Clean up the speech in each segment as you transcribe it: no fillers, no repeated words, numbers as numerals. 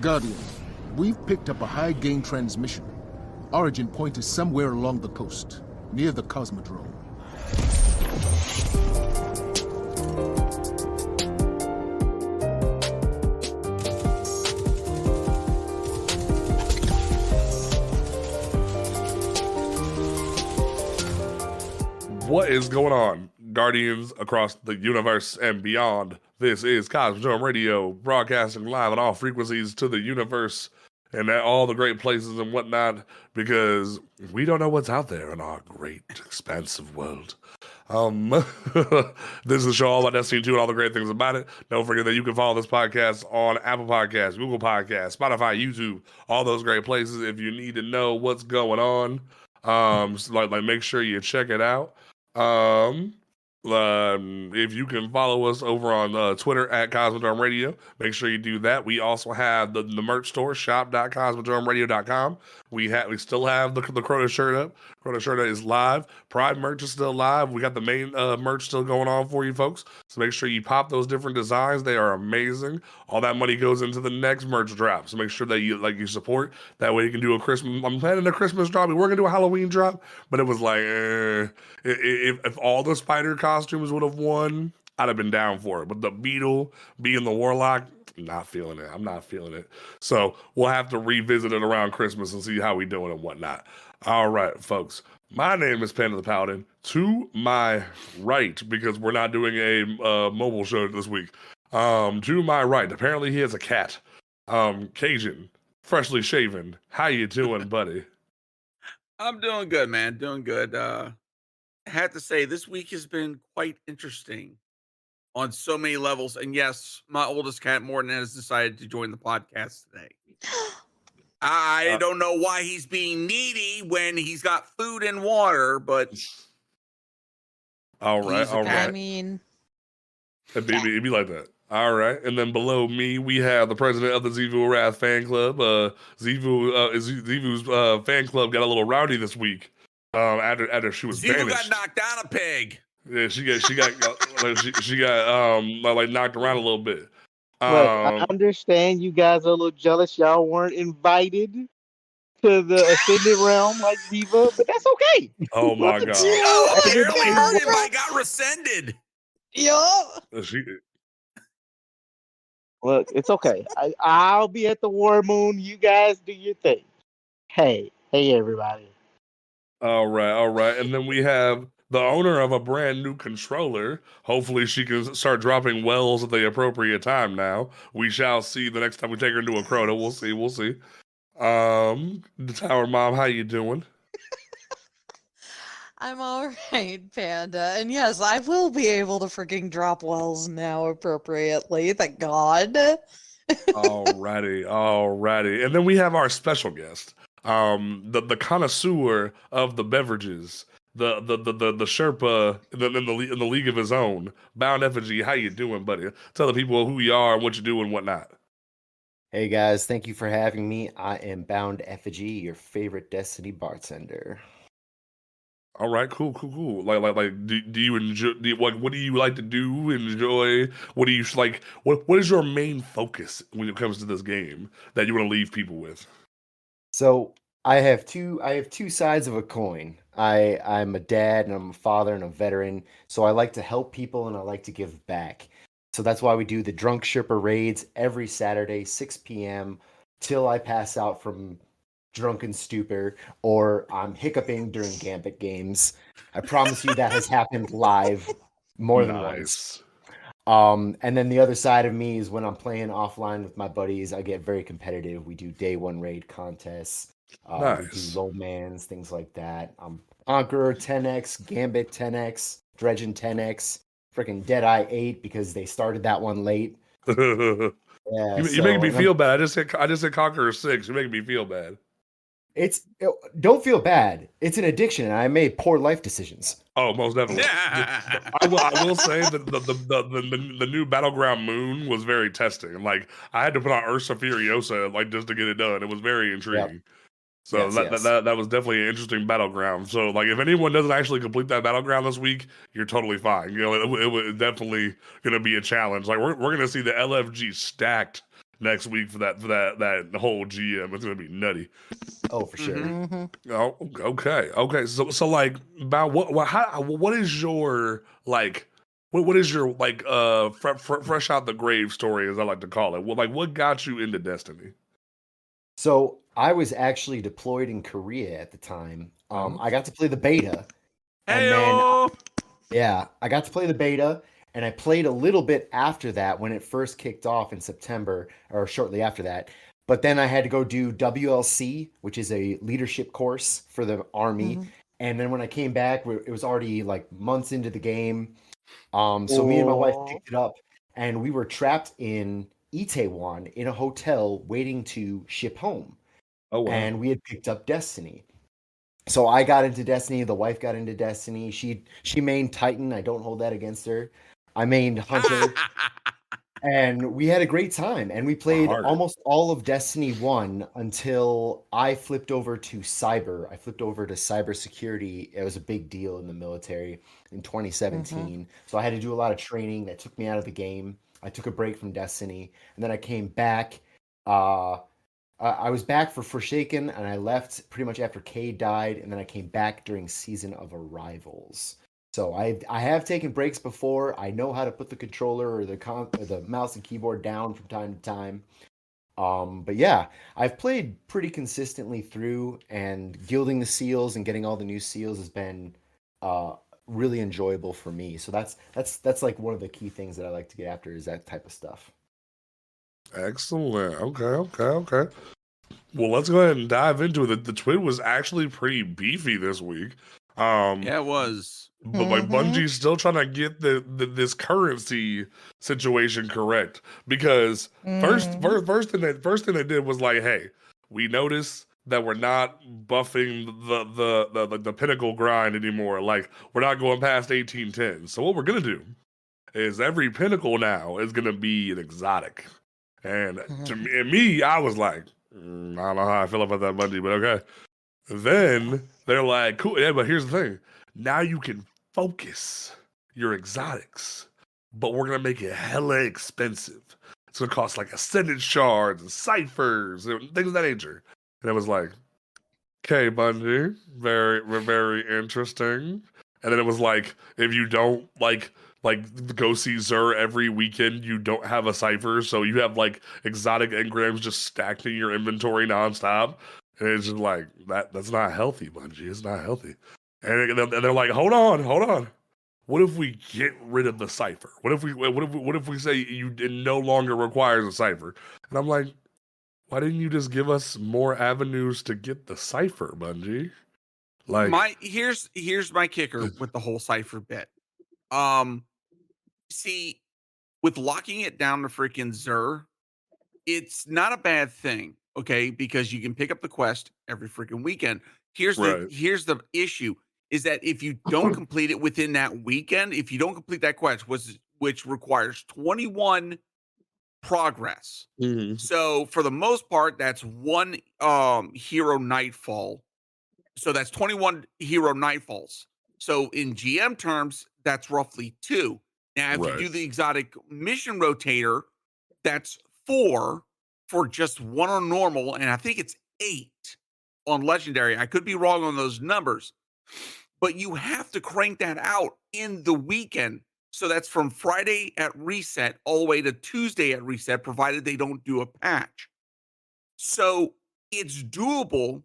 Guardians, we've picked up a high-gain transmission. Origin point is somewhere along the coast, near the Cosmodrome. What is going on, Guardians across the universe and beyond? This is Cosmodrome Radio, broadcasting live on all frequencies to the universe and at all the great places and whatnot, because we don't know what's out there in our great, expansive world. This is a show all about Destiny 2 and all the great things about it. Don't forget that you can follow this podcast on Apple Podcasts, Google Podcasts, Spotify, YouTube, all those great places if you need to know what's going on. So make sure you check it out. If you can follow us over on Twitter at Cosmodrome Radio, make sure you do that. We also have the merch store, shop.cosmodromeradio.com. We still have the Crota shirt up. Crota shirt is live. Pride merch is still live. We got the main merch still going on for you folks. So make sure you pop those different designs. They are amazing. All that money goes into the next merch drop. So make sure that you support. That way you can do a Christmas. I'm planning a Christmas drop. We were gonna do a Halloween drop, but it was like, if all the spider costumes would have won, I'd have been down for it. But the Beetle being the Warlock, not feeling it. I'm not feeling it. So we'll have to revisit it around Christmas and see how we doing and whatnot. All right, folks. My name is Panda the Paladin. To my right, because we're not doing a mobile show this week. To my right, apparently he has a cat. Cajun, freshly shaven. How you doing, buddy? I'm doing good, man. Doing good. I had to say, this week has been quite interesting on so many levels. And yes, my oldest cat, Morton, has decided to join the podcast today. I don't know why he's being needy when he's got food and water, but all right. I mean, it'd be like that. All right, and then below me we have the president of the Zivu Wrath fan club. Zivu's fan club got a little rowdy this week. After she was Zivu banished. got knocked down a pig. Yeah, she got knocked around a little bit. Look, I understand you guys are a little jealous. Y'all weren't invited to the Ascended Realm like Diva, but that's okay. Oh my god! Oh, apparently her invite got rescinded. Look, it's okay. I'll be at the War Moon. You guys do your thing. Hey, everybody. All right. And then we have the owner of a brand new controller. Hopefully she can start dropping wells at the appropriate time now. We shall see the next time we take her into a Crota. We'll see. The Tower Mom, how you doing? I'm all right, Panda. And yes, I will be able to freaking drop wells now appropriately. Thank God. Alrighty. And then we have our special guest. The connoisseur of the beverages, the Sherpa in the league of his own. BoundEffigy, how you doing, buddy? Tell the people who you are and what you do and whatnot. Hey guys, thank you for having me. I am BoundEffigy, your favorite Destiny bartender. All right, cool. Do you enjoy? What do you like to do? Enjoy? What do you like? What is your main focus when it comes to this game that you want to leave people with? So I have two sides of a coin. I'm a dad and I'm a father and a veteran. So I like to help people and I like to give back. So that's why we do the Drunk Sherpa raids every Saturday, 6 p.m. till I pass out from drunken stupor or I'm hiccuping during Gambit games. I promise you that has happened live more than once. And then the other side of me is when I'm playing offline with my buddies, I get very competitive. We do day one raid contests. We do low mans, things like that. Conqueror 10x, Gambit 10x, Dredgen 10x, freaking Deadeye 8 because they started that one late. You make me feel bad. I just said Conqueror 6. You're making me feel bad. Don't feel bad. It's an addiction, and I made poor life decisions. Oh, most definitely. I will say that the new Battleground Moon was very testing. Like I had to put on Ursa Furiosa just to get it done. It was very intriguing. Yep. So that was definitely an interesting battleground. So like if anyone doesn't actually complete that battleground this week, you're totally fine. You know, it was definitely going to be a challenge. Like we're going to see the LFG stacked next week for that whole GM. It's gonna be nutty. Oh, for sure. Oh, okay. So like, about what is your like? What is your like fresh out the grave story, as I like to call it? What got you into Destiny? So I was actually deployed in Korea at the time. I got to play the beta, and then I got to play the beta, and I played a little bit after that when it first kicked off in September, or shortly after that. But then I had to go do WLC, which is a leadership course for the army. And then when I came back, it was already like months into the game. So me and my wife picked it up, and we were trapped in Itaewon in a hotel waiting to ship home. Oh wow! And we had picked up Destiny. So I got into Destiny. The wife got into Destiny. She mained Titan. I don't hold that against her. I mained Hunter. And we had a great time. And we played almost all of Destiny 1 until I flipped over to cyber. I flipped over to cybersecurity. It was a big deal in the military in 2017. So I had to do a lot of training that took me out of the game. I took a break from Destiny. And then I came back. I was back for Forsaken, and I left pretty much after Cade died. And then I came back during Season of Arrivals. So I have taken breaks before. I know how to put the controller or the mouse and keyboard down from time to time. But yeah, I've played pretty consistently through, and gilding the seals and getting all the new seals has been really enjoyable for me. So that's like one of the key things that I like to get after, is that type of stuff. Excellent. Okay. Well, let's go ahead and dive into it. The TWID was actually pretty beefy this week. Yeah, it was. But like Bungie's still trying to get this currency situation correct, because first thing they did was like, hey, we noticed that we're not buffing the pinnacle grind anymore. Like, we're not going past 1810. So what we're gonna do is every pinnacle now is gonna be an exotic. And to me, I was like, I don't know how I feel about that, Bungie, but okay. Then they're like, cool, yeah, but here's the thing. Now you can focus your exotics, but we're gonna make it hella expensive. It's gonna cost like ascendant shards and ciphers and things of that nature. And it was like, okay, Bungie, very interesting. And then it was like, if you don't like go see Xur every weekend, you don't have a cipher, so you have like exotic engrams just stacked in your inventory nonstop. And it's just like, that's not healthy, Bungie. It's not healthy. And they're like, hold on. What if we get rid of the cipher? What if we say it no longer requires a cipher? And I'm like, why didn't you just give us more avenues to get the cipher, Bungie? Like, here's my kicker with the whole cipher bit. See, with locking it down to freaking Xur, it's not a bad thing, okay? Because you can pick up the quest every freaking weekend. Here's the issue, is that if you don't complete it within that weekend, if you don't complete that quest, which requires 21 progress. So for the most part, that's one hero nightfall. So that's 21 hero nightfalls. So in GM terms, that's roughly 2. Now, if you do the exotic mission rotator, that's 4 for just 1 on normal, and I think it's 8 on legendary. I could be wrong on those numbers, but you have to crank that out in the weekend. So that's from Friday at reset all the way to Tuesday at reset, provided they don't do a patch. So it's doable,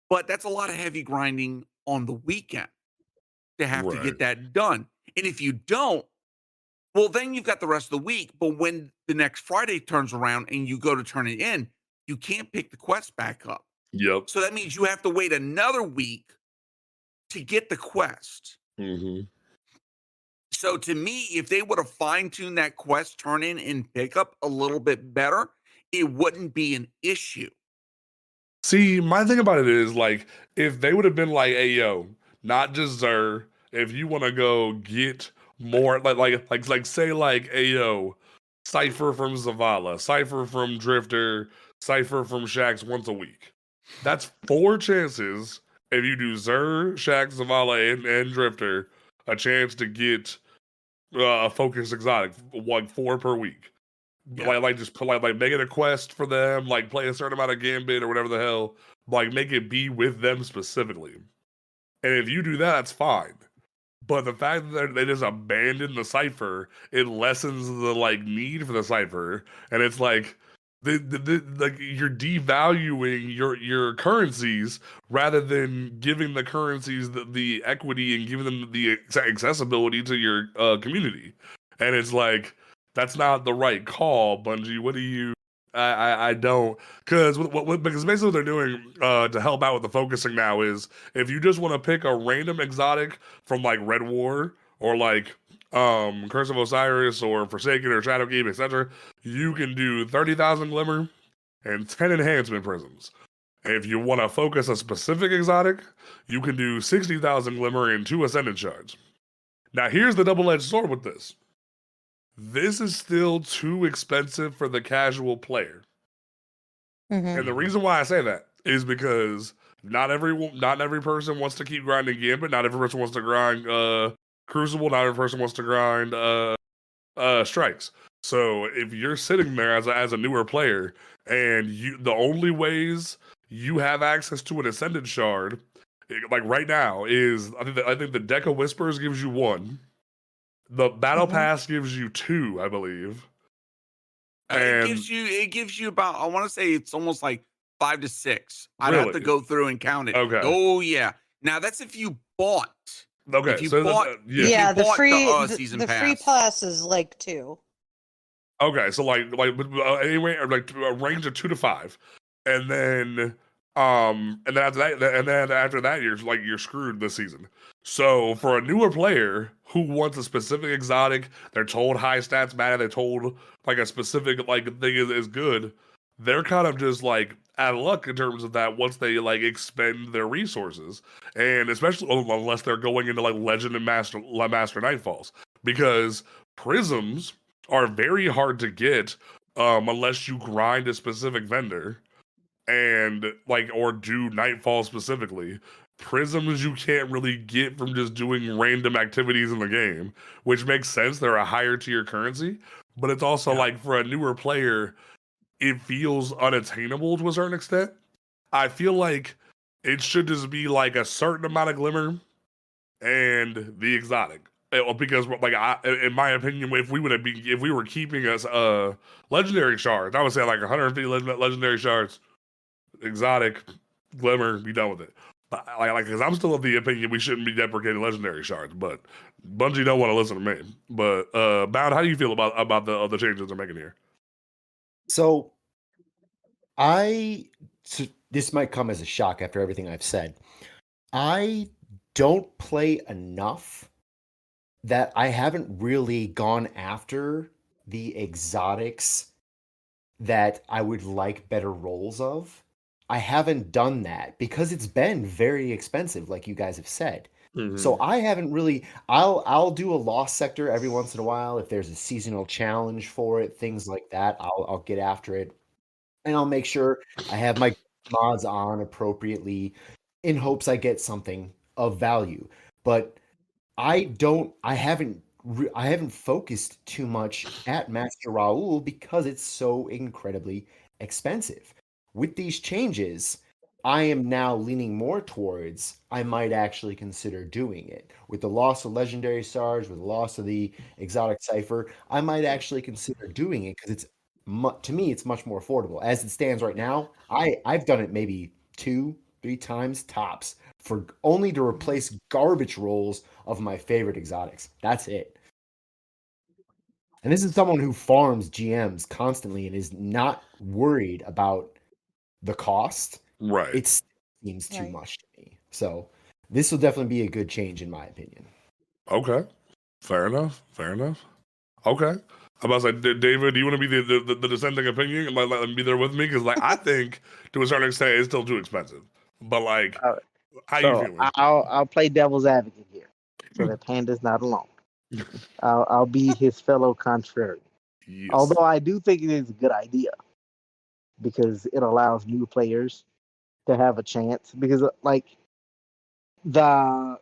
but that's a lot of heavy grinding on the weekend to have to get that done. And if you don't, well, then you've got the rest of the week. But when the next Friday turns around and you go to turn it in, you can't pick the quest back up. Yep. So that means you have to wait another week to get the quest. So to me, if they would have fine-tuned that quest turn in and pick up a little bit better, it wouldn't be an issue. See, my thing about it is, like, if they would have been like, hey, yo, not just Xur, if you want to go get more, like say, like, hey, yo, Cypher from Zavala, Cypher from Drifter, Cypher from Shaxx once a week. That's 4 chances, if you do Xur, Shaxx, Zavala, and Drifter, a chance to get a focused exotic, like 4 per week. like just put like make it a quest for them, like play a certain amount of Gambit or whatever the hell, like make it be with them specifically. And if you do that, that's fine. But the fact that they just abandon the cipher, it lessens the like need for the cipher, and it's like like you're devaluing your currencies rather than giving the currencies the equity and giving them the accessibility to your community. And it's like that's not the right call, Bungie. What do you? I don't because because basically what they're doing to help out with the focusing now is if you just want to pick a random exotic from like Red War or like Curse of Osiris or Forsaken or Shadowkeep, etc., you can do 30,000 Glimmer and 10 enhancement prisms. And if you want to focus a specific exotic, you can do 60,000 Glimmer and 2 Ascendant Shards. Now here's the double-edged sword with this. This is still too expensive for the casual player. And the reason why I say that is because not every person wants to keep grinding Gambit. Not every person wants to grind Crucible. Not every person wants to grind Strikes. So if you're sitting there as a newer player and the only ways you have access to an Ascendant Shard, like right now, is I think the Deck of Whispers gives you 1. The Battle Pass gives you 2, I believe. And it gives you about, I want to say it's almost like 5 to 6. I'd Really? have to go through and count it. Okay. Oh yeah. Now that's if you bought. Okay. If you bought, the free season the pass. free pass is like 2. Okay, so like anyway, or like a range of 2 to 5, and then after that you're screwed this season. So for a newer player who wants a specific exotic, they're told high stats matter, they're told like a specific like thing is good, they're kind of just like out of luck in terms of that once they like expend their resources, and especially unless they're going into like Legend and Master Nightfalls, because prisms are very hard to get unless you grind a specific vendor and like or do Nightfall specifically. Prisms you can't really get from just doing random activities in the game, which makes sense. They're a higher tier currency, but it's also like for a newer player, it feels unattainable to a certain extent. I feel like it should just be like a certain amount of Glimmer and the exotic. Because, like, in my opinion, if we were keeping us legendary shards, I would say like 150 legendary shards, exotic, Glimmer, be done with it. But because I'm still of the opinion we shouldn't be deprecating legendary shards, but Bungie don't want to listen to me. But Bound, how do you feel about the changes they're making here? So, this might come as a shock after everything I've said. I don't play enough that I haven't really gone after the exotics that I would like better rolls of. I haven't done that because it's been very expensive, like you guys have said. So I haven't really. I'll do a lost sector every once in a while if there's a seasonal challenge for it, things like that. I'll get after it, and I'll make sure I have my mods on appropriately in hopes I get something of value. But I haven't focused too much at Master Raul because it's so incredibly expensive. With these changes, I am now leaning more towards I might actually consider doing it. With the loss of legendary stars, with the loss of the exotic cipher, I might actually consider doing it because it's to me it's much more affordable. As it stands right now, I've done it maybe 2-3 times tops for only to replace garbage rolls of my favorite exotics. That's it. And this is someone who farms GMs constantly and is not worried about the cost. Right. It seems too much to me. So this will definitely be a good change in my opinion. Okay. Fair enough. Okay. I'm about to say, David, do you want to be the dissenting opinion and let me be there with me? Because like I think to a certain extent it's still too expensive. But like, how you feeling? I'll play devil's advocate here, so that Panda's not alone. I'll be his fellow contrarian. Yes. Although I do think it is a good idea because it allows new players to have a chance. Because like the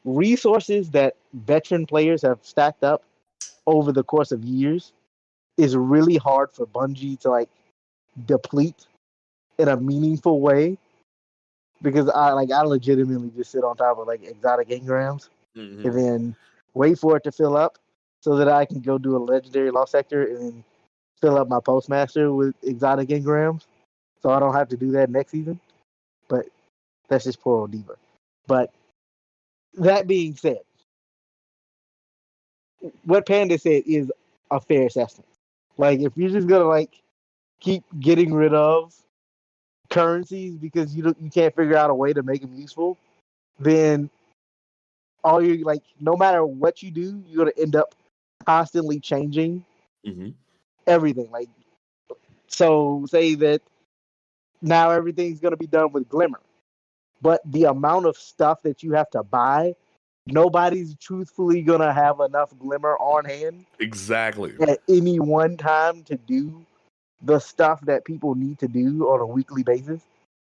resources that veteran players have stacked up over the course of years is really hard for Bungie to like deplete in a meaningful way, because I legitimately just sit on top of like exotic engrams and then wait for it to fill up so that I can go do a legendary lost sector and then fill up my postmaster with exotic engrams, so I don't have to do that next season. But that's just poor old Diva. But that being said, what Panda said is a fair assessment. Like, if you're just gonna like keep getting rid of currencies because you can't figure out a way to make them useful, then all you like, no matter what you do, you're gonna end up constantly changing everything. Like, so say that now everything's gonna be done with Glimmer, but the amount of stuff that you have to buy, nobody's truthfully gonna have enough Glimmer on hand at any one time to do the stuff that people need to do on a weekly basis,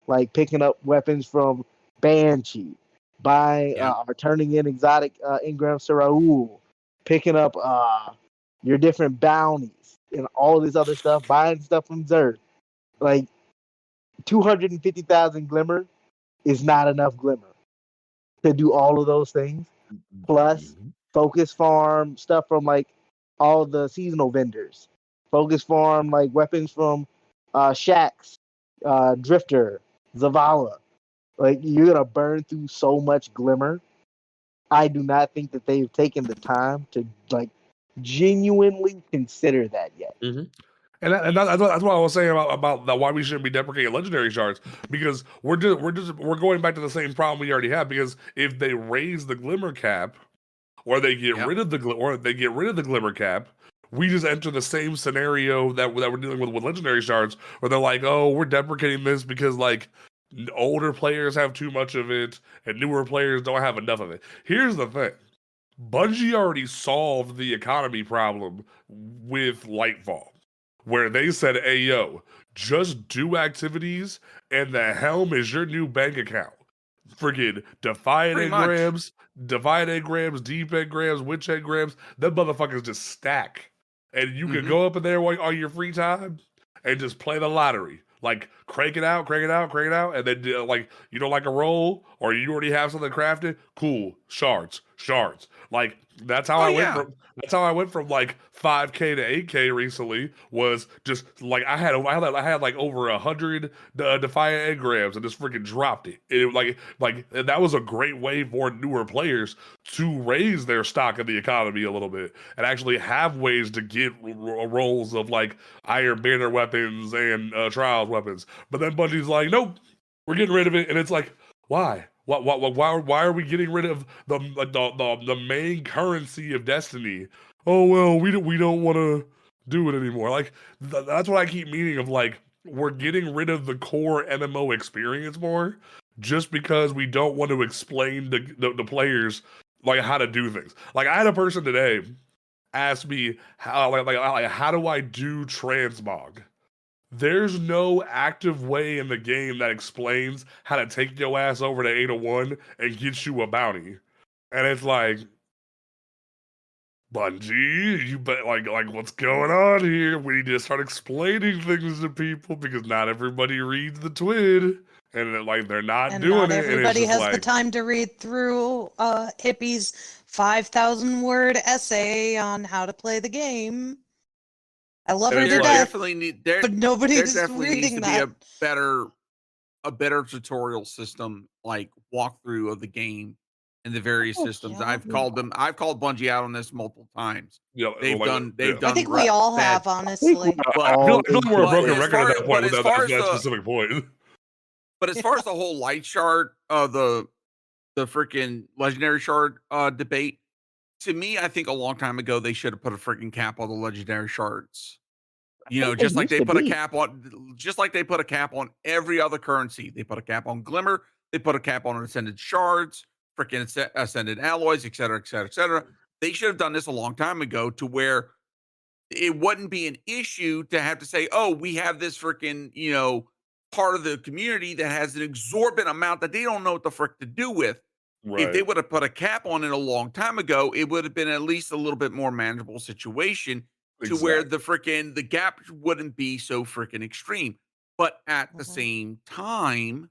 like picking up weapons from Banshee, or turning in exotic engrams to Raul, picking up your different bounties and all this other stuff, buying stuff from Zerg. Like, 250,000 Glimmer is not enough Glimmer to do all of those things. Plus, focus farm stuff from like all the seasonal vendors. Focus farm like weapons from Shax, Drifter, Zavala. Like, you're gonna burn through so much Glimmer. I do not think that they've taken the time to like genuinely consider that yet. And that's what I was saying about why we shouldn't be deprecating legendary shards, because we're going back to the same problem we already have. Because if they raise the Glimmer cap, or they get rid of the Glimmer cap, we just enter the same scenario that we're dealing with legendary shards, where they're like, oh, we're deprecating this because like older players have too much of it and newer players don't have enough of it. Here's the thing. Bungie already solved the economy problem with Lightfall, where they said, hey, yo, just do activities and the helm is your new bank account. Friggin' Defiant engrams, Deep engrams, Witch engrams, them motherfuckers just stack. And you can go up in there on your free time and just play the lottery. Like, crank it out, and then like, you don't like a roll, or you already have something crafted, cool, shards. Like, that's how I went from like 5K to 8K recently. Was just like I had like over 100 Defiant engrams and just freaking dropped it. It like that was a great way for newer players to raise their stock of the economy a little bit and actually have ways to get rolls of like Iron Banner weapons and Trials weapons. But then Bungie's like, nope, we're getting rid of it, and it's like, why? Why are we getting rid of the main currency of Destiny? Oh well, we don't want to do it anymore. Like that's what I keep meaning of, like, we're getting rid of the core MMO experience more just because we don't want to explain the players like how to do things. Like, I had a person today ask me how do I do transmog? There's no active way in the game that explains how to take your ass over to 801 and get you a bounty. And it's like, Bungie, you bet, like what's going on here? We need to start explaining things to people because not everybody reads the TWID, and like they're not and doing not it. Everybody and has the time to read through Hippie's 5,000-word essay on how to play the game. I love her to death, but nobody's reading that. A better tutorial system, like walkthrough of the game and the various systems. I've called Bungie out on this multiple times. They've done. I think we all have, honestly. I feel like we're a broken record at that point with that specific point. But as far as the whole light shard, the freaking legendary shard debate, to me, I think a long time ago they should have put a freaking cap on the legendary shards. You know, just like they put a cap on every other currency. They put a cap on Glimmer. They put a cap on Ascended Shards, freaking Ascended Alloys, et cetera, et cetera, et cetera. They should have done this a long time ago to where it wouldn't be an issue to have to say, oh, we have this freaking, part of the community that has an exorbitant amount that they don't know what the frick to do with. Right. If they would have put a cap on it a long time ago, it would have been at least a little bit more manageable situation. to where the gap wouldn't be so freaking extreme. But at the same time,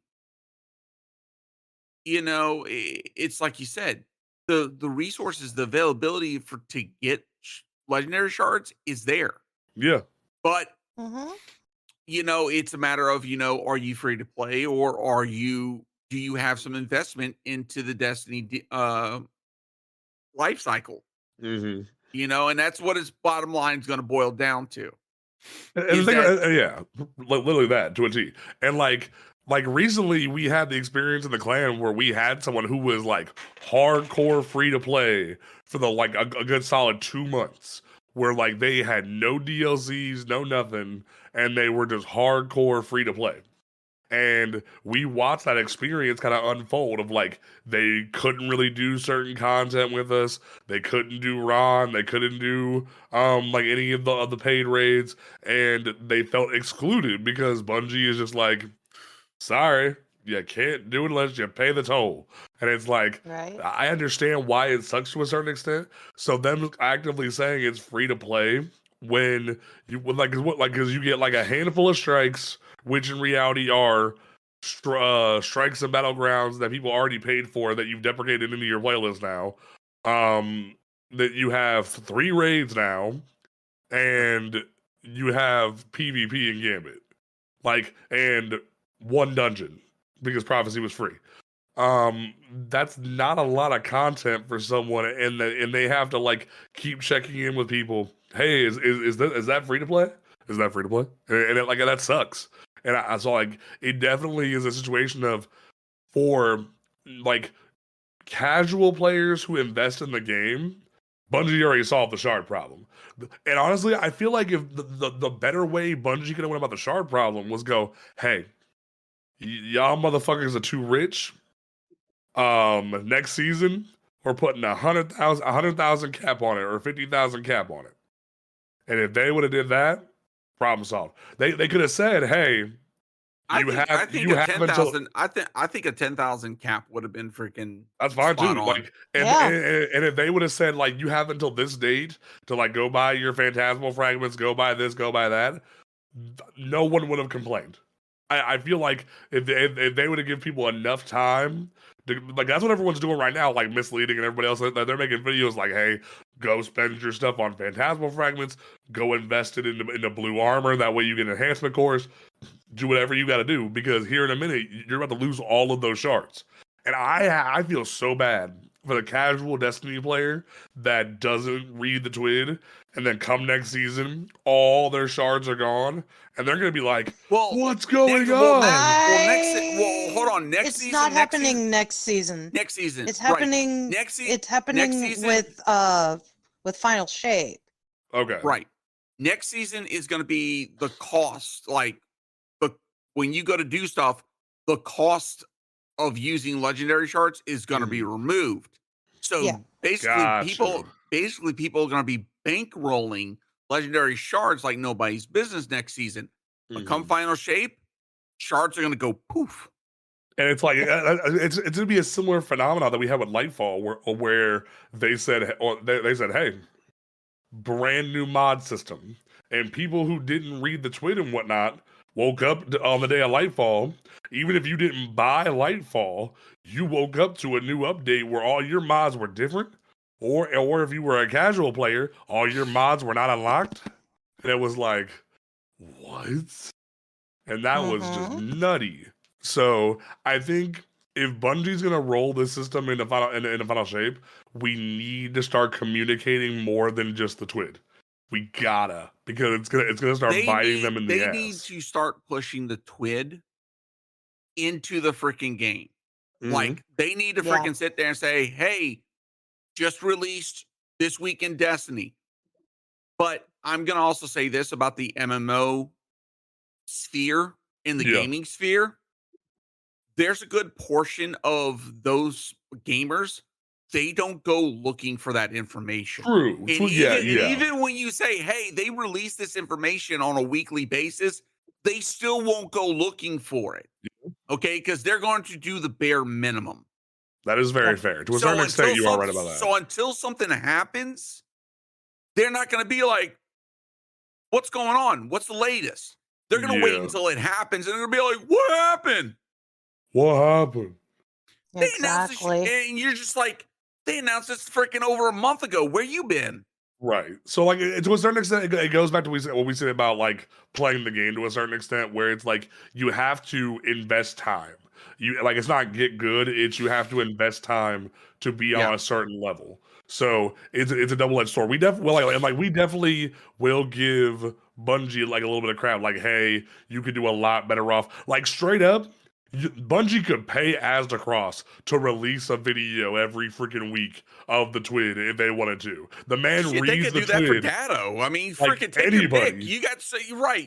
it's like you said, the resources, the availability to get legendary shards is there. Yeah. But it's a matter of, are you free to play, or do you have some investment into the Destiny life cycle? And that's what its bottom line is going to boil down to. And the thing, literally that to a T. And like recently we had the experience in the clan where we had someone who was like hardcore free to play for the like a good solid 2 months, where like they had no DLCs, no nothing, and they were just hardcore free to play. And we watched that experience kind of unfold of like, they couldn't really do certain content with us. They couldn't do Ron. They couldn't do like any of the paid raids. And they felt excluded because Bungie is just like, sorry, you can't do it unless you pay the toll. And it's like, I understand why it sucks to a certain extent. So them actively saying it's free to play when you because you get like a handful of strikes, which in reality are strikes and battlegrounds that people already paid for that you've deprecated into your playlist now. That you have 3 raids now, and you have PvP and Gambit, and 1 dungeon because Prophecy was free. That's not a lot of content for someone, and they have to like keep checking in with people. Hey, is that free to play? Is that free to play? And that sucks. And I saw like it definitely is a situation of, for like casual players who invest in the game, Bungie already solved the shard problem. And honestly, I feel like if the better way Bungie could have went about the shard problem was go, hey, y'all motherfuckers are too rich. Next season we're putting 100,000 cap on it, or 50,000 cap on it. And if they would have did that, problem solved. They could have said, "Hey, I think a 10,000 cap would have been freaking. That's fine too. Like, and if they would have said like, you have until this date to like go buy your phantasmal fragments, go buy this, go buy that, no one would have complained. I feel like if they would have given people enough time. Like that's what everyone's doing right now, like misleading and everybody else. They're making videos like, "Hey, go spend your stuff on phantasmal fragments. Go invest it into blue armor. That way you get enhancement cores. Do whatever you got to do, because here in a minute you're about to lose all of those shards." And I feel so bad for the casual Destiny player that doesn't read the TWID, and then come next season, all their shards are gone, and they're gonna be like, "Well, what's going on?" Hold on. Next season, it's not happening next season. Next season, it's happening. Right. It's happening with Final Shape. Okay, right. Next season is going to be the cost, like when you go to do stuff, the cost of using legendary shards is going to be removed. So basically, people are going to be bankrolling legendary shards like nobody's business next season. But come Final Shape, shards are going to go poof. And it's like it's going to be a similar phenomenon that we had with Lightfall, where they said, "Hey, brand new mod system," and people who didn't read the TWID and whatnot woke up on the day of Lightfall. Even if you didn't buy Lightfall, you woke up to a new update where all your mods were different, or if you were a casual player, all your mods were not unlocked, and it was like, what? And that was just nutty. So I think if Bungie's gonna roll this system into Final Shape, we need to start communicating more than just the TWID. We gotta, because it's gonna start biting them in the ass. They need to start pushing the TWID into the freaking game. Like they need to freaking sit there and say, "Hey, just released this week in Destiny." But I'm gonna also say this about the MMO sphere, in the gaming sphere. There's a good portion of those gamers, they don't go looking for that information. True. And even when you say, "Hey, they release this information on a weekly basis," they still won't go looking for it. Okay, because they're going to do the bare minimum. That is very fair. To a certain extent, you are right about that. So until something happens, they're not going to be like, What's going on? What's the latest? They're going to wait until it happens, and they're going to be like, what happened? What happened? They announced this, and you're just like, they announced this freaking over a month ago. Where you been? Right. So, like, to a certain extent, it goes back to what we said about, like, playing the game to a certain extent, where it's like, you have to invest time. It's not get good, it's you have to invest time to be on a certain level. So it's a double-edged sword. We definitely will give Bungie like a little bit of crap, like, hey, you could do a lot better off. Like, straight up, Bungie could pay Asdacross to release a video every freaking week of the TWID if they wanted to. The man reads they could the do TWID. That for Dado. I mean, like freaking take your pick. You got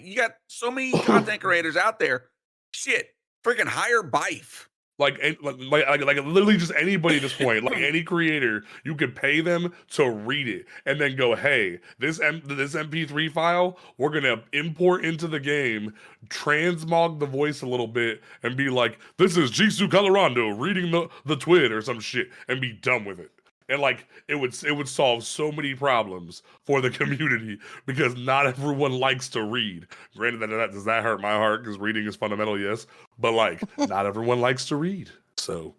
you got so many content creators out there. Shit, freaking hire Bife. Like literally just anybody at this point, like any creator, you could pay them to read it and then go, hey, this MP3 file, we're gonna import into the game, transmog the voice a little bit, and be like, this is Jisoo Colorado reading the TWID or some shit, and be done with it. And like it would solve so many problems for the community because not everyone likes to read. Granted, does that hurt my heart because reading is fundamental, yes. But like not everyone likes to read. So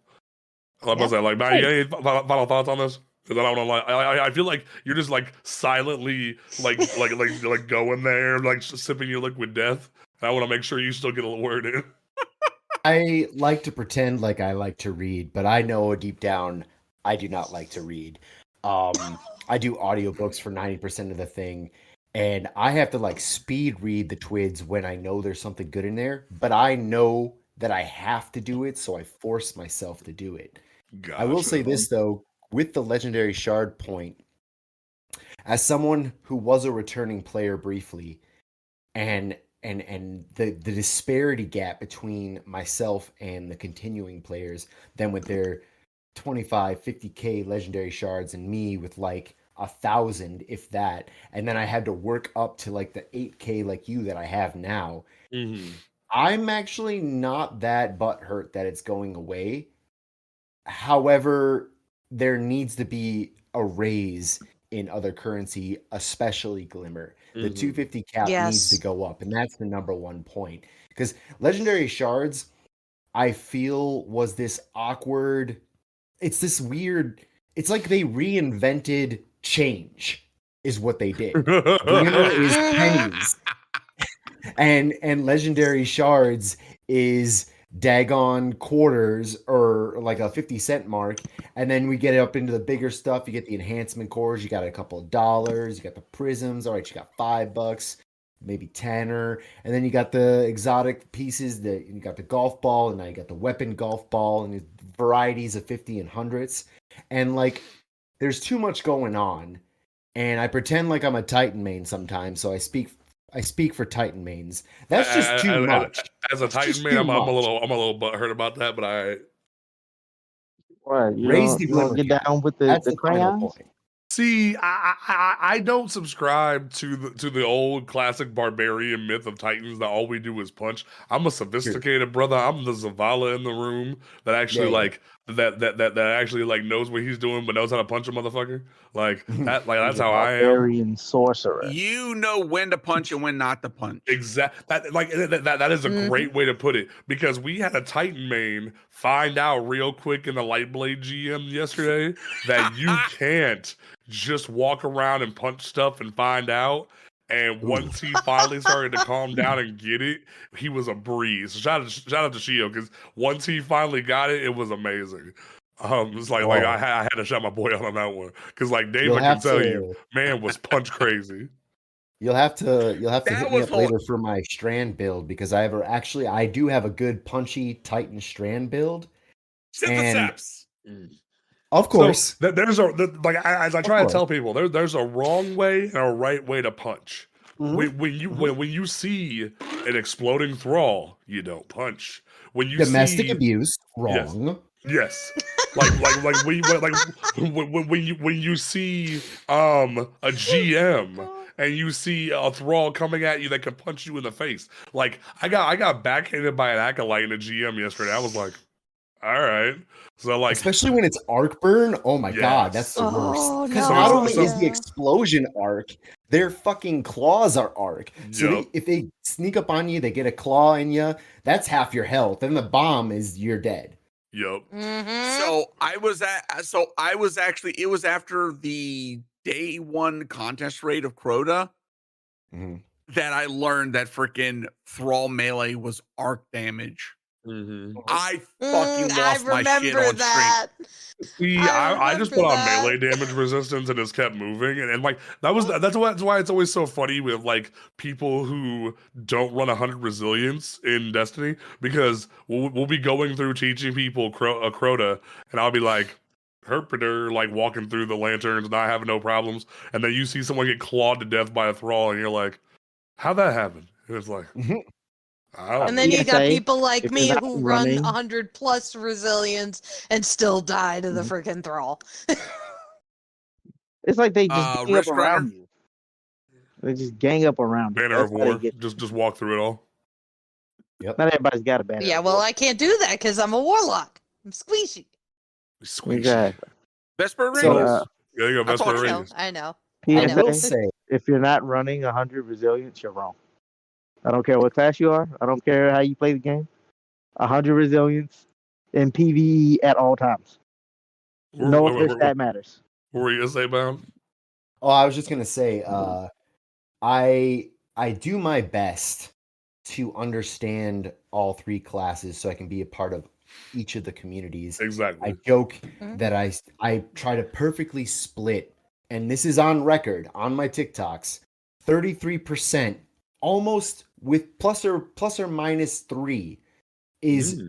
I'm gonna say, like, Matt, you got any final thoughts on this? Because I don't want to lie. I feel like you're just like silently like going there, like sipping your liquid death. And I want to make sure you still get a word in. I like to pretend like I like to read, but I know deep down I do not like to read. I do audiobooks for 90% of the thing, and I have to like speed read the TWIDs when I know there's something good in there, but I know that I have to do it, so I force myself to do it. Gotcha. I will say this though, with the legendary shard point, as someone who was a returning player briefly, and the disparity gap between myself and the continuing players, then with their 25, 50K legendary shards and me with like 1,000, if that. And then I had to work up to like the 8K like you that I have now. Mm-hmm. I'm actually not that butthurt that it's going away. However, there needs to be a raise in other currency, especially Glimmer. Mm-hmm. The 250 cap needs to go up. And that's the number one point. Because legendary shards, I feel, was this awkward... It's this weird, it's like they reinvented change is what they did. Glimmer is pennies. And legendary shards is daggone quarters or like a 50-cent mark. And then we get up into the bigger stuff. You get the enhancement cores, you got a couple of dollars, you got the prisms, all right, you got $5, maybe 10, and then you got the exotic pieces, you got the golf ball, and now you got the weapon golf ball, and varieties of 50 and 100s, and like there's too much going on, and I pretend like I'm a Titan main sometimes, so I speak for Titan mains. That's just too much. As a Titan main, I'm a little butthurt about that, but I raise the glimmer. Get down with the crayons. See, I don't subscribe to the old classic barbarian myth of Titans that all we do is punch. I'm a sophisticated brother. I'm the Zavala in the room that actually that actually like knows what he's doing but knows how to punch a motherfucker. Like that. Like that's how I am. Barbarian sorcerer. You know when to punch and when not to punch. Exactly. That is a great way to put it, because we had a Titan main find out real quick in the Lightblade GM yesterday that you can't just walk around and punch stuff and find out. And once he finally started to calm down and get it, he was a breeze. Shout out to Shio, because once he finally got it, it was amazing. It's like I had to shout my boy out on that one, because like David can tell you, man was punch crazy. You'll have to hit me up later for my Strand build, because I do have a good punchy Titan Strand build. Syntheseps. Of course. So as I try to tell people, there's a wrong way and a right way to punch. Mm-hmm. When you see an exploding thrall, you don't punch. When you domestic abuse, wrong. Yes. when you see a GM and you see a thrall coming at you that can punch you in the face. Like I got backhanded by an acolyte in a GM yesterday. I was like, all right. So like, especially when it's arc burn. Oh my god, that's the worst. Because not only is the explosion arc, their fucking claws are arc. So if they sneak up on you, they get a claw in you. That's half your health. And the bomb is you're dead. Yep. Mm-hmm. So it was after the day one contest rate of Crota that I learned that freaking Thrall melee was arc damage. I fucking lost my shit on that. stream. See, I just put on melee damage resistance and just kept moving, and like that's why it's always so funny with like people who don't run 100 resilience in Destiny, because we'll be going through teaching people Crota, and I'll be like, Herpeter, like walking through the lanterns, not having no problems, and then you see someone get clawed to death by a thrall, and you're like, how'd that happen? And it's like. And then you got people like me who run 100 plus resilience and still die to the freaking thrall. It's like they just gang up around you. They just gang up around you. Banner of War. Just walk through it all. Yep. Not everybody's got a banner. Yeah, well, I can't do that because I'm a warlock. I'm squishy. Exactly. Vesper Radius. Yeah, you go Vesper Radius. I know. I will say, if you're not running 100 resilience, you're wrong. I don't care what class you are. I don't care how you play the game. 100 resilience in PvE at all times. No other stat matters. What were you gonna say, Bound? Oh, I was just gonna say, I do my best to understand all three classes so I can be a part of each of the communities. Exactly. I joke that I try to perfectly split, and this is on record on my TikToks. 33%, almost with plus or minus 3, is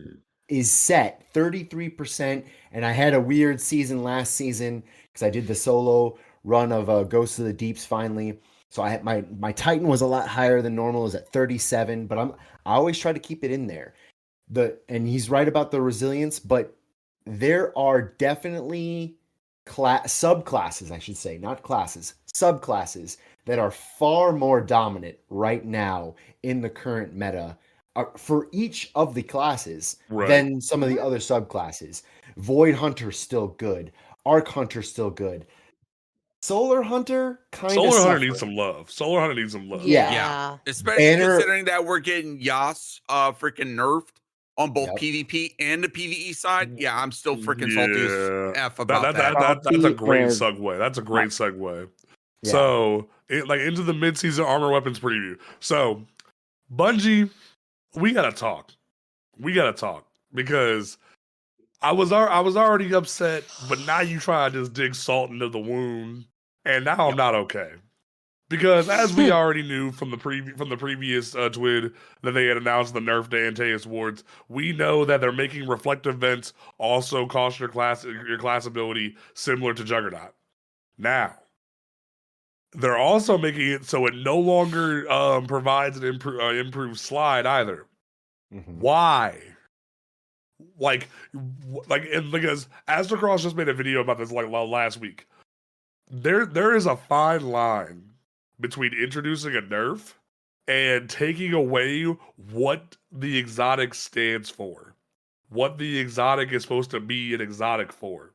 set 33%. And I had a weird season last season because I did the solo run of Ghosts of the Deeps finally. So I had my Titan was a lot higher than normal, it was at 37, but I always try to keep it in there. And he's right about the resilience, but there are definitely subclasses, I should say, not classes, subclasses that are far more dominant right now in the current meta for each of the classes than some of the other subclasses. Void Hunter's still good. Arc Hunter's still good. Solar Hunter Solar Hunter needs some love. Solar Hunter needs some love. Yeah. Especially considering that we're getting Yas freaking nerfed on both PvP and the PvE side. Yeah, I'm still freaking salty as F about that. That's a great segue. That's a great segue. Yeah. So, into the mid-season armor weapons preview. So, Bungie, we gotta talk. Because I was already upset, but now you try to just dig salt into the wound, and now I'm not okay. Because as we already knew from the previous TWID that they had announced the nerf to Antaeus wards, we know that they're making reflective vents also cost your class ability similar to Juggernaut. Now, they're also making it so it no longer provides an improved slide either. Why? Because Astrocross just made a video about this last week. There is a fine line between introducing a nerf and taking away what the exotic stands for, what the exotic is supposed to be an exotic for.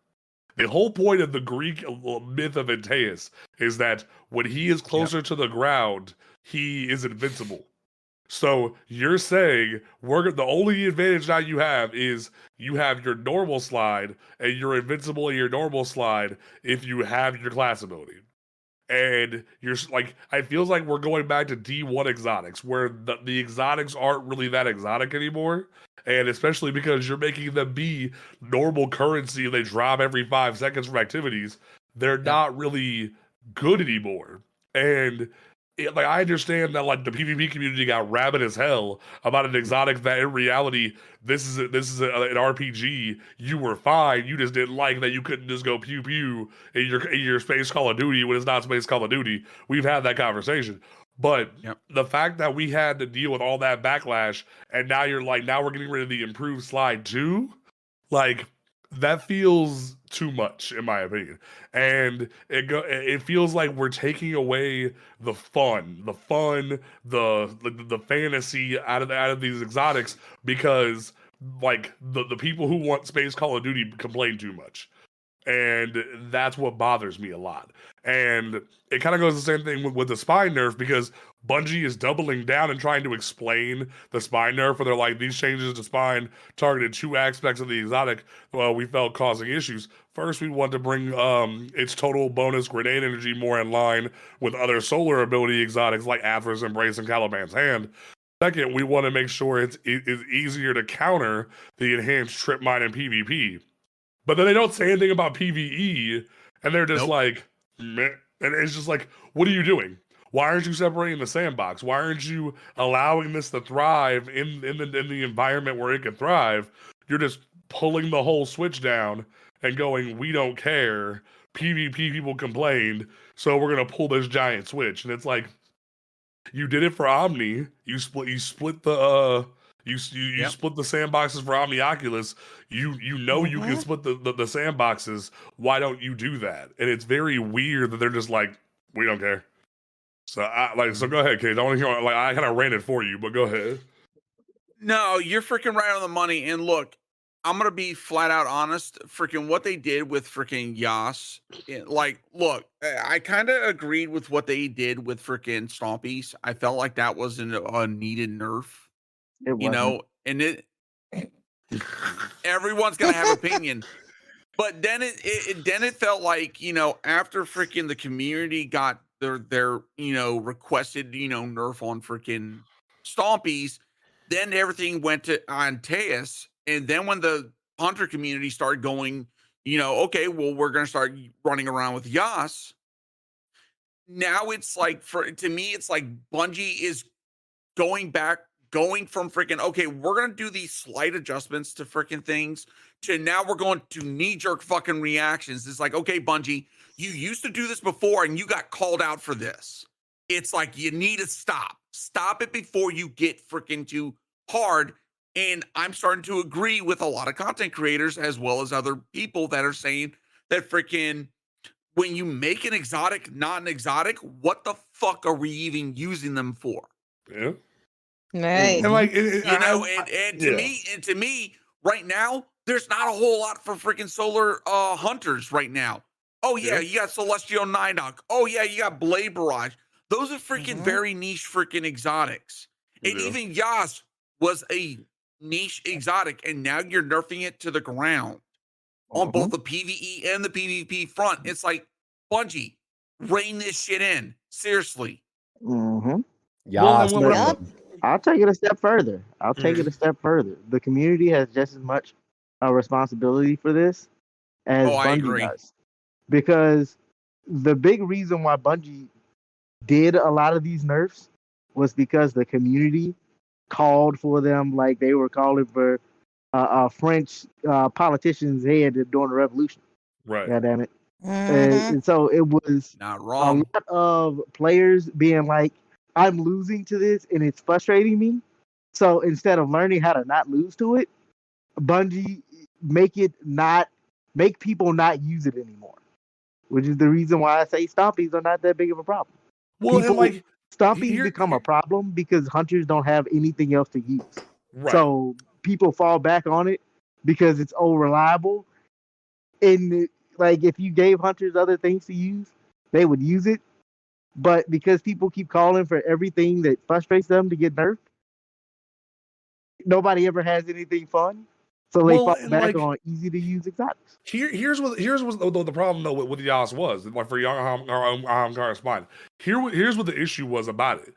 The whole point of the Greek myth of Antaeus is that when he is closer to the ground, he is invincible. So you're saying the only advantage now you have is you have your normal slide and you're invincible in your normal slide if you have your class ability. And you're it feels like we're going back to D1 exotics where the exotics aren't really that exotic anymore. And especially because you're making them be normal currency and they drop every 5 seconds from activities, they're not really good anymore. And I understand that the PvP community got rabid as hell about an exotic that in reality, this is an RPG. You were fine. You just didn't like that you couldn't just go pew pew in your Space Call of Duty when it's not Space Call of Duty. We've had that conversation. But the fact that we had to deal with all that backlash and now you're now we're getting rid of the improved slide too, that feels too much in my opinion. And it feels like we're taking away the fun, the fantasy out of these exotics because the people who want Space Call of Duty complain too much. And that's what bothers me a lot. And it kind of goes the same thing with the spine nerf, because Bungie is doubling down and trying to explain the spine nerf, where they're like, these changes to spine targeted 2 aspects of the exotic we felt causing issues. First, we want to bring its total bonus grenade energy more in line with other solar ability exotics like Athra's Embrace and Caliban's Hand. Second, we want to make sure it's easier to counter the enhanced trip mine in PvP. But then they don't say anything about PvE, and they're just like, meh. And it's just like, what are you doing? Why aren't you separating the sandbox? Why aren't you allowing this to thrive in the environment where it can thrive? You're just pulling the whole switch down and going, we don't care. PvP people complained, so we're gonna pull this giant switch. And it's like, you did it for Omni. You split the you split the sandboxes for Omni Oculus. You know you can split the sandboxes. Why don't you do that? And it's very weird that they're just like, we don't care. So so go ahead, Cage. I want to hear, like, I kind of ran it for you, but go ahead. No, you're freaking right on the money. And look, I'm gonna be flat out honest. Freaking what they did with freaking Yas, like, look, I kind of agreed with what they did with freaking Stompies. I felt like that was a needed nerf. You know, and everyone's gonna have opinion, but then it felt like, you know, after freaking the community got their you know, requested, you know, nerf on freaking Stompies, then everything went to Antaeus, and then when the hunter community started going, you know, okay, well, we're gonna start running around with Yas. Now it's like, to me, it's like Bungie is going from freaking, okay, we're going to do these slight adjustments to freaking things, to now we're going to knee-jerk fucking reactions. It's like, okay, Bungie, you used to do this before and you got called out for this. It's like, you need to stop. Stop it before you get freaking too hard. And I'm starting to agree with a lot of content creators, as well as other people that are saying that freaking, when you make an exotic not an exotic, what the fuck are we even using them for? Yeah. Right. And like, to me, right now, there's not a whole lot for freaking solar hunters right now. Oh yeah, you got Celestial Nidok. Oh yeah, you got Blade Barrage. Those are freaking very niche freaking exotics. And even Yas was a niche exotic, and now you're nerfing it to the ground on both the PvE and the PvP front. It's like, Bungie, rein this shit in. Seriously. Yeah. I'll take it a step further. The community has just as much responsibility for this as Bungie does. Because the big reason why Bungie did a lot of these nerfs was because the community called for them, like they were calling for French politicians' head during the revolution. Right. God damn it. And so it was not wrong. A lot of players being like, I'm losing to this and it's frustrating me. So instead of learning how to not lose to it, Bungie make people not use it anymore. Which is the reason why I say Stompies are not that big of a problem. Well, and like, Stompies become a problem because hunters don't have anything else to use. Right. So people fall back on it because it's reliable. And like, if you gave hunters other things to use, they would use it. But because people keep calling for everything that frustrates them to get nerfed, nobody ever has anything fun. So they fall back on easy to use exotics. Here's what the problem though with Yas was, like, for young correspondent. Here's what the issue was about it.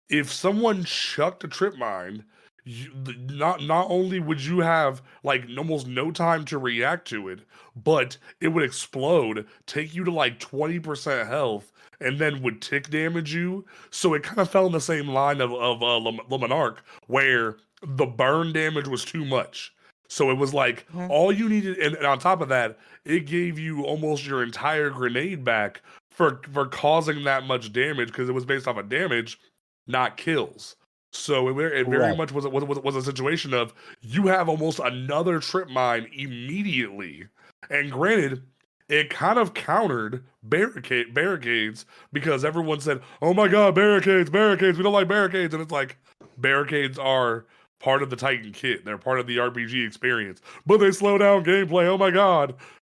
If someone chucked a trip mine, not only would you have like almost no time to react to it, but it would explode, take you to like 20% health, and then would tick damage you. So it kind of fell in the same line of Le Monarch, where the burn damage was too much. So it was like all you needed, and on top of that, it gave you almost your entire grenade back for causing that much damage, because it was based off of damage, not kills. So it very much was a situation of, you have almost another trip mine immediately. And granted, it kind of countered barricades, because everyone said, oh my god, barricades, we don't like barricades. And it's like, barricades are part of the Titan kit. They're part of the RPG experience. But they slow down gameplay. Oh my god.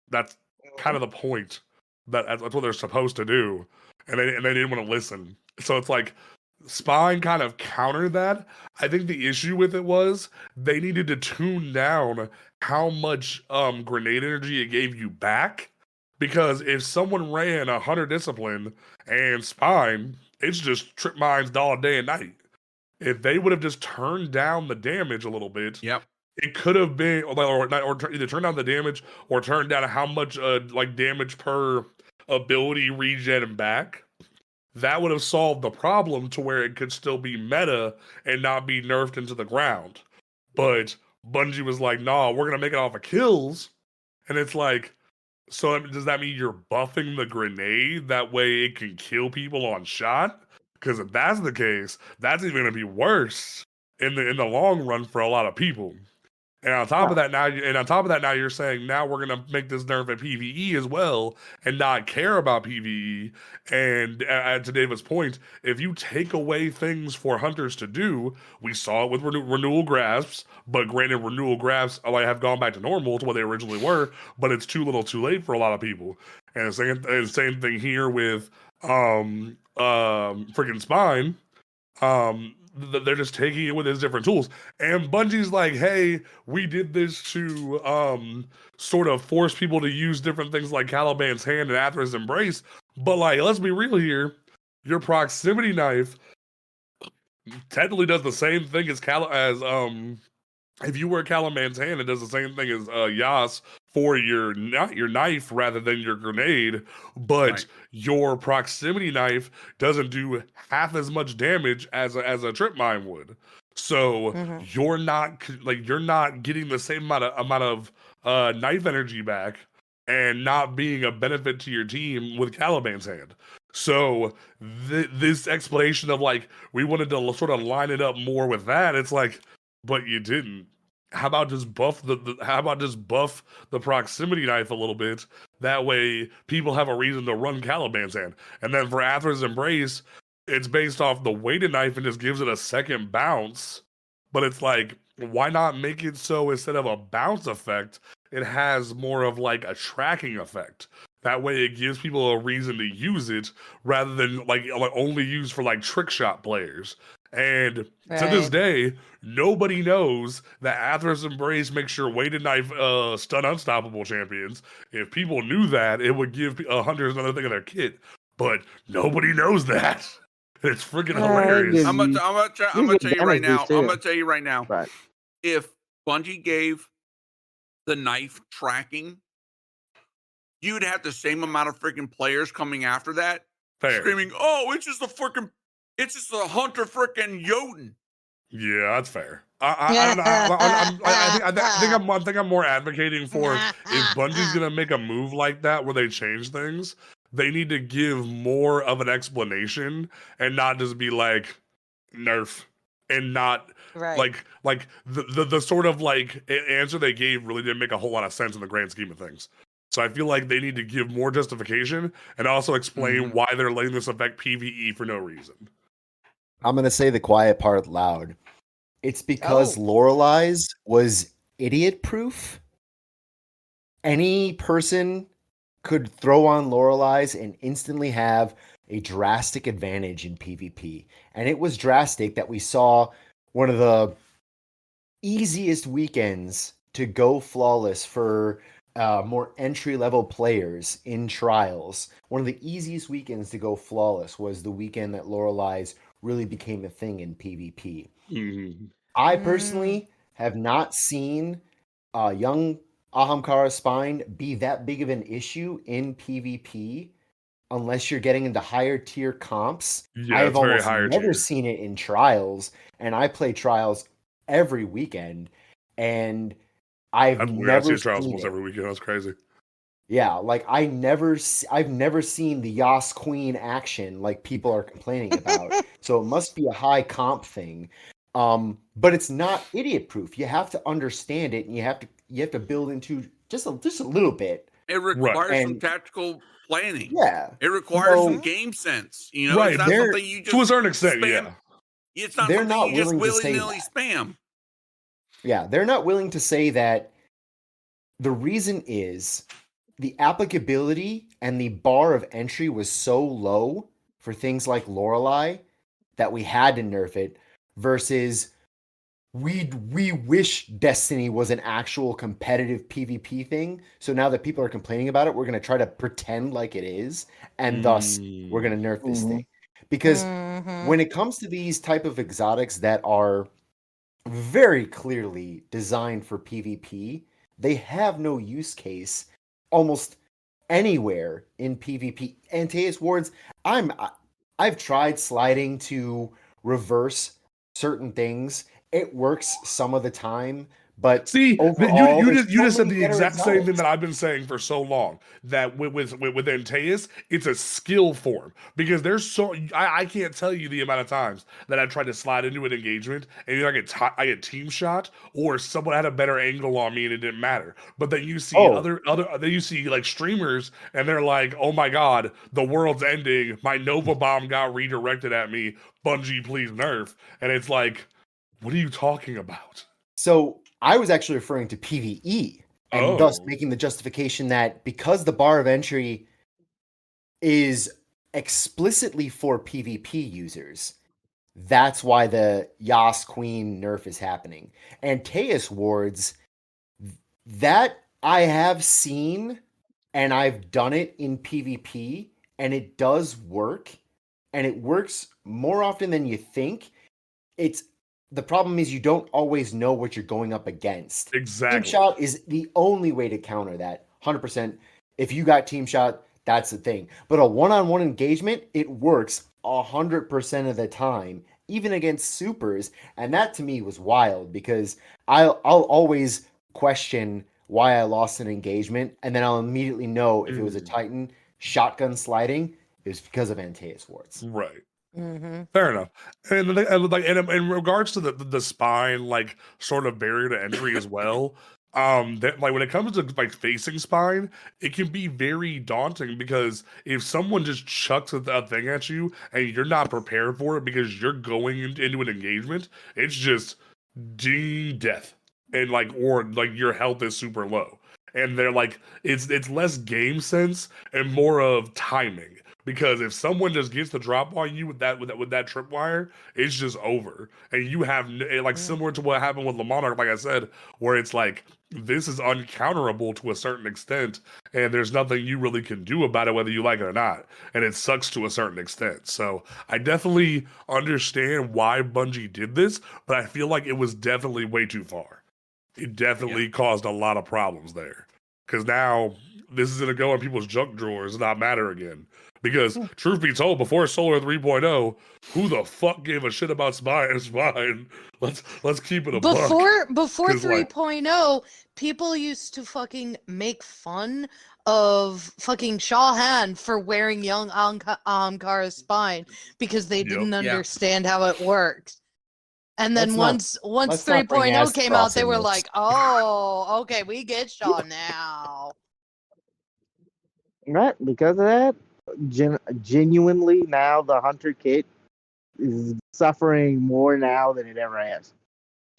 That's kind of the point. That's what they're supposed to do, and they didn't want to listen. So it's like Spine kind of countered that. I think the issue with it was they needed to tune down how much grenade energy it gave you back, because if someone ran a hunter discipline and Spine, it's just trip mines all day and night. If they would have just turned down the damage a little bit, Yep. it could have been, or either turn down the damage or turn down how much like damage per ability regen and back. That would have solved the problem to where it could still be meta and not be nerfed into the ground. But Bungie was like, "Nah, we're gonna make it off of kills," and it's like, so does that mean you're buffing the grenade that way it can kill people on shot? Because if that's the case, that's even gonna be worse in the long run for a lot of people. And on top of that, now you're saying now we're gonna make this nerf at PvE as well, and not care about PvE. And to David's point, if you take away things for hunters to do, we saw it with renewal grasps. But granted, renewal grasps have gone back to normal to what they originally were, but it's too little, too late for a lot of people. And the same thing here with freaking Spine. They're just taking it with his different tools, and Bungie's like, "Hey, we did this to sort of force people to use different things like Caliban's hand and Athra's embrace." But like, let's be real here, your proximity knife technically does the same thing as if you wear Caliban's hand, it does the same thing as Yas for your knife rather than your grenade, but your proximity knife doesn't do half as much damage as a trip mine would. So you're not getting the same amount of knife energy back and not being a benefit to your team with Caliban's hand. So this explanation of like we wanted to sort of line it up more with that, it's like, but you didn't. How about just buff the proximity knife a little bit? That way, people have a reason to run Caliban's hand. And then for Athra's embrace, it's based off the weighted knife and just gives it a second bounce. But it's like, why not make it so instead of a bounce effect, it has more of like a tracking effect? That way, it gives people a reason to use it rather than like only used for like trick shot players. And to this day, nobody knows that Athra's Embrace makes your weighted knife stun unstoppable champions. If people knew that, it would give hunters another thing in their kit. But nobody knows that. It's freaking hilarious. I'm gonna tell you right now. I'm gonna tell you right now. Right. If Bungie gave the knife tracking, you'd have the same amount of freaking players coming after that, screaming, "Oh, it's just a hunter freaking Jotun." Yeah, that's fair. I think I'm more advocating for if Bungie's gonna make a move like that where they change things, they need to give more of an explanation and not just be like nerf and not like the sort of like answer they gave really didn't make a whole lot of sense in the grand scheme of things. So I feel like they need to give more justification and also explain why they're letting this affect PvE for no reason. I'm going to say the quiet part loud. It's because Lorelei's was idiot-proof. Any person could throw on Lorelei's and instantly have a drastic advantage in PvP. And it was drastic that we saw one of the easiest weekends to go flawless for more entry-level players in trials. One of the easiest weekends to go flawless was the weekend that Lorelei's really became a thing in PvP. I personally have not seen young Ahamkara Spine be that big of an issue in PvP unless you're getting into higher tier comps. Yeah, I have almost never seen it in trials, and I play trials every weekend, and I've never seen trials almost every weekend. That's crazy. Yeah, like I've never seen the Yas Queen action like people are complaining about. So it must be a high comp thing. But it's not idiot proof. You have to understand it, and you have to build into just a little bit. It requires some tactical planning. Yeah, it requires some game sense. You know, it's not something you just to a certain extent. Spam. It's not something you just willy-nilly spam. Yeah, they're not willing to say that. The reason is the applicability and the bar of entry was so low for things like Lorelei that we had to nerf it versus we wish Destiny was an actual competitive PvP thing. So now that people are complaining about it, we're going to try to pretend like it is, and thus we're going to nerf this thing. Because when it comes to these type of exotics that are very clearly designed for PvP, they have no use case almost anywhere in PvP. Antaeus Wards, I've tried sliding to reverse certain things. It works some of the time, but see, overall, you just said the exact exotics. same thing that I've been saying for so long. That with Antaeus, it's a skill form because there's so I can't tell you the amount of times that I tried to slide into an engagement and either I get team shot or someone had a better angle on me and it didn't matter. But then you see then you see like streamers and they're like, oh my god, the world's ending. My Nova bomb got redirected at me. Bungie, please nerf. And it's like, what are you talking about? So I was actually referring to PvE and thus making the justification that because the bar of entry is explicitly for PvP users, that's why the Yas Queen nerf is happening. Antaeus Wards, that I have seen and I've done it in PvP and it does work, and it works more often than you think. The problem is you don't always know what you're going up against. Exactly. Team shot is the only way to counter that. 100%. If you got team shot, that's the thing. But a one-on-one engagement, it works 100% of the time, even against supers. And that to me was wild because I'll always question why I lost an engagement, and then I'll immediately know if it was a Titan shotgun sliding, it was because of Antaeus Wards. Right. Fair enough. And in regards to the spine, like sort of barrier to entry as well, that like when it comes to like facing spine, it can be very daunting because if someone just chucks a thing at you and you're not prepared for it because you're going into an engagement, it's just ding death, and or your health is super low, and they're like it's less game sense and more of timing. Because if someone just gets the drop on you with that tripwire, it's just over, and you have similar to what happened with Le Monarch, like I said, where it's like this is uncounterable to a certain extent, and there's nothing you really can do about it whether you like it or not, and it sucks to a certain extent. So I definitely understand why Bungie did this, but I feel like it was definitely way too far. It definitely caused a lot of problems there, because now this is gonna go in people's junk drawers and not matter again. Because truth be told, before Solar 3.0, who the fuck gave a shit about spine? Let's keep it a buck. Before 3.0, people used to fucking make fun of fucking Shawhan for wearing young Ankara's spine because they didn't understand how it worked. And then once 3.0 came out, they were like, oh, okay, we get Shaw now. Right, because of that, genuinely now the Hunter kit is suffering more now than it ever has.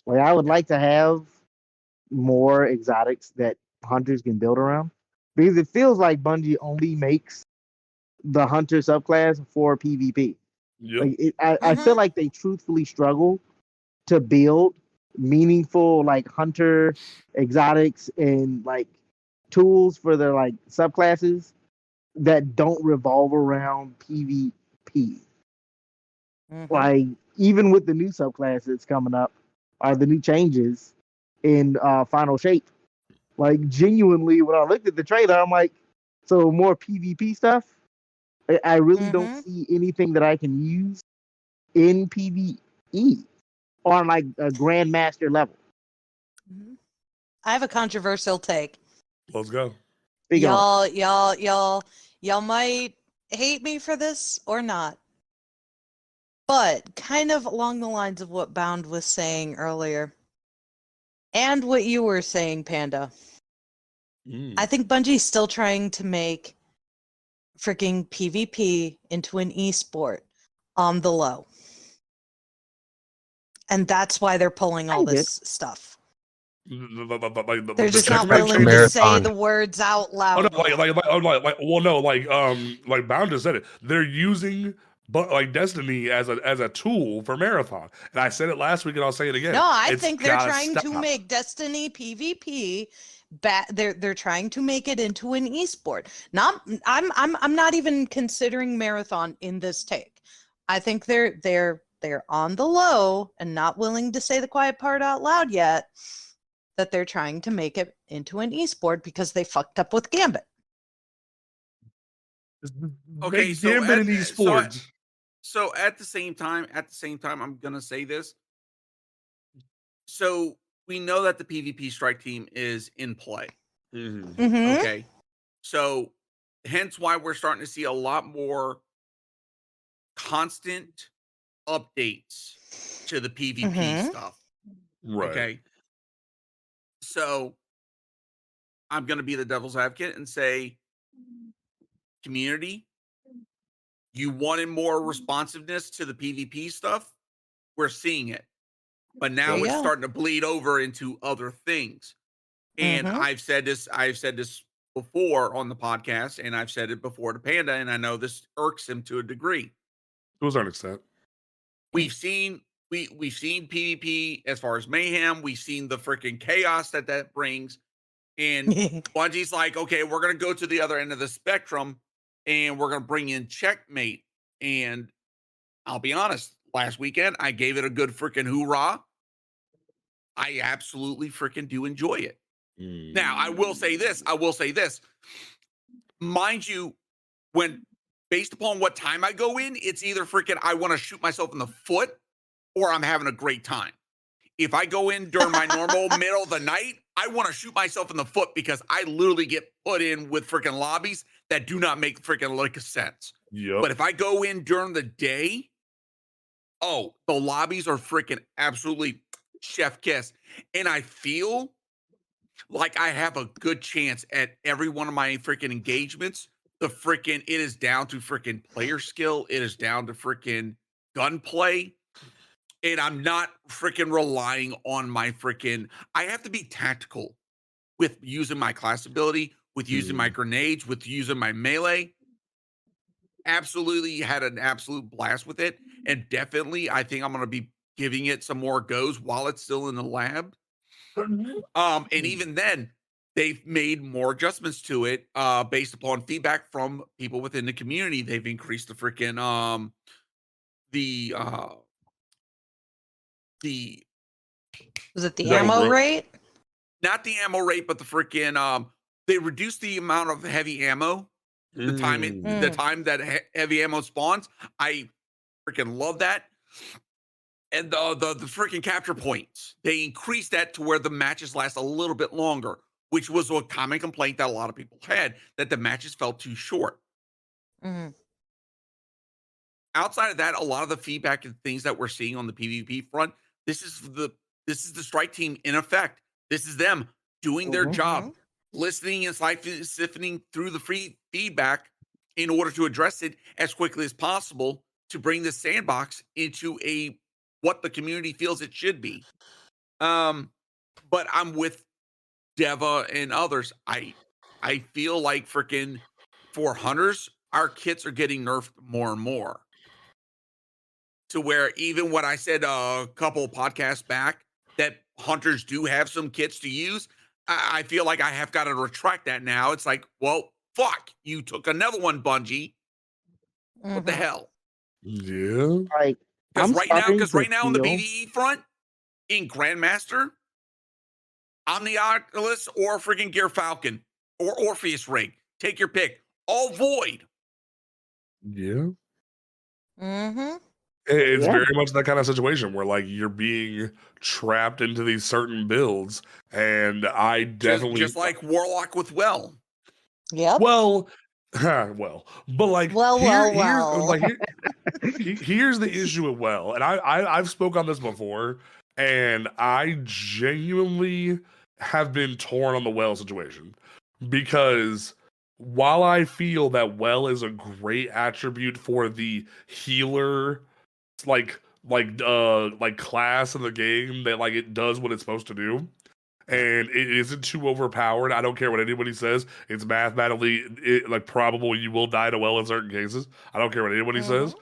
Like, I would like to have more exotics that hunters can build around, because it feels like Bungie only makes the hunter subclass for PvP. Yep. Like I feel like they truthfully struggle to build meaningful hunter exotics and tools for their subclasses that don't revolve around PvP. Like, even with the new subclass that's coming up, or the new changes in Final Shape, genuinely, when I looked at the trailer, I'm like, so more PvP stuff? I really don't see anything that I can use in PvE on a Grandmaster level. I have a controversial take. Let's go. Y'all might hate me for this or not, but kind of along the lines of what Bound was saying earlier, and what you were saying, Panda. I think Bungie's still trying to make freaking PvP into an esport on the low. And that's why they're pulling all this stuff. They're just not willing to say the words out loud. Like Bound just said it. They're using Destiny as a tool for Marathon, and I said it last week, and I'll say it again. No, I think they're trying to make Destiny PvP. They're trying to make it into an esport. I'm not even considering Marathon in this take. I think they're on the low and not willing to say the quiet part out loud yet. That they're trying to make it into an esport because they fucked up with Gambit. Okay, so Gambit in esports. So at the same time, I'm gonna say this. So we know that the PvP strike team is in play. Mm-hmm. Okay, so hence why we're starting to see a lot more constant updates to the PvP stuff. Right. Okay. So I'm going to be the devil's advocate and say, community, you wanted more responsiveness to the PvP stuff. We're seeing it, but now it's starting to bleed over into other things. And I've said this before on the podcast, and I've said it before to Panda, and I know this irks him to a degree. To a certain extent. We've seen PvP as far as mayhem. We've seen the freaking chaos that brings. And Bungie's like, okay, we're going to go to the other end of the spectrum and we're going to bring in Checkmate. And I'll be honest, last weekend, I gave it a good freaking hoorah. I absolutely freaking do enjoy it. Now, I will say this. Mind you, when based upon what time I go in, it's either freaking I want to shoot myself in the foot or I'm having a great time. If I go in during my normal middle of the night, I want to shoot myself in the foot because I literally get put in with freaking lobbies that do not make freaking lick of sense. Yep. But if I go in during the day, the lobbies are freaking absolutely chef kiss. And I feel like I have a good chance at every one of my freaking engagements. It is down to freaking player skill. It is down to freaking gunplay. And I'm not freaking relying on my freaking. I have to be tactical with using my class ability, with using my grenades, with using my melee. Absolutely had an absolute blast with it. And definitely, I think I'm going to be giving it some more goes while it's still in the lab. And even then, they've made more adjustments to it based upon feedback from people within the community. They've increased the freaking was it the ammo rate? Not the ammo rate, but the freaking they reduced the amount of heavy ammo. The time that heavy ammo spawns. I freaking love that. And the freaking capture points. They increased that to where the matches last a little bit longer, which was a common complaint that a lot of people had, that the matches felt too short. Outside of that, a lot of the feedback and things that we're seeing on the PvP front, this is the strike team in effect. This is them doing their job, listening and sifting through the free feedback in order to address it as quickly as possible to bring the sandbox into what the community feels it should be. But I'm with Deva and others. I feel like freaking for hunters, our kits are getting nerfed more and more. To where even what I said a couple of podcasts back, that hunters do have some kits to use, I feel like I have got to retract that now. It's like, well, fuck, you took another one, Bungie. What the hell? Yeah. Like, Because right now on the PvE front, in Grandmaster, Omnioculus or freaking Gear Falcon or Orpheus Rig, take your pick. All void. Yeah. It's very much that kind of situation where like you're being trapped into these certain builds, and I definitely just like Warlock with Well. Yep. Well, but like here's the issue with Well, and I've spoke on this before, and I genuinely have been torn on the Well situation because while I feel that Well is a great attribute for the healer like class in the game, that like it does what it's supposed to do, and it isn't too overpowered. I don't care what anybody says. It's mathematically like probable you will die to well in certain cases. I don't care what anybody says.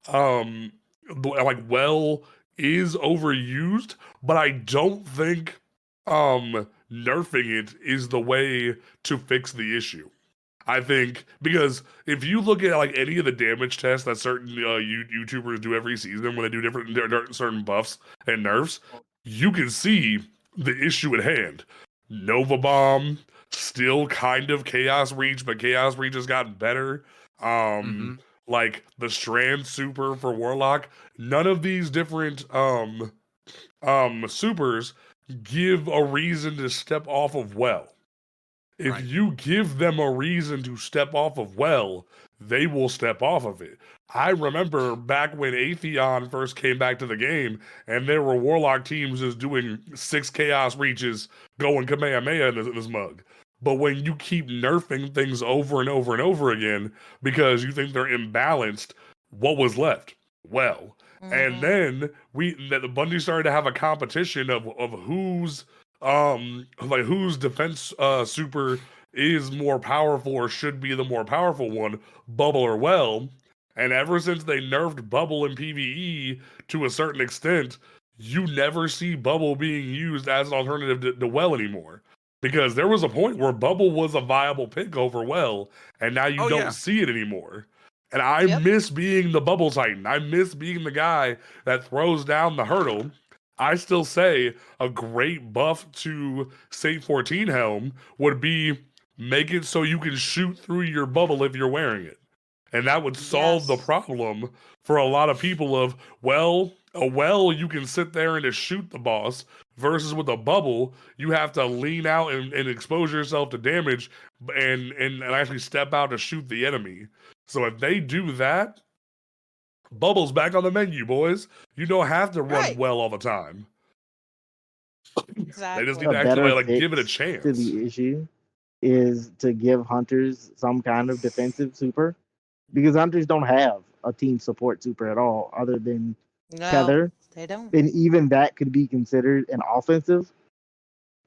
Like well is overused, but I don't think nerfing it is the way to fix the issue. I think because if you look at like any of the damage tests that certain YouTubers do every season when they do different certain buffs and nerfs, you can see the issue at hand. Nova Bomb, still kind of Chaos Reach, but Chaos Reach has gotten better. Like the Strand Super for Warlock, none of these different supers give a reason to step off of well. If you give them a reason to step off of well, they will step off of it. I remember back when Atheon first came back to the game, and there were Warlock teams just doing 6 Chaos Reaches going Kamehameha in this mug. But when you keep nerfing things over and over and over again because you think they're imbalanced, what was left? Well. And then the Bungie started to have a competition of whose whose defense super is more powerful or should be the more powerful one, Bubble or Well. And ever since they nerfed Bubble in PvE to a certain extent, you never see Bubble being used as an alternative to Well anymore. Because there was a point where Bubble was a viable pick over Well, and now you don't see it anymore. And I miss being the Bubble Titan. I miss being the guy that throws down the hurdle. I still say a great buff to Saint 14 Helm would be make it so you can shoot through your bubble if you're wearing it. And that would solve the problem for a lot of people of, well, you can sit there and just shoot the boss, versus with a bubble, you have to lean out and expose yourself to damage and actually step out to shoot the enemy. So if they do that, Bubble's back on the menu, boys. You don't have to run well all the time. Exactly. They just need to actually give it a chance. To the issue is to give hunters some kind of defensive super, because hunters don't have a team support super at all other than Tether. They don't. And even that could be considered an offensive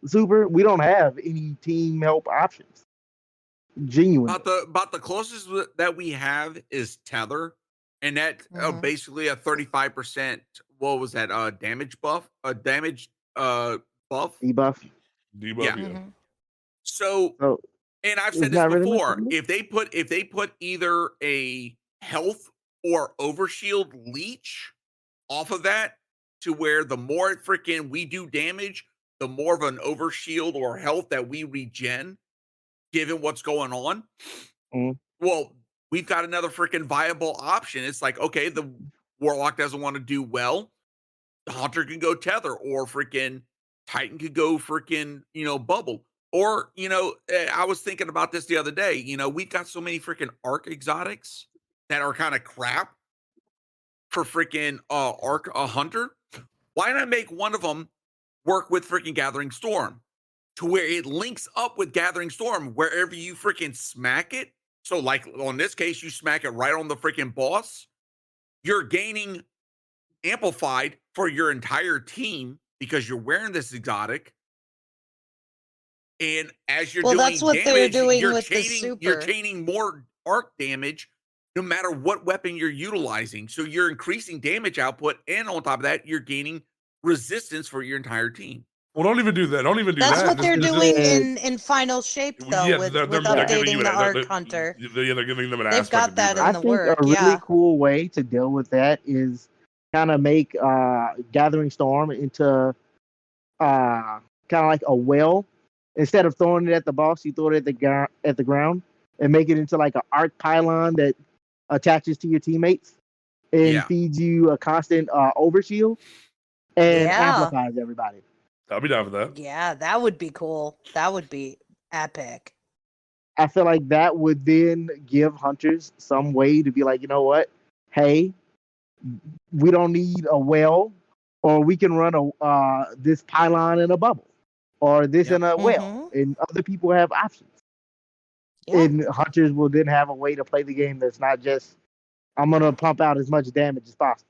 super. We don't have any team help options. Genuine. About the closest that we have is Tether, and that basically a 35%. What was that? Damage buff. A damage buff. Debuff. Yeah. So, and I've said this before. If they put either a health or overshield leech off of that, to where the more freaking we do damage, the more of an overshield or health that we regen, given what's going on. Well, we've got another freaking viable option. It's like, okay, the Warlock doesn't want to do well. The Hunter can go Tether, or freaking Titan could go freaking, Bubble. Or, I was thinking about this the other day. We've got so many freaking Arc exotics that are kind of crap for freaking Arc Hunter. Why not make one of them work with freaking Gathering Storm, to where it links up with Gathering Storm wherever you freaking smack it? So, like on this case, you smack it right on the freaking boss. You're gaining amplified for your entire team because you're wearing this exotic. And as you're doing that's what damage, they're doing you're with the super. You're chaining more arc damage no matter what weapon you're utilizing. So you're increasing damage output, and on top of that, you're gaining resistance for your entire team. Well, don't even do that. Don't even do that. That's what they're doing in Final Shape, though, with updating the Arc Hunter. They're giving them an They've got that in the work. I think a really cool way to deal with that is kind of make Gathering Storm into kind of like a well. Instead of throwing it at the boss, you throw it at the ground and make it into like an arc pylon that attaches to your teammates and feeds you a constant overshield and amplifies everybody. I'll be down for that. Yeah, that would be cool. That would be epic. I feel like that would then give hunters some way to be like, you know what? Hey, we don't need a well, or we can run this pylon in a bubble, or this in a well, and other people have options. And hunters will then have a way to play the game that's not just, I'm going to pump out as much damage as possible.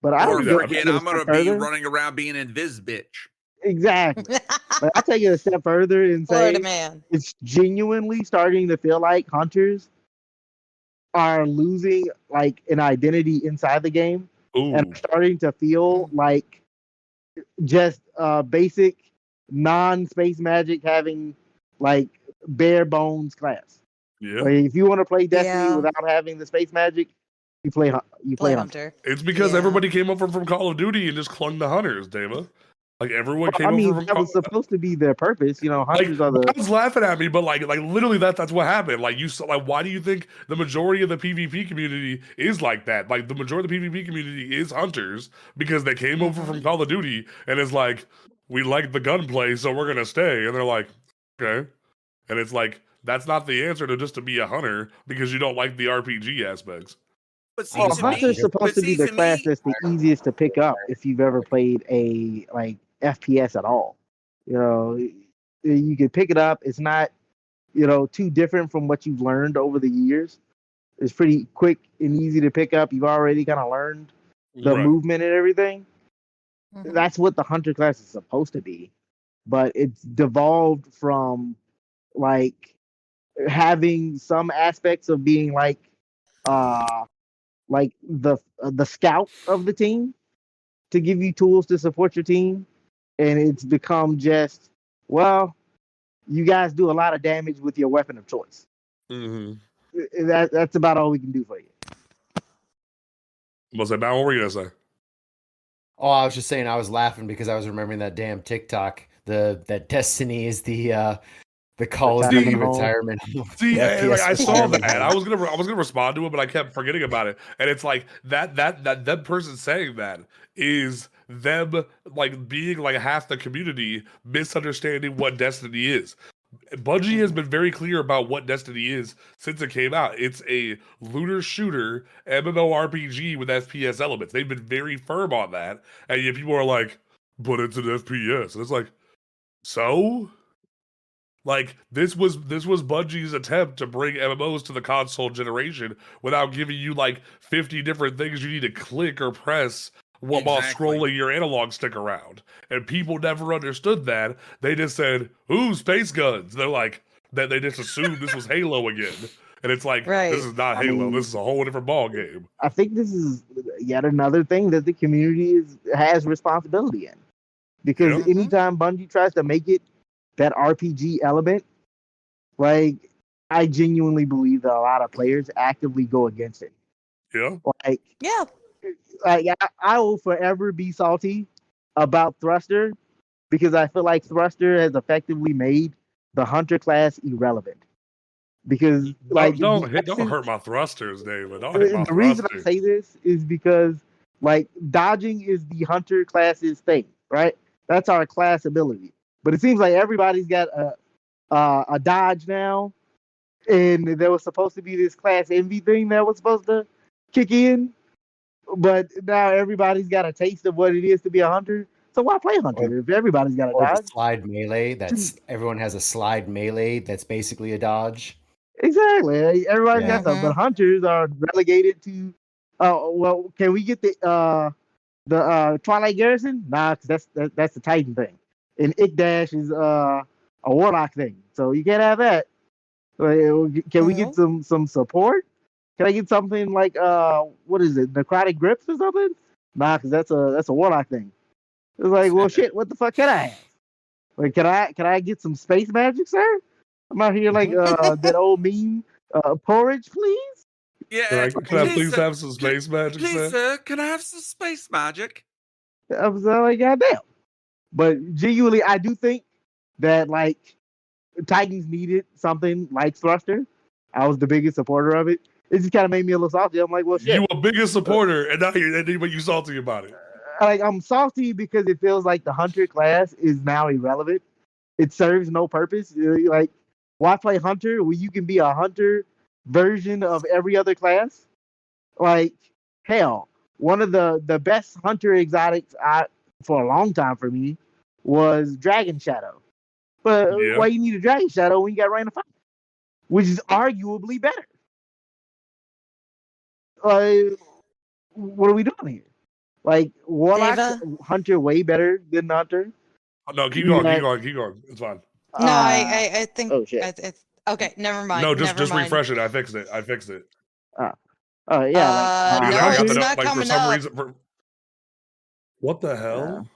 But I'm going to be running around being an invis bitch. Exactly. But I take it a step further and Florida say man. it's genuinely starting to feel like hunters are losing like an identity inside the game and Ooh, starting to feel like just basic non-space magic having like bare bones class. yeah. Like if you want to play Destiny Yeah. without having the space magic, you play Play Hunter. Hunter. It's because Yeah. everybody came over from Call of Duty and just clung to hunters, Dava. Like everyone Well, came I mean, over from that was supposed to be their purpose. You know, like hunters are the Bob's laughing at me, but like literally that's what happened. Like you saw, like why do you think the majority of the PvP community is like that? Like the majority of the PvP community is hunters because they came over from Call of Duty and it's like we like the gunplay, so we're gonna stay. And they're like, okay, and it's like that's not the answer to just to be a hunter because you don't like the RPG aspects. But see, well, to hunter's me, supposed to be the class that's the easiest to pick up if you've ever played a like FPS at all. You know, you can pick it up. It's not, too different from what you've learned over the years. It's pretty quick and easy to pick up. You've already kind of learned the Right. movement and everything. Mhm. That's what the hunter class is supposed to be, but it's devolved from like having some aspects of being like the scout of the team to give you tools to support your team, and it's become just, well, you guys do a lot of damage with your weapon of choice. Mm-hmm. That's about all we can do for you. Was that now? What were you gonna say? Oh, I was just saying I was laughing because I was remembering that damn TikTok. That Destiny is the Call of Duty retirement. See, like I saw that. home. I was gonna respond to it, but I kept forgetting about it. And it's like that person saying that is them like being like half the community misunderstanding what Destiny is. Bungie has been very clear about what Destiny is since it came out. It's a looter shooter MMORPG with FPS elements. They've been very firm on that, and yet people are like, "But it's an FPS," and it's like, so. Like this was Bungie's attempt to bring MMOs to the console generation without giving you like 50 different things you need to click or press while scrolling your analog stick around. And people never understood that. They just said, "Ooh, space guns." They're like that. They just assumed this was Halo again, and it's like this is not Halo. This is a whole different ball game. I think this is yet another thing that the community has responsibility in, because anytime Bungie tries to make it that RPG element, like I genuinely believe that a lot of players actively go against it. Yeah. Like I will forever be salty about Thruster because I feel like Thruster has effectively made the hunter class irrelevant. Because like don't hurt my thrusters, David. Don't hit my the reason I thrusters. say this is because like dodging is the hunter class's thing, right? That's our class ability. But it seems like everybody's got a dodge now, and there was supposed to be this class envy thing that was supposed to kick in, but now everybody's got a taste of what it is to be a hunter. So why play hunter if everybody's got a dodge? The slide melee. That's everyone has a slide melee. That's basically a dodge. Exactly. Everybody's got some, but hunters are relegated to. Well, can we get the Twilight Garrison? Nah, cause that's the Titan thing, and Ikdash is a Warlock thing, so you can't have that. Can we get some support? Can I get something like what is it, Necrotic Grips or something? Nah, cause that's a Warlock thing. It's like, well, shit, what the fuck can I have? Like, can I get some space magic, sir? I'm out here like that old meme, porridge, please. Yeah, can I please have some space magic, please, sir? Can I have some space magic? I was like, goddamn. But genuinely, I do think that like Titans needed something like Thruster. I was the biggest supporter of it. It just kind of made me a little salty. I'm like, well, shit. You a biggest supporter, and now you salty about it. Like I'm salty because it feels like the hunter class is now irrelevant. It serves no purpose. Like, why play hunter when you can be a hunter version of every other class? Like, hell, one of the best hunter exotics for a long time for me was Dragon Shadow. But why you need a Dragon Shadow when you got Rain of Fire, which is arguably better? Like, what are we doing here? Like, Warlock's Hunter way better than Hunter. No, keep going. It's fine. No, I think. Oh shit. Okay, never mind. No, just refresh it. I fixed it. Yeah. No, it's not coming for some up. reason. What the hell?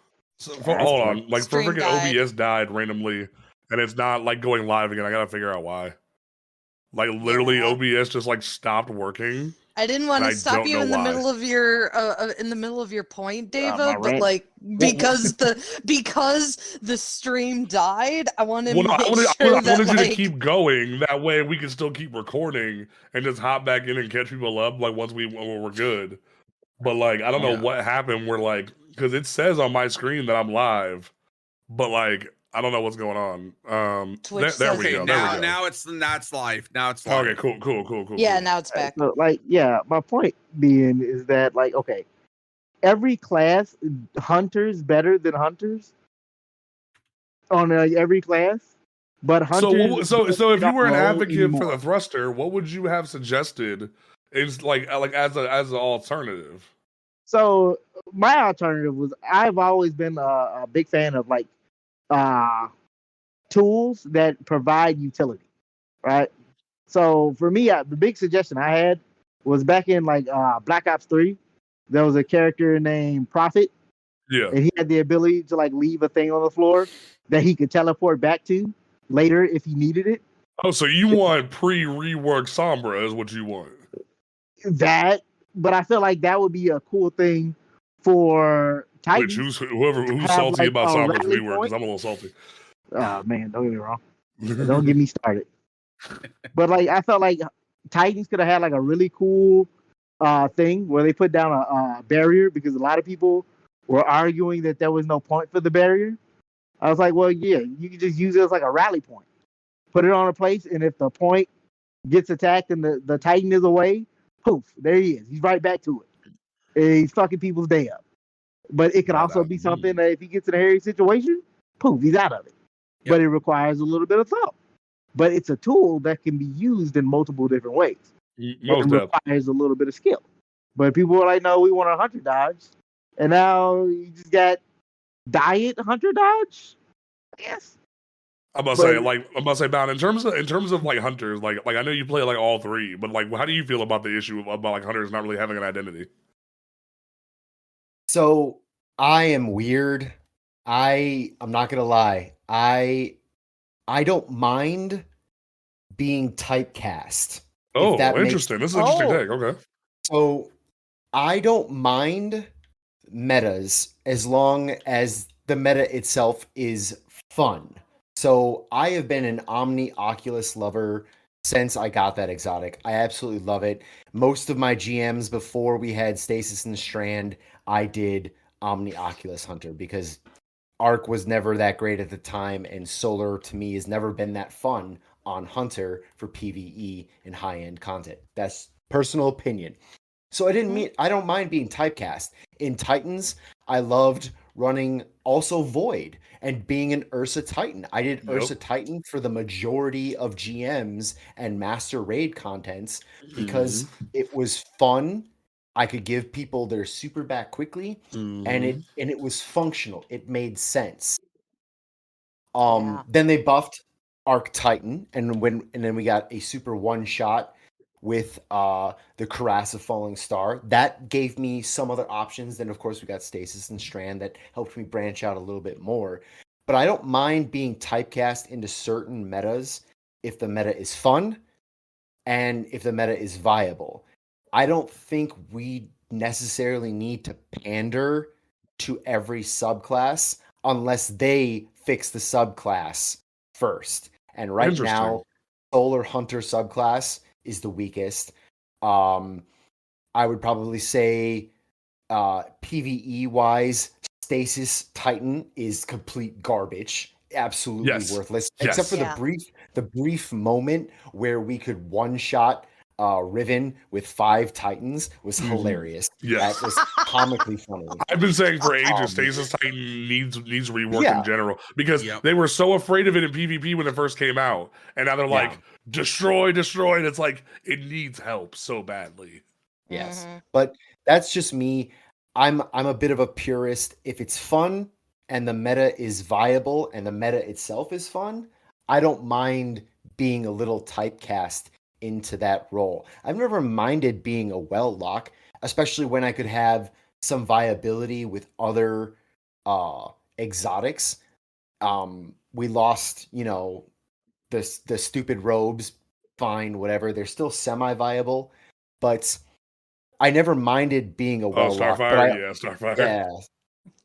Hold on. Like, for Stream freaking died. OBS died randomly, and it's not like going live again. I gotta figure out why. Like, literally, Yeah. OBS just like stopped working. I didn't want to stop you in the middle of your point, Dava, but like because the stream died, I wanted to make sure I wanted you to keep going. That way, we can still keep recording and just hop back in and catch people up. Like once we're good. But like, I don't know what happened. Where like, because it says on my screen that I'm live, but like, I don't know what's going on. Twitch there we go. Now it's live. Now it's live. Okay, cool. Yeah, now it's back. So, my point being is that, like, okay, every class, hunters better than hunters on every class, but hunters. So if you were an advocate for the thruster, what would you have suggested? Is like as an alternative. So my alternative was, I've always been a big fan of like tools that provide utility, right? So for me, the big suggestion I had was back in like Black Ops 3, there was a character named Prophet. Yeah. And he had the ability to like leave a thing on the floor that he could teleport back to later if he needed it. Oh, so you want pre-rework Sombra is what you want. That, but I feel like that would be a cool thing for Titans. Which who's salty about Sombra's rework, because I'm a little salty. Oh man, don't get me wrong. Don't get me started. But like, I felt like Titans could have had like a really cool thing where they put down a barrier, because a lot of people were arguing that there was no point for the barrier. I was like, well, yeah, you can just use it as like a rally point. Put it on a place, and if the point gets attacked and the Titan is away, poof, there he is. He's right back to it. And he's fucking people's day up. But it could also be something that if he gets in a hairy situation, poof, he's out of it. Yep. But it requires a little bit of thought. But it's a tool that can be used in multiple different ways. It requires a little bit of skill. But people were like, no, we want a hunter dodge. And now you just got diet hunter dodge, I guess. I'm about to say, Bound, in terms of like hunters, like I know you play like all three, but like, how do you feel about the issue about like hunters not really having an identity? So I am weird. I'm not gonna lie. I don't mind being typecast. Oh, interesting. This is an interesting take. Okay. So I don't mind metas as long as the meta itself is fun. So I have been an Omni Oculus lover since I got that exotic. I absolutely love it. Most of my GMs before we had Stasis and Strand, I did Omni Oculus Hunter, because Arc was never that great at the time, and Solar to me has never been that fun on Hunter for PvE and high-end content. That's personal opinion. So I don't mind being typecast. In Titans, I loved running also Void and being an Ursa Titan. I did Ursa Titan for the majority of GMs and Master Raid contents because it was fun. I could give people their super back quickly, and it was functional. It made sense. Then they buffed Arc Titan, and then we got a super one shot with the Cuirass of Falling Star. That gave me some other options. Then of course we got Stasis and Strand that helped me branch out a little bit more. But I don't mind being typecast into certain metas if the meta is fun and if the meta is viable. I don't think we necessarily need to pander to every subclass unless they fix the subclass first. And right now, Solar Hunter subclass is the weakest. I would probably say PvE wise, Stasis Titan is complete garbage. Absolutely worthless. Except for the brief moment where we could one shot Riven with 5 Titans was hilarious. Yes. That was comically funny. I've been saying for ages, Stasis Titan needs rework in general, because they were so afraid of it in PvP when it first came out, and now they're like, destroy. And it's like, it needs help so badly. Yes, but that's just me. I'm a bit of a purist. If it's fun and the meta is viable and the meta itself is fun, I don't mind being a little typecast into that role. I've never minded being a well lock, especially when I could have some viability with other exotics. We lost, the stupid robes, fine, whatever. They're still semi-viable, but I never minded being a well lock. Starfire, Starfire. Yeah,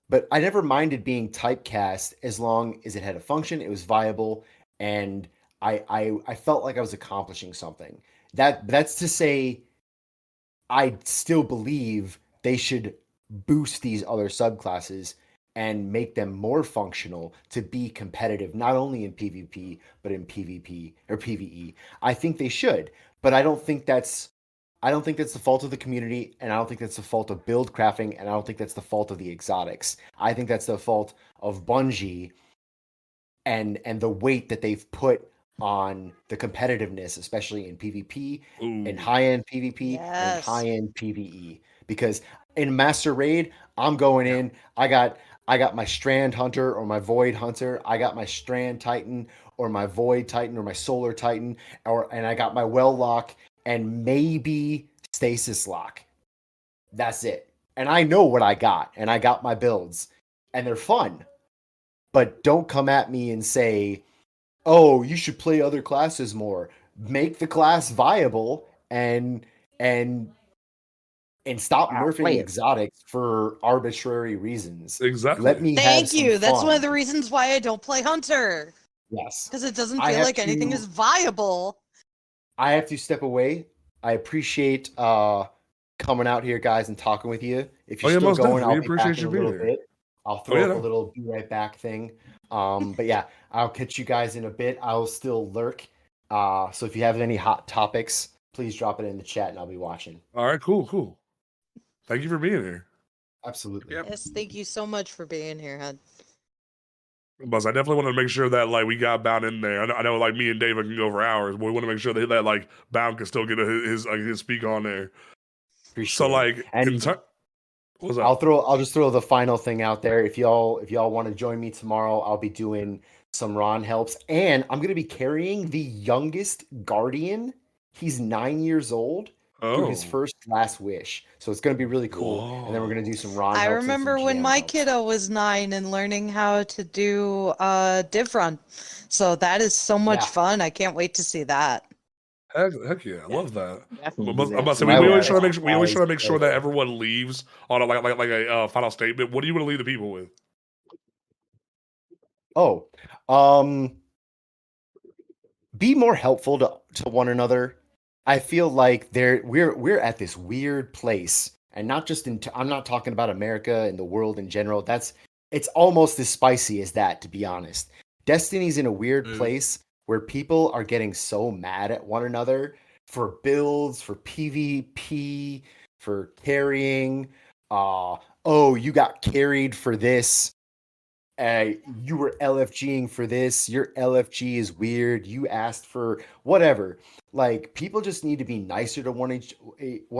but I never minded being typecast as long as it had a function, it was viable, and I felt like I was accomplishing something. That's to say, I still believe they should boost these other subclasses and make them more functional to be competitive, not only in PvP, but in PvP or PvE. I think they should, but I don't think that's the fault of the community, and I don't think that's the fault of build crafting, and I don't think that's the fault of the exotics. I think that's the fault of Bungie and the weight that they've put on the competitiveness, especially in PvP, in high-end PvP, and high-end PvE. Because in Master Raid, I'm going in, I got my Strand Hunter or my Void Hunter, I got my Strand Titan or my Void Titan or my Solar Titan, and I got my Well Lock and maybe Stasis Lock. That's it. And I know what I got, and I got my builds, and they're fun. But don't come at me and say, oh, you should play other classes more. Make the class viable and stop nerfing exotics for arbitrary reasons. Exactly. Let me Thank you. Fun. That's one of the reasons why I don't play Hunter. Yes. Because it doesn't feel like anything is viable. I have to step away. I appreciate coming out here, guys, and talking with you. If you're still going, I'll be back in a little bit. I'll throw up a little be right back thing. But yeah, I'll catch you guys in a bit. I'll still lurk. So if you have any hot topics, please drop it in the chat and I'll be watching. All right, cool. Thank you for being here. Absolutely. Yep. Yes, thank you so much for being here, Hud. Buzz, I definitely want to make sure that we got Bound in there. I know me and David can go for hours, but we want to make sure that Bound can still get his speak on there. Appreciate it. What's up? I'll just throw the final thing out there. If y'all want to join me tomorrow, I'll be doing some Ron helps, and I'm gonna be carrying the youngest Guardian. He's 9 years old. Through his first last wish. So it's going to be really cool. Whoa. And then we're going to do some Ron. I remember when my kiddo was 9 and learning how to do div run. So that is so much fun. I can't wait to see that. Heck yeah, I love that. I'm about to say, we always try to make sure that everyone leaves on a final statement. What do you want to leave the people with? Be more helpful to one another. I feel like we're at this weird place, and not just I'm not talking about America and the world in general. It's almost as spicy as that, to be honest. Destiny's in a weird place where people are getting so mad at one another for builds, for PvP, for carrying. You got carried for this. You were LFGing for this. Your LFG is weird. You asked for whatever. People just need to be nicer to one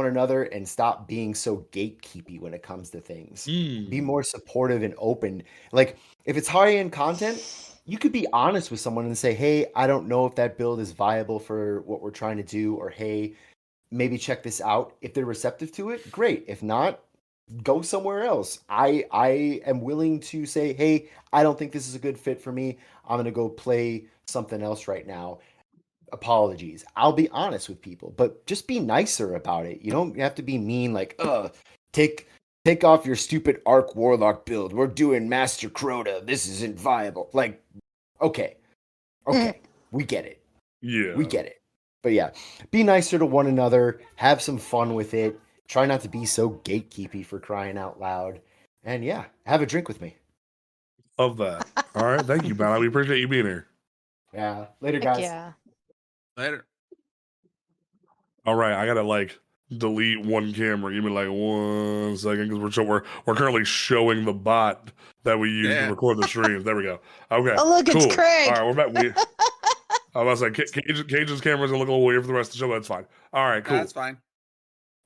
another and stop being so gatekeepy when it comes to things. Be more supportive and open. If it's high-end content, you could be honest with someone and say, hey, I don't know if that build is viable for what we're trying to do, or hey, maybe check this out. If they're receptive to it, great. If not, go somewhere else. I am willing to say, hey, I don't think this is a good fit for me. I'm going to go play something else right now. Apologies. I'll be honest with people, but just be nicer about it. You don't have to be mean, take off your stupid Arc Warlock build. We're doing Master Crota. This isn't viable. Okay. We get it. Yeah. We get it. But yeah, be nicer to one another. Have some fun with it. Try not to be so gatekeepy, for crying out loud. And yeah, have a drink with me. Love that. All right. Thank you, Bala. We appreciate you being here. Yeah. Later, guys. Yeah. Later. All right. I got to delete one camera. Give me 1 second, because we're currently showing the bot that we use to record the streams. There we go. Okay. Oh, look, cool. It's Craig. All right. We're back. I was like, Cage's camera's going to look a little weird for the rest of the show, but that's fine. All right. Cool. That's fine.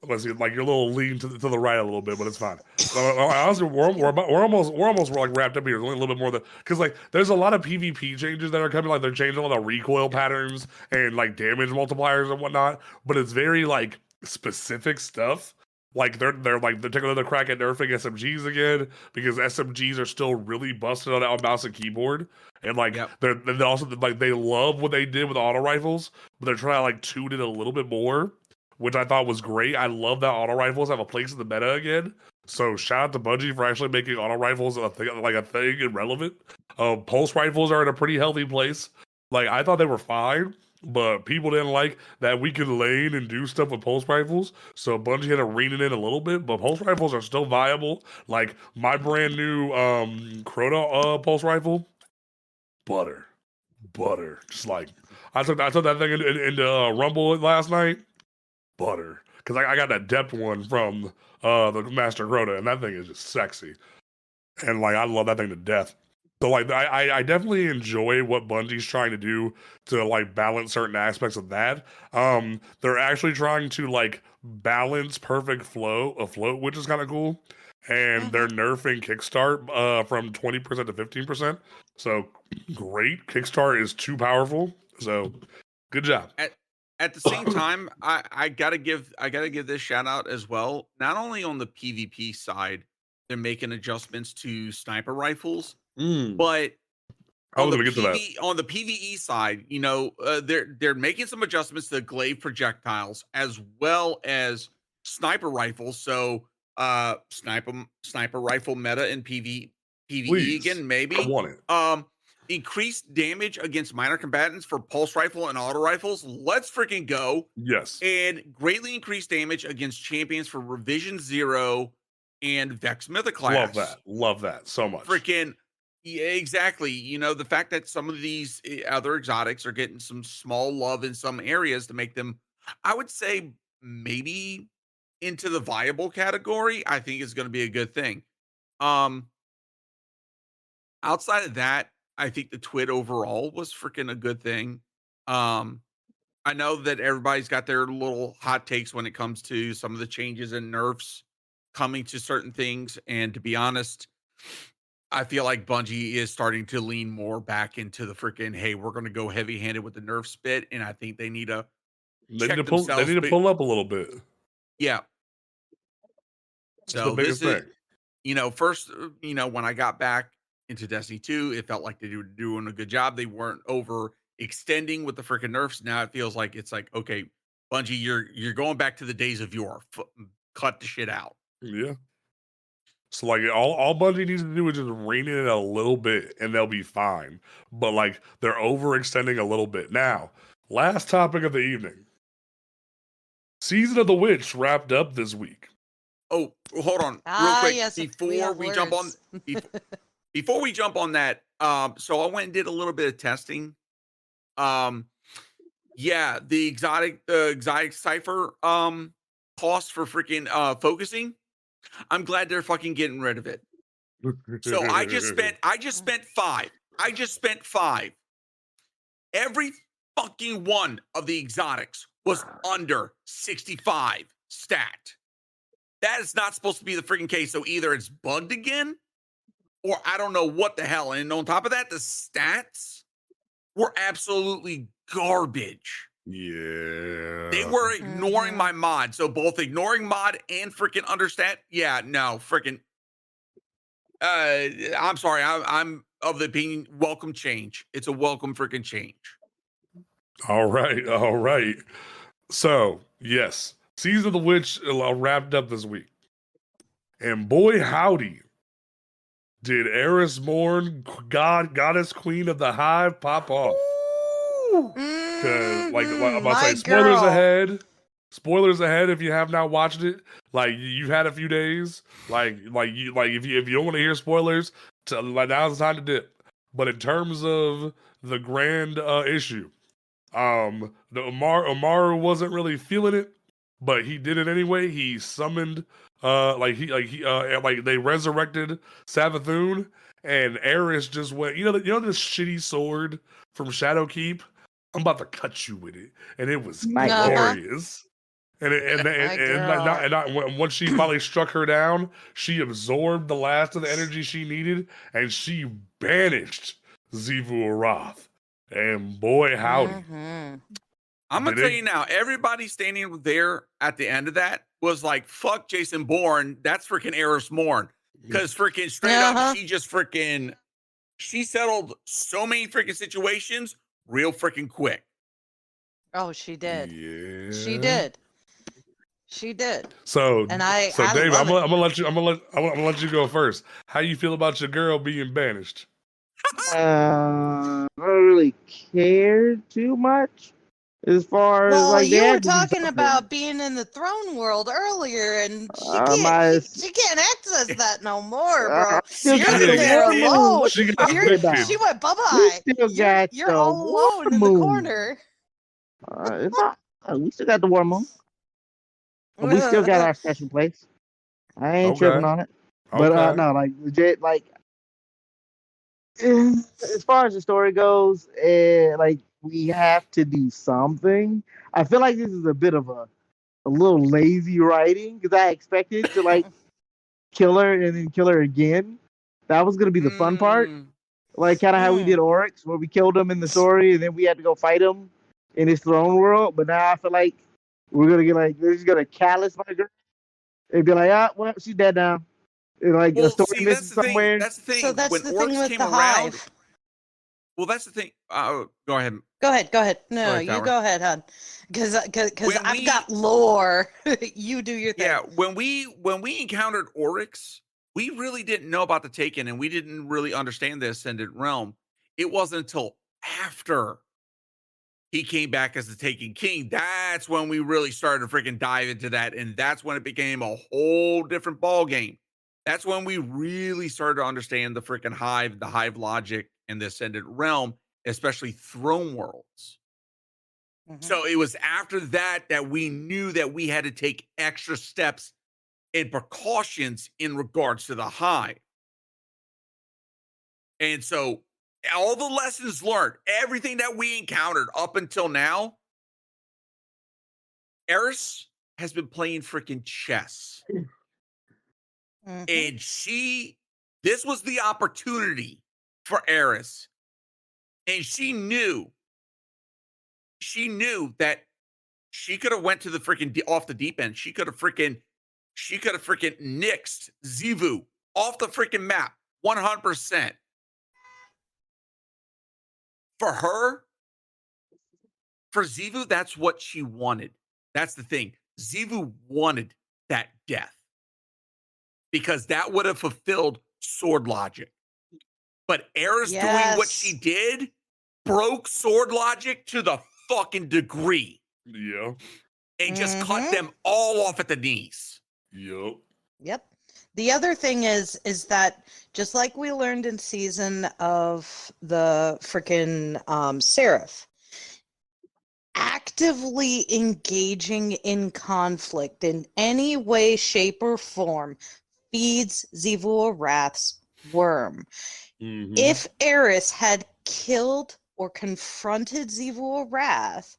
Let's see, like you're a little lean to the right a little bit, but it's fine. Honestly, we're almost like wrapped up here. There's only a little bit more because like there's a lot of PvP changes that are coming. Like they're changing all the recoil patterns and like damage multipliers and whatnot. But it's very like specific stuff. Like they're taking another crack at nerfing SMGs again because SMGs are still really busted on mouse and keyboard. And like they're also like they love what they did with auto rifles, but they're trying to like tune it a little bit more, which I thought was great. I love that auto rifles have a place in the meta again. So shout out to Bungie for actually making auto rifles a thing and relevant. Pulse rifles are in a pretty healthy place. Like I thought they were fine, but people didn't like that we could lane and do stuff with pulse rifles. So Bungie had to rein it in a little bit, but pulse rifles are still viable. Like my brand new Crota pulse rifle, butter. Just like I took that thing into Rumble last night. Butter, because I got that depth one from the Master Crota, and that thing is just sexy, and like I love that thing to death. So like I definitely enjoy what Bungie's trying to do to like balance certain aspects of that. They're actually trying to like balance perfect float, which is kind of cool, and they're nerfing Kickstart from 20% to 15%. So great, Kickstart is too powerful. So good job. At the same time, I gotta give this shout out as well. Not only on the PvP side, they're making adjustments to sniper rifles, but on the PvE side, you know, they're making some adjustments to glaive projectiles as well as sniper rifles. So sniper rifle meta in PvE again, maybe. I want it. Increased damage against minor combatants for pulse rifle and auto rifles. Let's freaking go. Yes. And greatly increased damage against champions for Revision 0 and Vex Mythoclast. Love that so much. Freaking, yeah, exactly. You know, the fact that some of these other exotics are getting some small love in some areas to make them, I would say, maybe into the viable category, I think is going to be a good thing. Outside of that, I think the TWID overall was freaking a good thing. I know that everybody's got their little hot takes when it comes to some of the changes and nerfs coming to certain things. And to be honest, I feel like Bungie is starting to lean more back into the freaking, hey, we're going to go heavy handed with the nerf spit. And I think they need to pull up a little bit. Yeah. That's the biggest thing. You know, first, you know, when I got back into Destiny 2, it felt like they were doing a good job. They weren't over extending with the freaking nerfs. Now it feels like it's like, okay, Bungie, you're going back to the days of yore. Cut the shit out. Yeah. So like all Bungie needs to do is just rein it in a little bit and they'll be fine. But like they're overextending a little bit. Now, last topic of the evening. Season of the Witch wrapped up this week. Oh, hold on. Real quick. Yes, before we jump on before we jump on that, so I went and did a little bit of testing. Yeah, the exotic cipher cost for freaking focusing. I'm glad they're fucking getting rid of it. So I just spent five. Every fucking one of the exotics was under 65 stat. That is not supposed to be the freaking case. So either it's bugged again, or I don't know what the hell. And on top of that, the stats were absolutely garbage. Yeah. They were ignoring my mod. So both ignoring mod and freaking understat. Yeah, no, freaking. I'm sorry. I'm of the opinion, welcome change. It's a welcome freaking change. All right. So, yes. Season of the Witch wrapped up this week. And boy, howdy, did Eris Morn, goddess queen of the hive, pop off. Because, like, I'm about to say, spoilers ahead if you have not watched it. Like, you've had a few days. If you don't want to hear spoilers, now's the time to dip. But in terms of the grand issue, the Amaru wasn't really feeling it, but he did it anyway. He summoned, they resurrected Savathun, and Eris just went, you know this shitty sword from Shadowkeep? I'm about to cut you with it. And it was glorious. Once she finally struck her down, she absorbed the last of the energy she needed, and she banished Xivu Arath. And boy, howdy. Mm-hmm. I'm going to tell you now, everybody standing there at the end of that was like, fuck Jason Bourne. That's freaking Eris Morn. Because freaking straight up, she just freaking, she settled so many freaking situations real freaking quick. Oh, she did. Yeah. She did. She did. So, and Dave, I'm gonna let you go first. How you feel about your girl being banished? I don't really care too much as far as like you were talking about being in the throne world earlier, and she can't access that no more, bro. You're there alone. She went bye-bye. You're all alone in the corner. We still got the War Moon. We still got our special place. I ain't tripping on it. But no, like legit, like as far as the story goes, like we have to do something. I feel like this is a bit of a little lazy writing because I expected to like kill her and then kill her again. That was gonna be the fun part, like kind of how we did Oryx, where we killed him in the story and then we had to go fight him in his throne world. But now I feel like we're gonna get like they're just gonna callous my girl and be like, well, she's dead now. And like a story missing somewhere. That's the thing. So that's when the Orcs thing with came the around, hive. Well, that's the thing. Go ahead. Go ahead. No, you go ahead, hon. Because I've got lore. You do your thing. Yeah, when we encountered Oryx, we really didn't know about the Taken, and we didn't really understand the Ascendant Realm. It wasn't until after he came back as the Taken King. That's when we really started to freaking dive into that, and that's when it became a whole different ball game. That's when we really started to understand the freaking hive, the hive logic, and the Ascendant Realm, especially throne worlds. Mm-hmm. So it was after that that we knew that we had to take extra steps and precautions in regards to the hive. And so all the lessons learned, everything that we encountered up until now, Eris has been playing freaking chess. Mm-hmm. And this was the opportunity for Eris. And she knew that she could have went to the freaking off the deep end. She could have freaking nixed Xivu off the freaking map 100%. For her, for Xivu, that's what she wanted. That's the thing. Xivu wanted that death because that would have fulfilled sword logic. But Eris doing what she did broke sword logic to the fucking degree. Yeah. And just cut them all off at the knees. Yep. The other thing is that just like we learned in season of the freaking Seraph, actively engaging in conflict in any way, shape, or form feeds Xivu Arath's worm. Mm-hmm. If Eris had killed or confronted Xivu Arath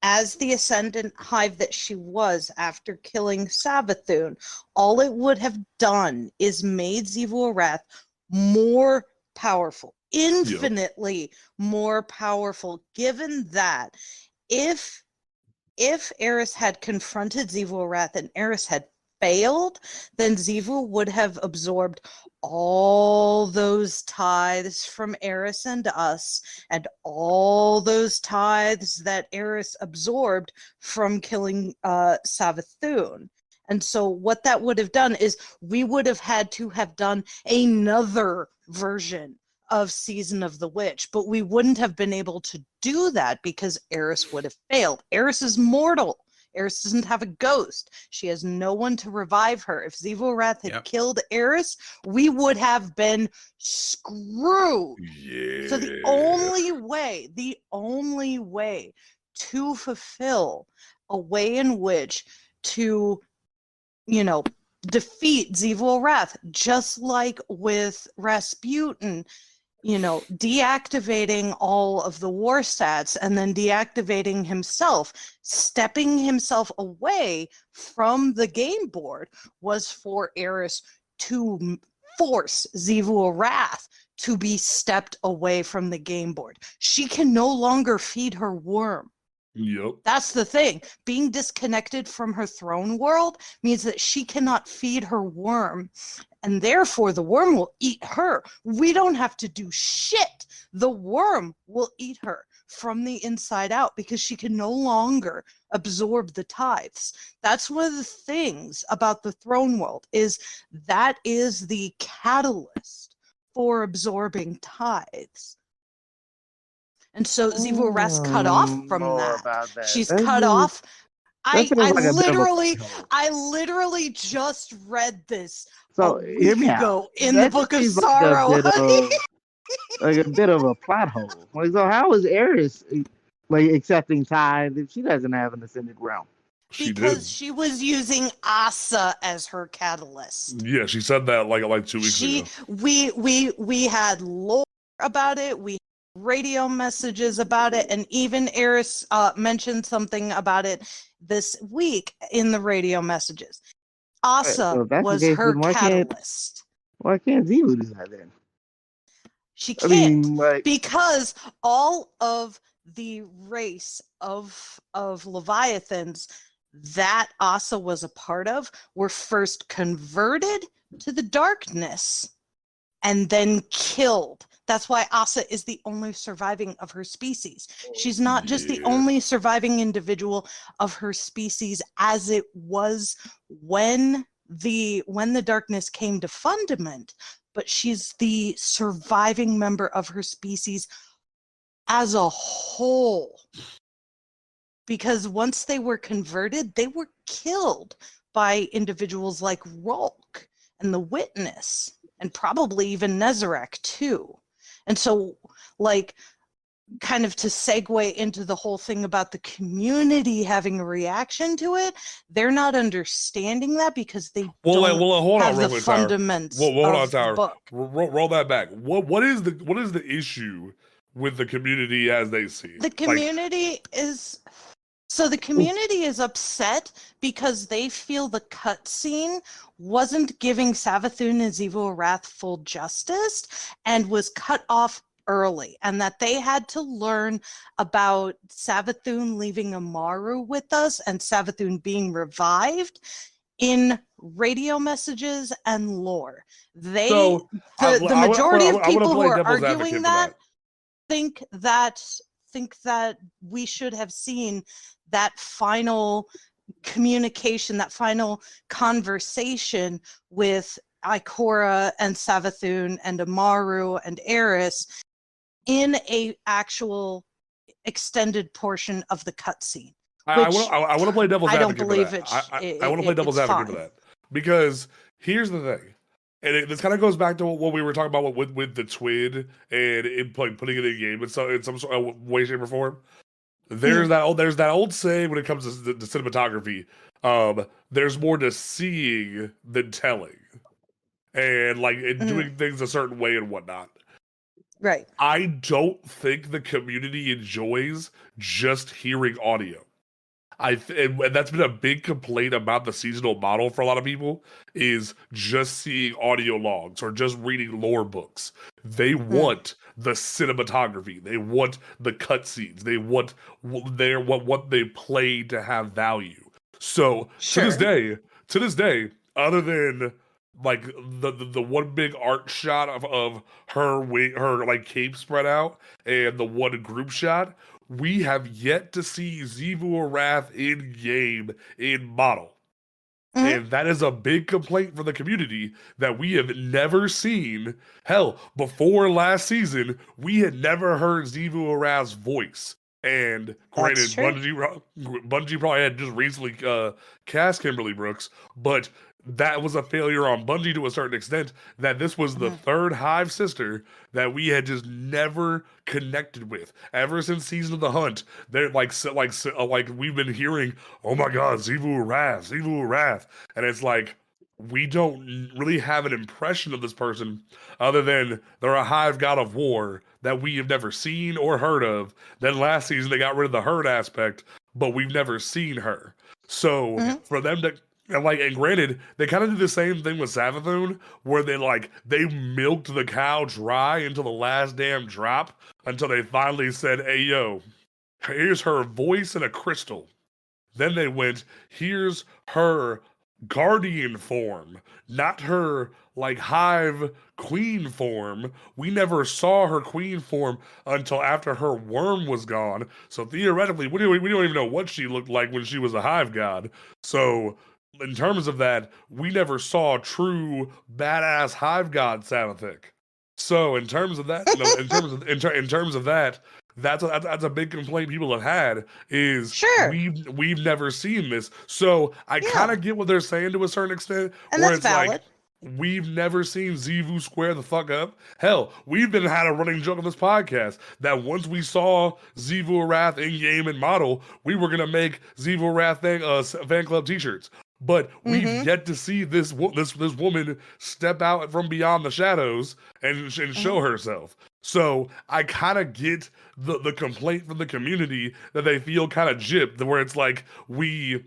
as the Ascendant Hive that she was after killing Savathun, all it would have done is made Xivu Arath more powerful, infinitely more powerful, given that if Eris had confronted Xivu Arath and Eris had failed, then Xivu would have absorbed all those tithes from Eris and us, and all those tithes that Eris absorbed from killing Savathun. And so what that would have done is we would have had to have done another version of Season of the Witch, but we wouldn't have been able to do that because Eris would have failed. Eris is mortal. Eris doesn't have a ghost. She has no one to revive her. If Xivu Arath had killed Eris, we would have been screwed. Yeah. So the only way to fulfill a way in which to, defeat Xivu Arath, just like with Rasputin, deactivating all of the war stats and then deactivating himself, stepping himself away from the game board was for Eris to force Xivu Arath to be stepped away from the game board. She can no longer feed her worm. Yep. That's the thing. Being disconnected from her throne world means that she cannot feed her worm, and therefore the worm will eat her. We don't have to do shit. The worm will eat her from the inside out because she can no longer absorb the tithes. That's one of the things about the throne world, is that is the catalyst for absorbing tithes. And so Xivu Arath's cut off from that. She's cut off. I literally just read this a week ago in the Book of Sorrow. Like a bit of a plot hole. Like, so how is Eris accepting tithe if she doesn't have an ascended realm? Because she was using Asa as her catalyst. Yeah, she said that like 2 weeks ago. We had lore about it. We radio messages about it, and even Eris mentioned something about it this week in the radio messages. Asa was her catalyst. Why can't Xivu do that then? She can't, because all of the race of Leviathans that Asa was a part of were first converted to the darkness and then killed. That's why Asa is the only surviving of her species. She's not just the only surviving individual of her species as it was when the darkness came to Fundament, but she's the surviving member of her species as a whole. Because once they were converted, they were killed by individuals like Rolk and the Witness, and probably even Nezarek too. And so, kind of to segue into the whole thing about the community having a reaction to it, they're not understanding that because they don't have the fundamentals of the book. Roll that back. What is the issue with the community as they see it? The community the community is upset because they feel the cutscene wasn't giving Savathun and Xivu Arath full justice and was cut off early, and that they had to learn about Savathun leaving Amaru with us and Savathun being revived in radio messages and lore. The majority of people who are arguing that think that we should have seen that final communication, that final conversation with Ikora and Savathun and Amaru and Eris in a actual extended portion of the cutscene. I want to play devil's advocate for that. I want to play devil's advocate for that, because here's the thing, and this kind of goes back to what we were talking about with the TWID and putting it in game in some sort of way, shape, or form. There's that old saying when it comes to the cinematography. There's more to seeing than telling, and doing things a certain way and whatnot. Right. I don't think the community enjoys just hearing audio. And that's been a big complaint about the seasonal model for a lot of people, is just seeing audio logs or just reading lore books. They want the cinematography. They want the cutscenes. They want what they play to have value. So to this day, other than the one big art shot of her cape spread out and the one group shot, we have yet to see Xivu Arath in game in model. And that is a big complaint for the community, that we have never seen. Hell, before last season, we had never heard Xivu Arath's voice. And granted, Bungie probably had just recently cast Kimberly Brooks, but that was a failure on Bungie to a certain extent, that this was the third Hive sister that we had just never connected with. Ever since Season of the Hunt, they're like we've been hearing, oh my god, Xivu Arath. And it's like, we don't really have an impression of this person other than they're a hive god of war that we have never seen or heard of. Then last season they got rid of the herd aspect, but we've never seen her. So for them to and granted, they kind of did the same thing with Savathun, where they milked the cow dry until the last damn drop, until they finally said, "Hey yo, here's her voice in a crystal." Then they went, "Here's her guardian form, not her hive queen form." We never saw her queen form until after her worm was gone. So theoretically, we don't even know what she looked like when she was a hive god. So in terms of that, we never saw true badass hive god Savathik. So in terms of that, in terms of that, that's a big complaint people have had is we've never seen this. So I kind of get what they're saying to a certain extent, and where that's it's valid. We've never seen Xivu square the fuck up. Hell, we've had a running joke on this podcast that once we saw Xivu Arath in game and model, we were gonna make Xivu Arath fan club t-shirts. But we've yet to see this woman step out from beyond the shadows and show herself. So I kind of get the complaint from the community that they feel kind of gypped, where it's we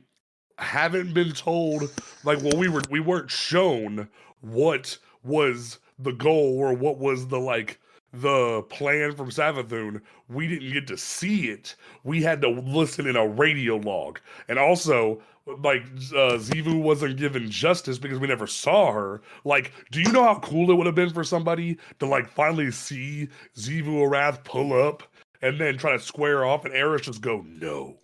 haven't been told, we weren't shown what was the goal or what was the plan from Savathun. We didn't get to see it. We had to listen in a radio log. And also, Xivu wasn't given justice because we never saw her. Do you know how cool it would have been for somebody to finally see Xivu Arath pull up and then try to square off and Eris just go, no.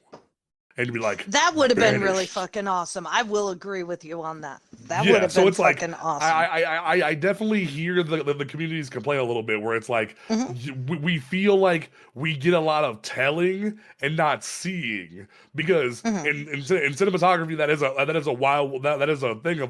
And be that would have been really fucking awesome. I will agree with you on that. That would have been fucking awesome. I definitely hear the communities complain a little bit, where it's we feel like we get a lot of telling and not seeing, because in cinematography that is a thing of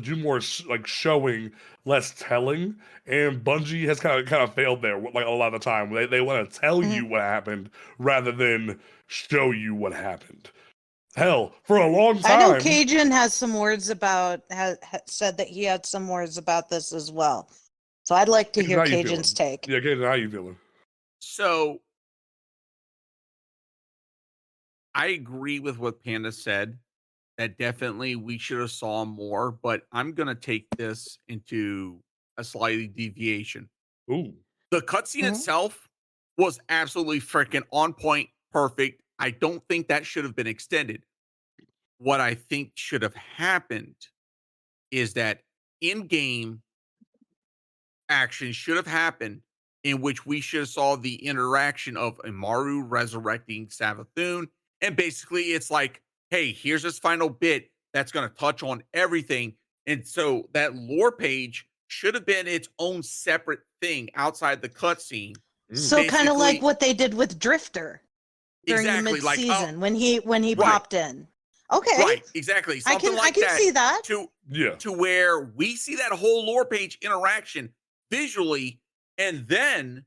do more showing, less telling, and Bungie has kind of failed there a lot of the time. They want to tell you what happened rather than show you what happened. Hell, for a long time. I know Cajun has some words about said that he had some words about this as well. So I'd like to hear Cajun's take. Yeah, Cajun, how you feeling? So I agree with what Panda said, that definitely we should have saw more, but I'm gonna take this into a slightly deviation. Ooh. The cutscene itself was absolutely freaking on point, perfect. I don't think that should have been extended. What I think should have happened is that in-game action should have happened, in which we should have saw the interaction of Imaru resurrecting Savathun. And basically it's hey, here's this final bit that's going to touch on everything. And so that lore page should have been its own separate thing outside the cutscene. So kind of like what they did with Drifter during the mid-season when he popped in. Okay. Right, exactly. Something I can see that. To where we see that whole lore page interaction visually, and then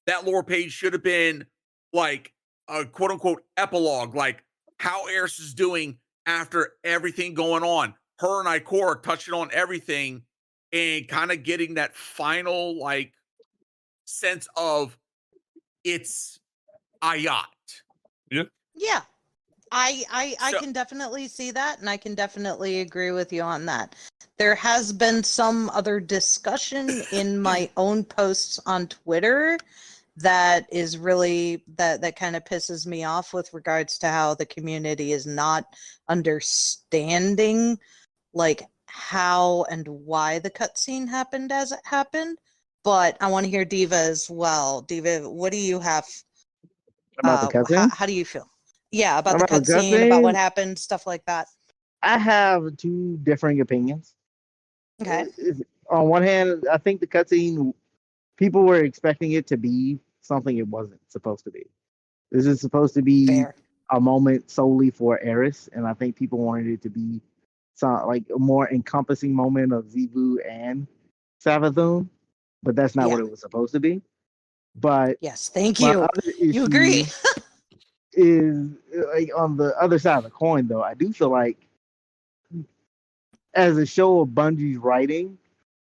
that lore page should have been a quote-unquote epilogue, how Eris is doing after everything going on. Her and Ikora touching on everything and kind of getting that final sense of it's Ayat. Yeah. Yeah. I can definitely see that, and I can definitely agree with you on that. There has been some other discussion in my own posts on Twitter that is really that kind of pisses me off with regards to how the community is not understanding how and why the cutscene happened as it happened. But I want to hear Diva as well. Diva, what do you have about the cutscene? How do you feel? Yeah, about the cutscene, about what happened, stuff like that. I have two differing opinions. Okay. On one hand, I think the cutscene, people were expecting it to be something it wasn't supposed to be. This is supposed to be a moment solely for Eris, and I think people wanted it to be a more encompassing moment of Xivu and Savathun, but that's not what it was supposed to be. But yes, thank you. You agree? Is on the other side of the coin, though. I do feel like as a show of Bungie's writing,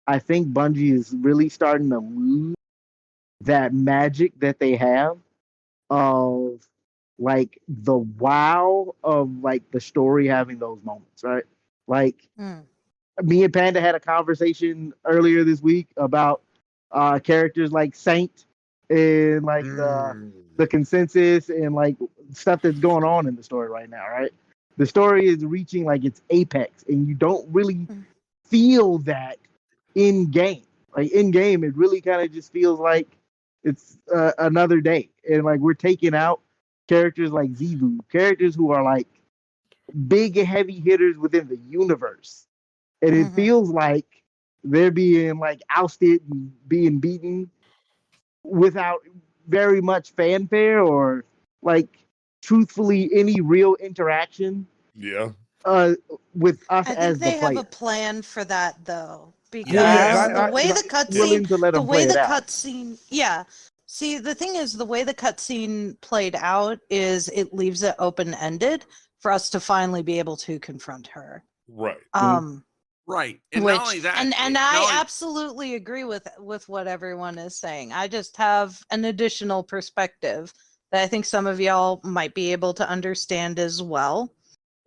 I think Bungie is really starting to lose that magic that they have of like the wow of like the story having those moments, right? Like me and Panda had a conversation earlier this week about characters like Saint and like the consensus and like stuff that's going on in the story right now, right? The story is reaching like its apex, and you don't really feel that in game. Like in game, it really kind of just feels like it's another day, and like we're taking out characters like Zivu, characters who are like big heavy hitters within the universe, and it feels like they're being like ousted and being beaten without very much fanfare or like truthfully any real interaction. Yeah. With us I as think the they player. have a plan for that though, because Yeah, the way the cutscene, willing to let the them way play the it out. cutscene, yeah. See, the thing is, the way the cutscene played out is it leaves it open ended for us to finally be able to confront her. Right. Right. And which, not only that, and I absolutely agree with what everyone is saying. I just have an additional perspective that I think some of y'all might be able to understand as well.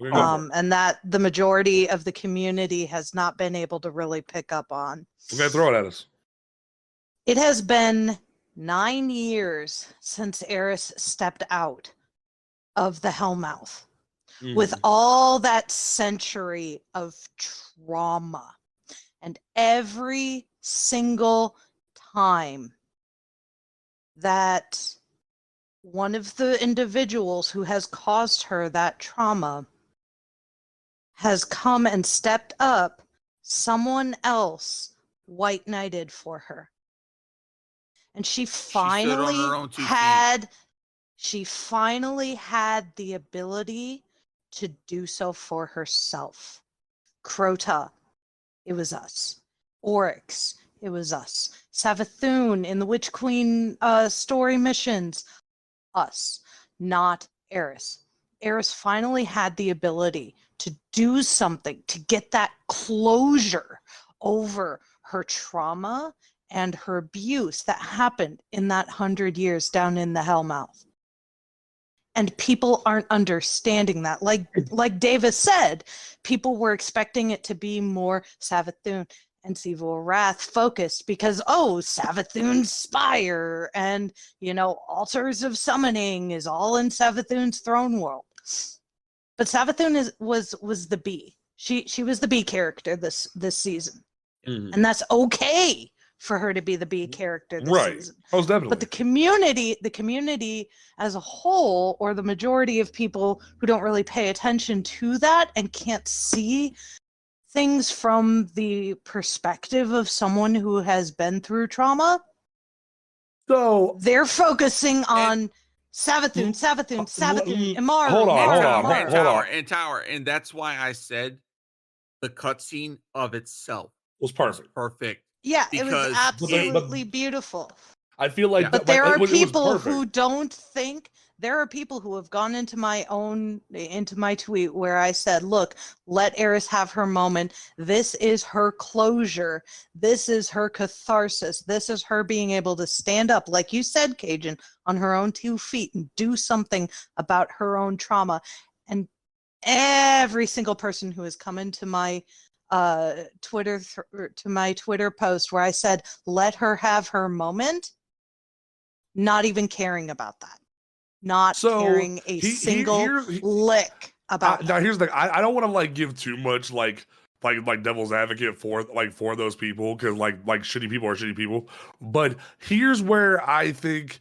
And that the majority of the community has not been able to really pick up on. Okay, throw it at us. It has been 9 years since Eris stepped out of the Hellmouth with all that century of trauma. And every single time that one of the individuals who has caused her that trauma has come and stepped up, someone else white knighted for her. And she finally had the ability to do so for herself. Crota, it was us. Oryx, it was us. Savathun in the Witch Queen story missions, us, not Eris. Eris finally had the ability to do something, to get that closure over her trauma and her abuse that happened in that 100 years down in the Hellmouth. And people aren't understanding that. Like Davis said, people were expecting it to be more Savathun and Sivu Wrath focused because, Savathun's Spire and, Altars of Summoning is all in Savathun's throne world. But Savathun was the B. She was the B character this season. And that's okay for her to be the B character this season. Most definitely. But the community as a whole, or the majority of people who don't really pay attention to that and can't see things from the perspective of someone who has been through trauma, so they're focusing on Savathun, Imaru. Hold on. And Tower. And that's why I said the cutscene of itself was perfect. Yeah, it was absolutely beautiful. I feel like, but there are people who don't think. There are people who have gone into my tweet where I said, "Look, let Eris have her moment. This is her closure. This is her catharsis. This is her being able to stand up, like you said, Cajun, on her own 2 feet and do something about her own trauma." And every single person who has come into my Twitter post where I said, let her have her moment, not even caring about that, caring a single lick about that. Now here's the I don't want to like give too much like devil's advocate for those people, because like shitty people are shitty people, but here's where I think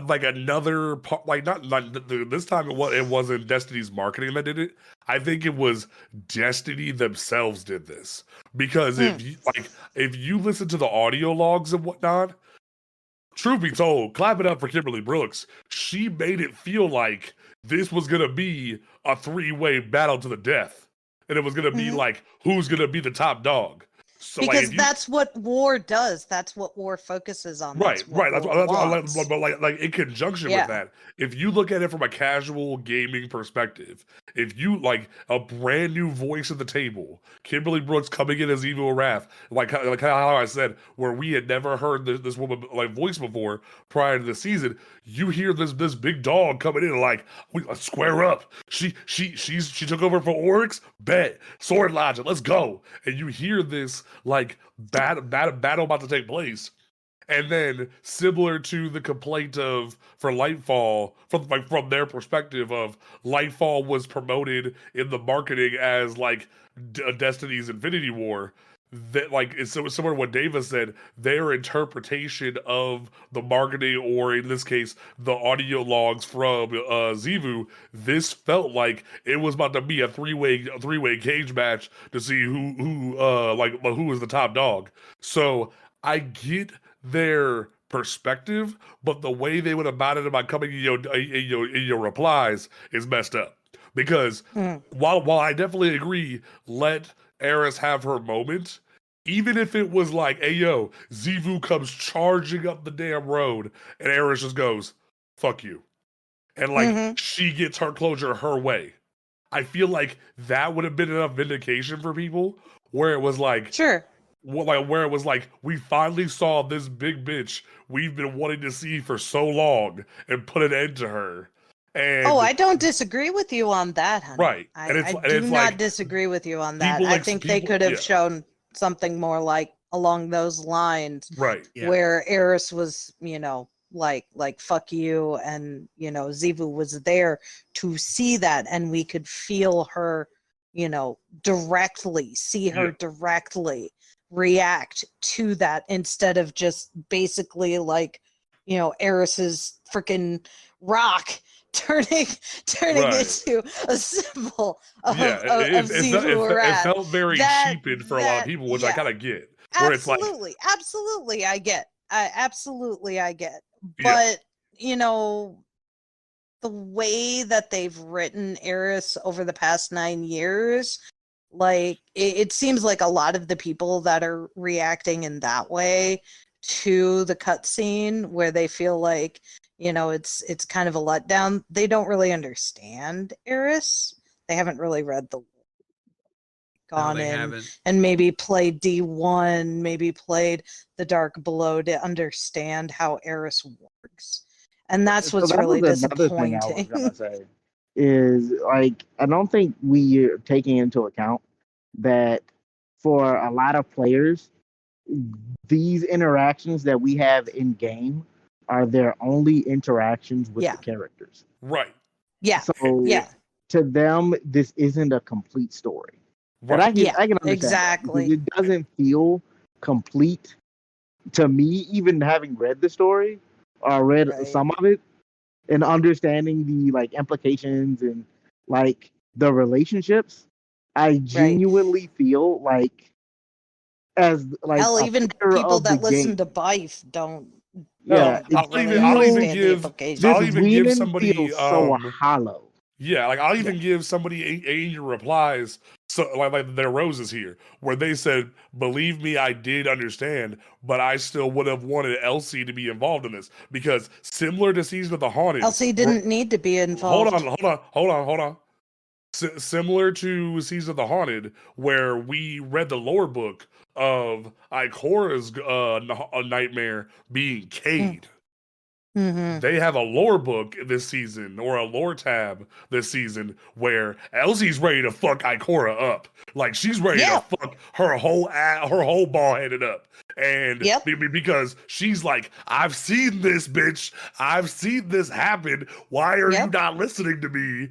like another part, like not this time it wasn't Destiny's marketing that did it. I think it was Destiny themselves did this, because if you listen to the audio logs and whatnot, truth be told, clap it up for Kimberly Brooks. She made it feel like this was gonna be a 3-way battle to the death, and it was gonna be like who's gonna be the top dog. So because that's what war does. That's what war focuses on. Right. That's what, but like in conjunction with Yeah. that, if you look at it from a casual gaming perspective, if you like a brand new voice at the table, Kimberly Brooks coming in as Evil Wrath, like how I said, where we had never heard this woman like voice before prior to the season, you hear this big dog coming in like, we square up. She took over for Oryx, bet sword logic, let's go. And you hear this like battle about to take place. And then, similar to the complaint of for Lightfall, from their perspective of Lightfall was promoted in the marketing as like Destiny's Infinity War. That like it's similar to what Dava said. Their interpretation of the marketing, or in this case, the audio logs from Zivu, this felt like it was about to be a three-way cage match to see who was the top dog. So I get their perspective, but the way they went about it by coming in your replies is messed up. Because while I definitely agree, let Eris have her moment, even if it was like, hey yo, Zivu comes charging up the damn road and Eris just goes, fuck you. And like she gets her closure her way. I feel like that would have been enough vindication for people where it was like, sure. Where it was like, we finally saw this big bitch we've been wanting to see for so long and put an end to her. And I don't disagree with you on that, honey. Right. I do not disagree with you on that. I think they could have shown something more like along those lines. Right. Yeah. Where Eris was, like fuck you, and Zivu was there to see that, and we could feel her, directly, see her directly react to that, instead of just basically like Eris's freaking rock turning into a symbol of Zivu Wrath. It felt very cheapened for a lot of people, which I kind of get. Where absolutely I get but the way that they've written Eris over the past 9 years, like it seems like a lot of the people that are reacting in that way to the cutscene, where they feel like it's kind of a letdown, they don't really understand Eris. They haven't really read the gone in and maybe played D1, maybe played the Dark Below to understand how Eris works. And that's what's really disappointing. Another thing I was gonna say is, like, I don't think we are taking into account that for a lot of players, these interactions that we have in game are their only interactions with the characters. Right. Yeah. So to them, this isn't a complete story. Right. And I can understand exactly. That, it doesn't feel complete to me, even having read the story or read some of it, and understanding the like implications and like the relationships. I genuinely feel like, as like, hell, even people that listen to Bife don't. Yeah, I'll even give somebody so hollow. Yeah, like I'll even give somebody angel replies, so like their roses here, where they said, "Believe me, I did understand, but I still would have wanted Elsie to be involved in this, because similar to Season of the Haunted, Elsie didn't need to be involved. Hold on. Similar to Season of the Haunted, where we read the lore book of Ikora's nightmare being Cade. They have a lore book this season, or a lore tab this season, where Elsie's ready to fuck Ikora up. Like, she's ready to fuck her whole ball headed up. And because she's like, I've seen this, bitch. I've seen this happen. Why are you not listening to me?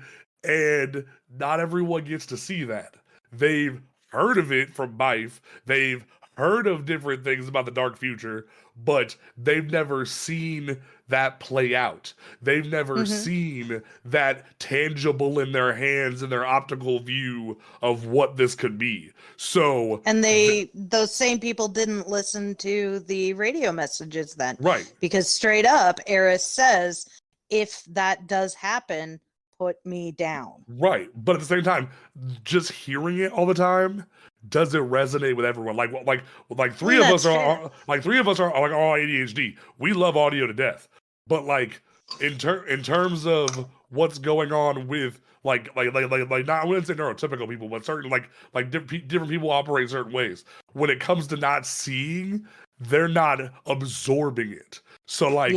And not everyone gets to see that. They've heard of it from Bife. They've heard of different things about the dark future, but they've never seen that play out. They've never seen that tangible in their hands, in their optical view of what this could be. So, and those same people didn't listen to the radio messages then. Right. Because straight up, Eris says, if that does happen, put me down. Right. But at the same time, just hearing it all the time doesn't resonate with everyone. Like three of us are like all ADHD. We love audio to death. But like in terms of what's going on with like not, I wouldn't say neurotypical people, but certain like different people operate certain ways. When it comes to not seeing, they're not absorbing it. So like,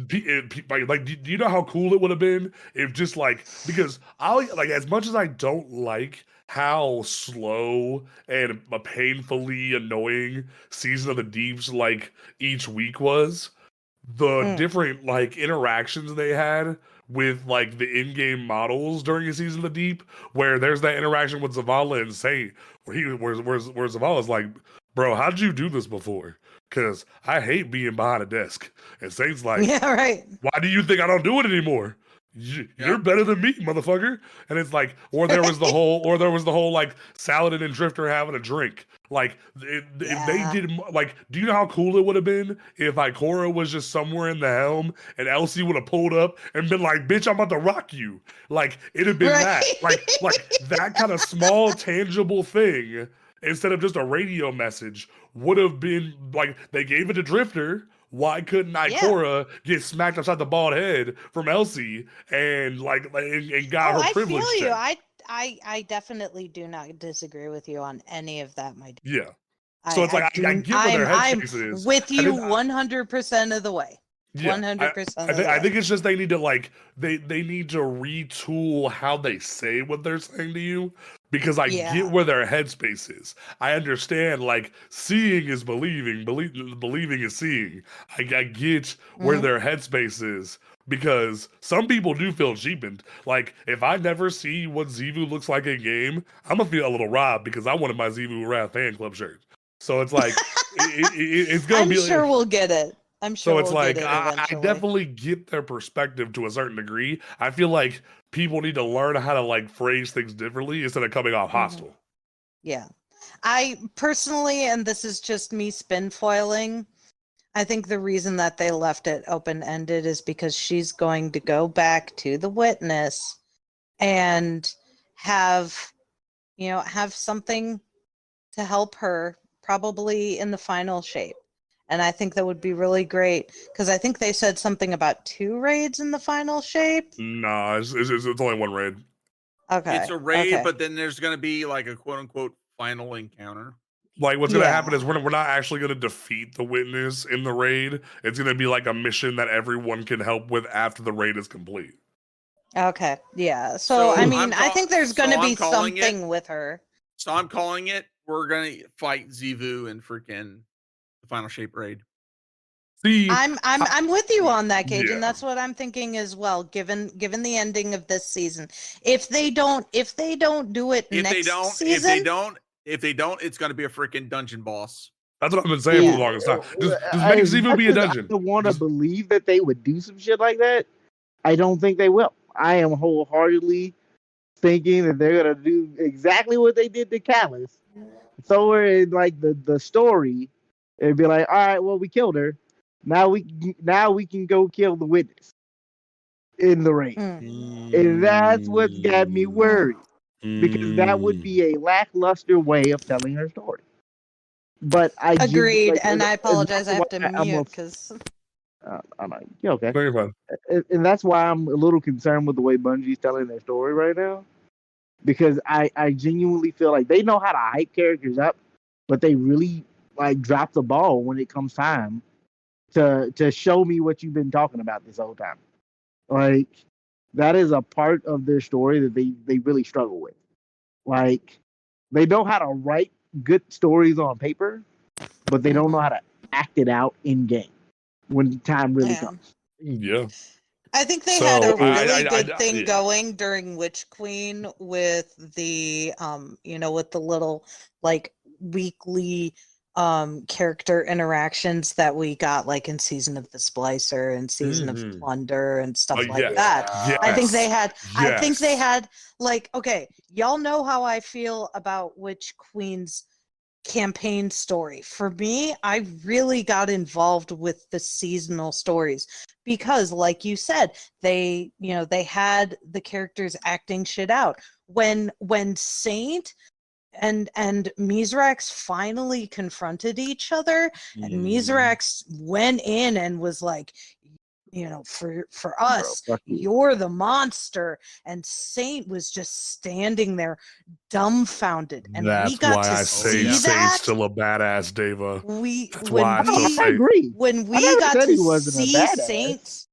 do you know how cool it would have been if just like, because as much as I don't like how slow and painfully annoying Season of the Deep's like each week was, the different like interactions they had with like the in-game models during a Season of the Deep, where there's that interaction with Zavala and Saint, where Zavala's like, bro, how'd you do this before? Because I hate being behind a desk. And Saint's like, yeah, right. Why do you think I don't do it anymore? You're better than me, motherfucker. And it's like, or there was the whole like Saladin and Drifter having a drink. Like if they did, like, do you know how cool it would have been if Ikora was just somewhere in the helm and Elsie would have pulled up and been like, bitch, I'm about to rock you. Like it'd have been that, like that kind of small tangible thing instead of just a radio message would have been like, they gave it to Drifter. Why couldn't Ikora get smacked upside the bald head from Elsie and got her privilege? I feel you. I definitely do not disagree with you on any of that, my dear. Yeah. So I get where their headspace is. I'm with you 100% of the way. 100%. I think it's just they need to they need to retool how they say what they're saying to you, because I get where their headspace is. I understand seeing is believing, believing is seeing. I get where their headspace is, because some people do feel cheapened. Like if I never see what Xivu looks like in game, I'm gonna feel a little robbed because I wanted my Xivu Wrath fan club shirt. So it's like it's gonna be. I'm sure we'll get it. I'm sure. So it's I definitely get their perspective to a certain degree. I feel like people need to learn how to phrase things differently instead of coming off hostile. Yeah. I personally, and this is just me spin foiling, I think the reason that they left it open-ended is because she's going to go back to the witness and have something to help her, probably in the final shape. And I think that would be really great, because I think they said something about 2 raids in the final shape. Nah, it's only 1 raid. Okay. It's a raid, but then there's going to be a quote-unquote final encounter. What's going to happen is we're not actually going to defeat the witness in the raid. It's going to be a mission that everyone can help with after the raid is complete. Okay, yeah. So I mean, I think there's going to be something with her. So I'm calling it, we're going to fight Xivu and freaking the final shape raid. See, I'm with you on that, Cage, and that's what I'm thinking as well. Given the ending of this season, if they don't do it next season, if they don't, it's going to be a freaking dungeon boss. That's what I've been saying for the longest time. Just make Xivu be a dungeon. I want to believe that they would do some shit like that. I don't think they will. I am wholeheartedly thinking that they're going to do exactly what they did to Callus. Somewhere in the story, it'd be like, all right, well, we killed her. Now we can go kill the witness in the raid. And that's what's got me worried, because that would be a lackluster way of telling her story. But I agreed, and I apologize. I have to mute because I'm like, yeah, okay. Very fun. And that's why I'm a little concerned with the way Bungie's telling their story right now, because I genuinely feel like they know how to hype characters up, but they really drop the ball when it comes time to show me what you've been talking about this whole time. That is a part of their story that they really struggle with. They know how to write good stories on paper, but they don't know how to act it out in game when the time really comes. Yeah. I think they had a really good thing going during Witch Queen with the with the little weekly character interactions that we got in Season of the Splicer and Season of Plunder and stuff that. Yes. I think they had okay, y'all know how I feel about Witch Queen's campaign story. For me, I really got involved with the seasonal stories because, like you said, they had the characters acting shit out. When Saint and Mizrax finally confronted each other, and Mizrax went in and was like, for us, you're the monster, and Saint was just standing there dumbfounded, and that's we got why to I see say that. Saint's still a badass, Deva. I agree. When we got to see Saint,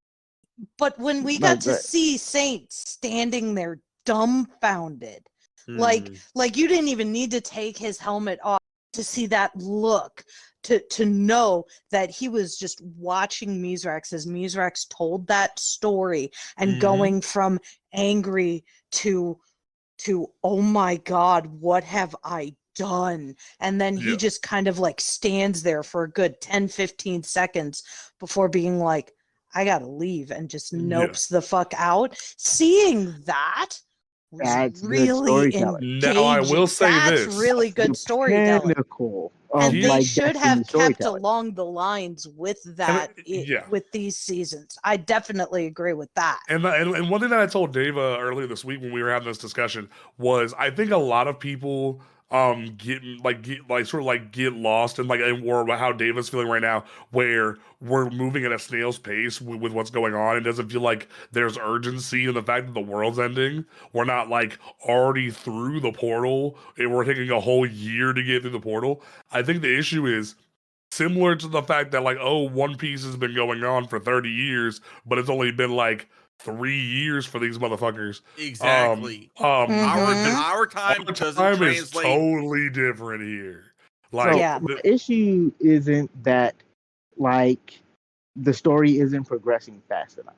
but when we got to see Saint standing there dumbfounded, like you didn't even need to take his helmet off to see that look, to know that he was just watching Mizrax as Mizrax told that story and going from angry to oh my God, what have I done? And then he just kind of like stands there for a good 10-15 seconds before being like, I gotta leave, and just nopes the fuck out. Seeing that was really engaging. Now I will say That's this. really good storytelling. And they should have kept along the lines with that with these seasons. I definitely agree with that. And one thing that I told Dava earlier this week when we were having this discussion was, I think a lot of people get lost in or how Dava's feeling right now, where we're moving at a snail's pace with what's going on. It doesn't feel like there's urgency in the fact that the world's ending. We're not like already through the portal, and we're taking a whole year to get through the portal. I think the issue is similar to the fact that One Piece has been going on for 30 years, but it's only been 3 years for these motherfuckers. Exactly. Our time doesn't translate. Is totally different here. The issue isn't that the story isn't progressing fast enough.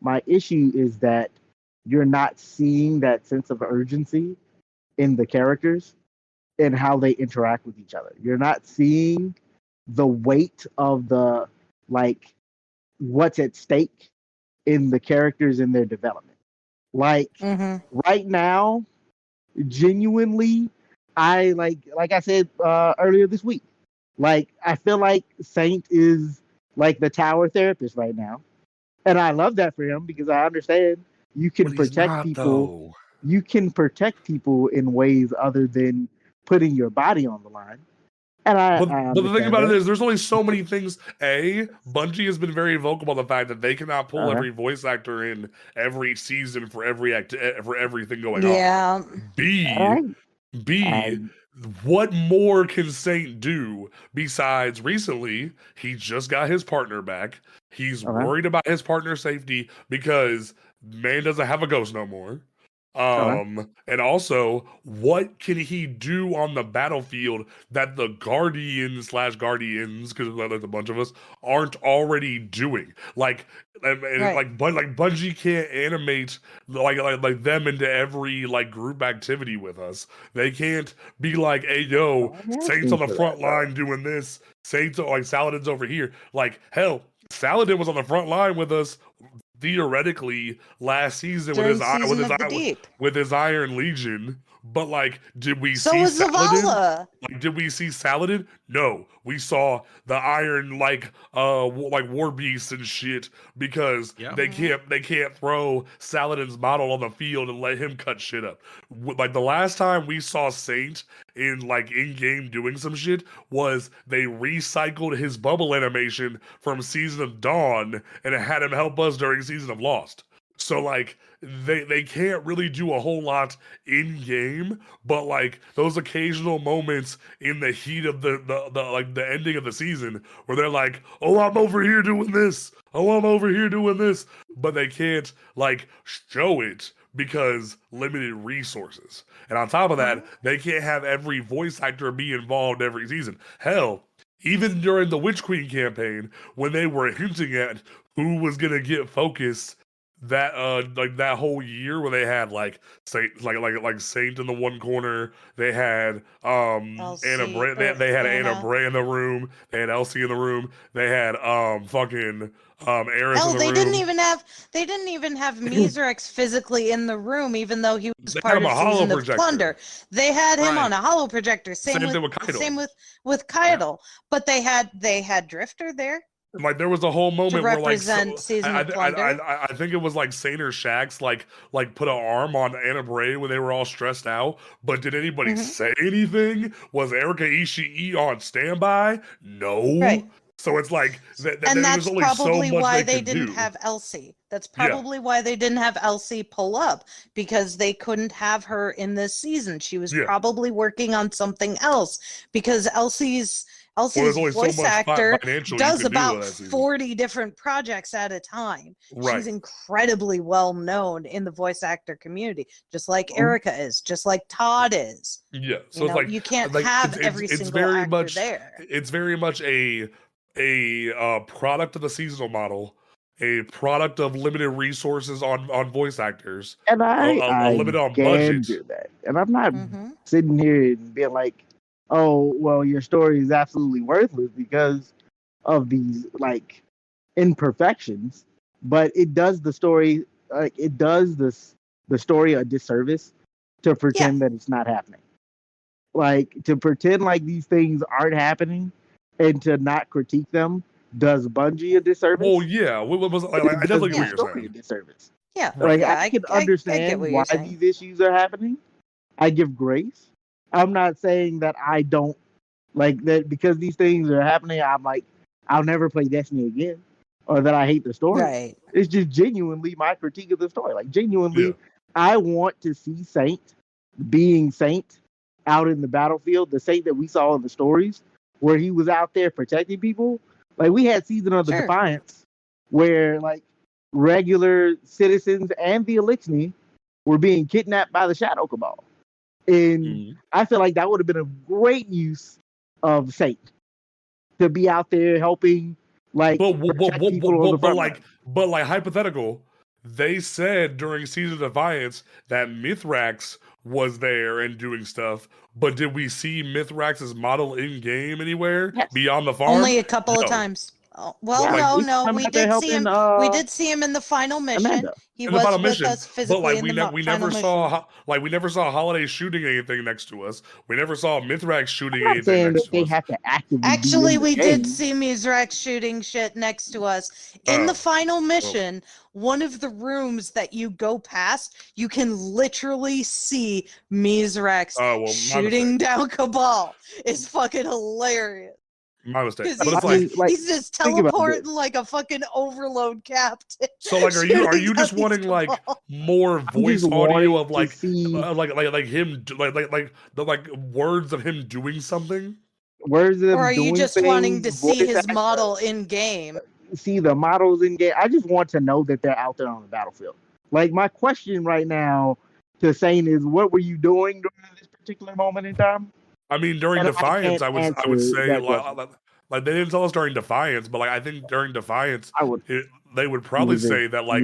My issue is that you're not seeing that sense of urgency in the characters and how they interact with each other. You're not seeing the weight of the what's at stake in the characters in their development. Right now, genuinely, I like I said earlier this week, I feel like Saint is the tower therapist right now, and I love that for him because I understand you can protect people. Though. You can protect people in ways other than putting your body on the line. And but the thing about it is, there's only so many things. Bungie has been very vocal about the fact that they cannot pull every voice actor in every season for everything going on. What more can Saint do besides recently he just got his partner back? He's worried about his partner's safety because man doesn't have a ghost no more. And also, what can he do on the battlefield that the Guardians, because there's a bunch of us, aren't already doing? Bungie can't animate like them into every group activity with us. They can't be like, hey yo, Saint's on the front line doing this. Saints Saladin's over here. Hell, Saladin was on the front line with us theoretically last season with his Iron Legion, but did we see Saladin? Did we see Saladin? No, we saw the Iron war beasts and shit because they can't throw Saladin's model on the field and let him cut shit up. The last time we saw Saint in in-game doing some shit was they recycled his bubble animation from Season of Dawn and it had him help us during Season of Lost. So they can't really do a whole lot in game, but those occasional moments in the heat of the ending of the season where they're like, oh, I'm over here doing this, oh, I'm over here doing this, but they can't show it because limited resources. And on top of that, they can't have every voice actor be involved every season. Hell, even during the Witch Queen campaign, when they were hinting at who was gonna get focus, that like that whole year where they had like Saint in the one corner, they had Anna Elsie, Bray, they had Anna Anna. Bray in the room, they had Elsie in the room, they had fucking Eris in Hell, the they room. they didn't even have Mizrax physically in the room, even though he was They had part him of a hollow Season of projector. Plunder. They had him on a hollow projector. Same thing with Kaido. With Kaido. Yeah. But they had Drifter there. Like there was a whole moment where like Season of Plunder. I think it was like Saint or Shax like put an arm on Anna Bray when they were all stressed out. But did anybody say anything? Was Erika Ishii on standby? No. Right. So it's like and that's only probably so much why they didn't do. have Elsie. That's probably why they didn't have Elsie pull up, because they couldn't have her in this season. She was probably working on something else, because Elsie's voice actor does about 40 different projects at a time. Right. She's incredibly well known in the voice actor community, just like Erika is, just like Todd is. Yeah, so it's like you can't have every single actor there. It's very much a product of the seasonal model, a product of limited resources on voice actors, and a limit on budget. Do that, and I'm not sitting here and being like, oh, well, your story is absolutely worthless because of these like imperfections, but it does the story the story a disservice to pretend that it's not happening. Like to pretend like these things aren't happening and to not critique them does Bungie a disservice. Well, yeah, I definitely agree with you saying. A disservice. Yeah, like I can understand why these issues are happening. I give grace. I'm not saying that I don't like that because these things are happening. I'm like, I'll never play Destiny again, or that I hate the story. Right. It's just genuinely my critique of the story. Like genuinely, I want to see Saint being Saint out in the battlefield, the Saint that we saw in the stories, where he was out there protecting people. Like we had Season of the Defiance, where like regular citizens and the Elixni were being kidnapped by the Shadow Cabal. And I feel like that would have been a great use of Saint to be out there helping, like, but hypothetical. They said during Season of Defiance that Mithrax was there and doing stuff, but did we see Mithrax's model in game anywhere beyond the farm? Only a couple of times. Oh, well, no, we did see him. We did see him in the final mission. Amanda. He was with us physically, but like we never saw Holiday shooting anything next to us. We never saw Mithrax shooting anything next to us. Have to actively actually, we did see Mithrax shooting shit next to us in the final mission. One of the rooms that you go past, you can literally see Mithrax shooting down Cabal. It's fucking hilarious. My mistake. But it's like he's just teleporting like a fucking overload captain. So like, are you just wanting like more voice audio of like him like words of him doing something? Words of or are you just wanting to see his model in game? See the models in game. I just want to know that they're out there on the battlefield. Like my question right now to Saint is, what were you doing during this particular moment in time? I mean, during Defiance, I would say like they didn't tell us during Defiance, but like I think during Defiance, they would probably say that like,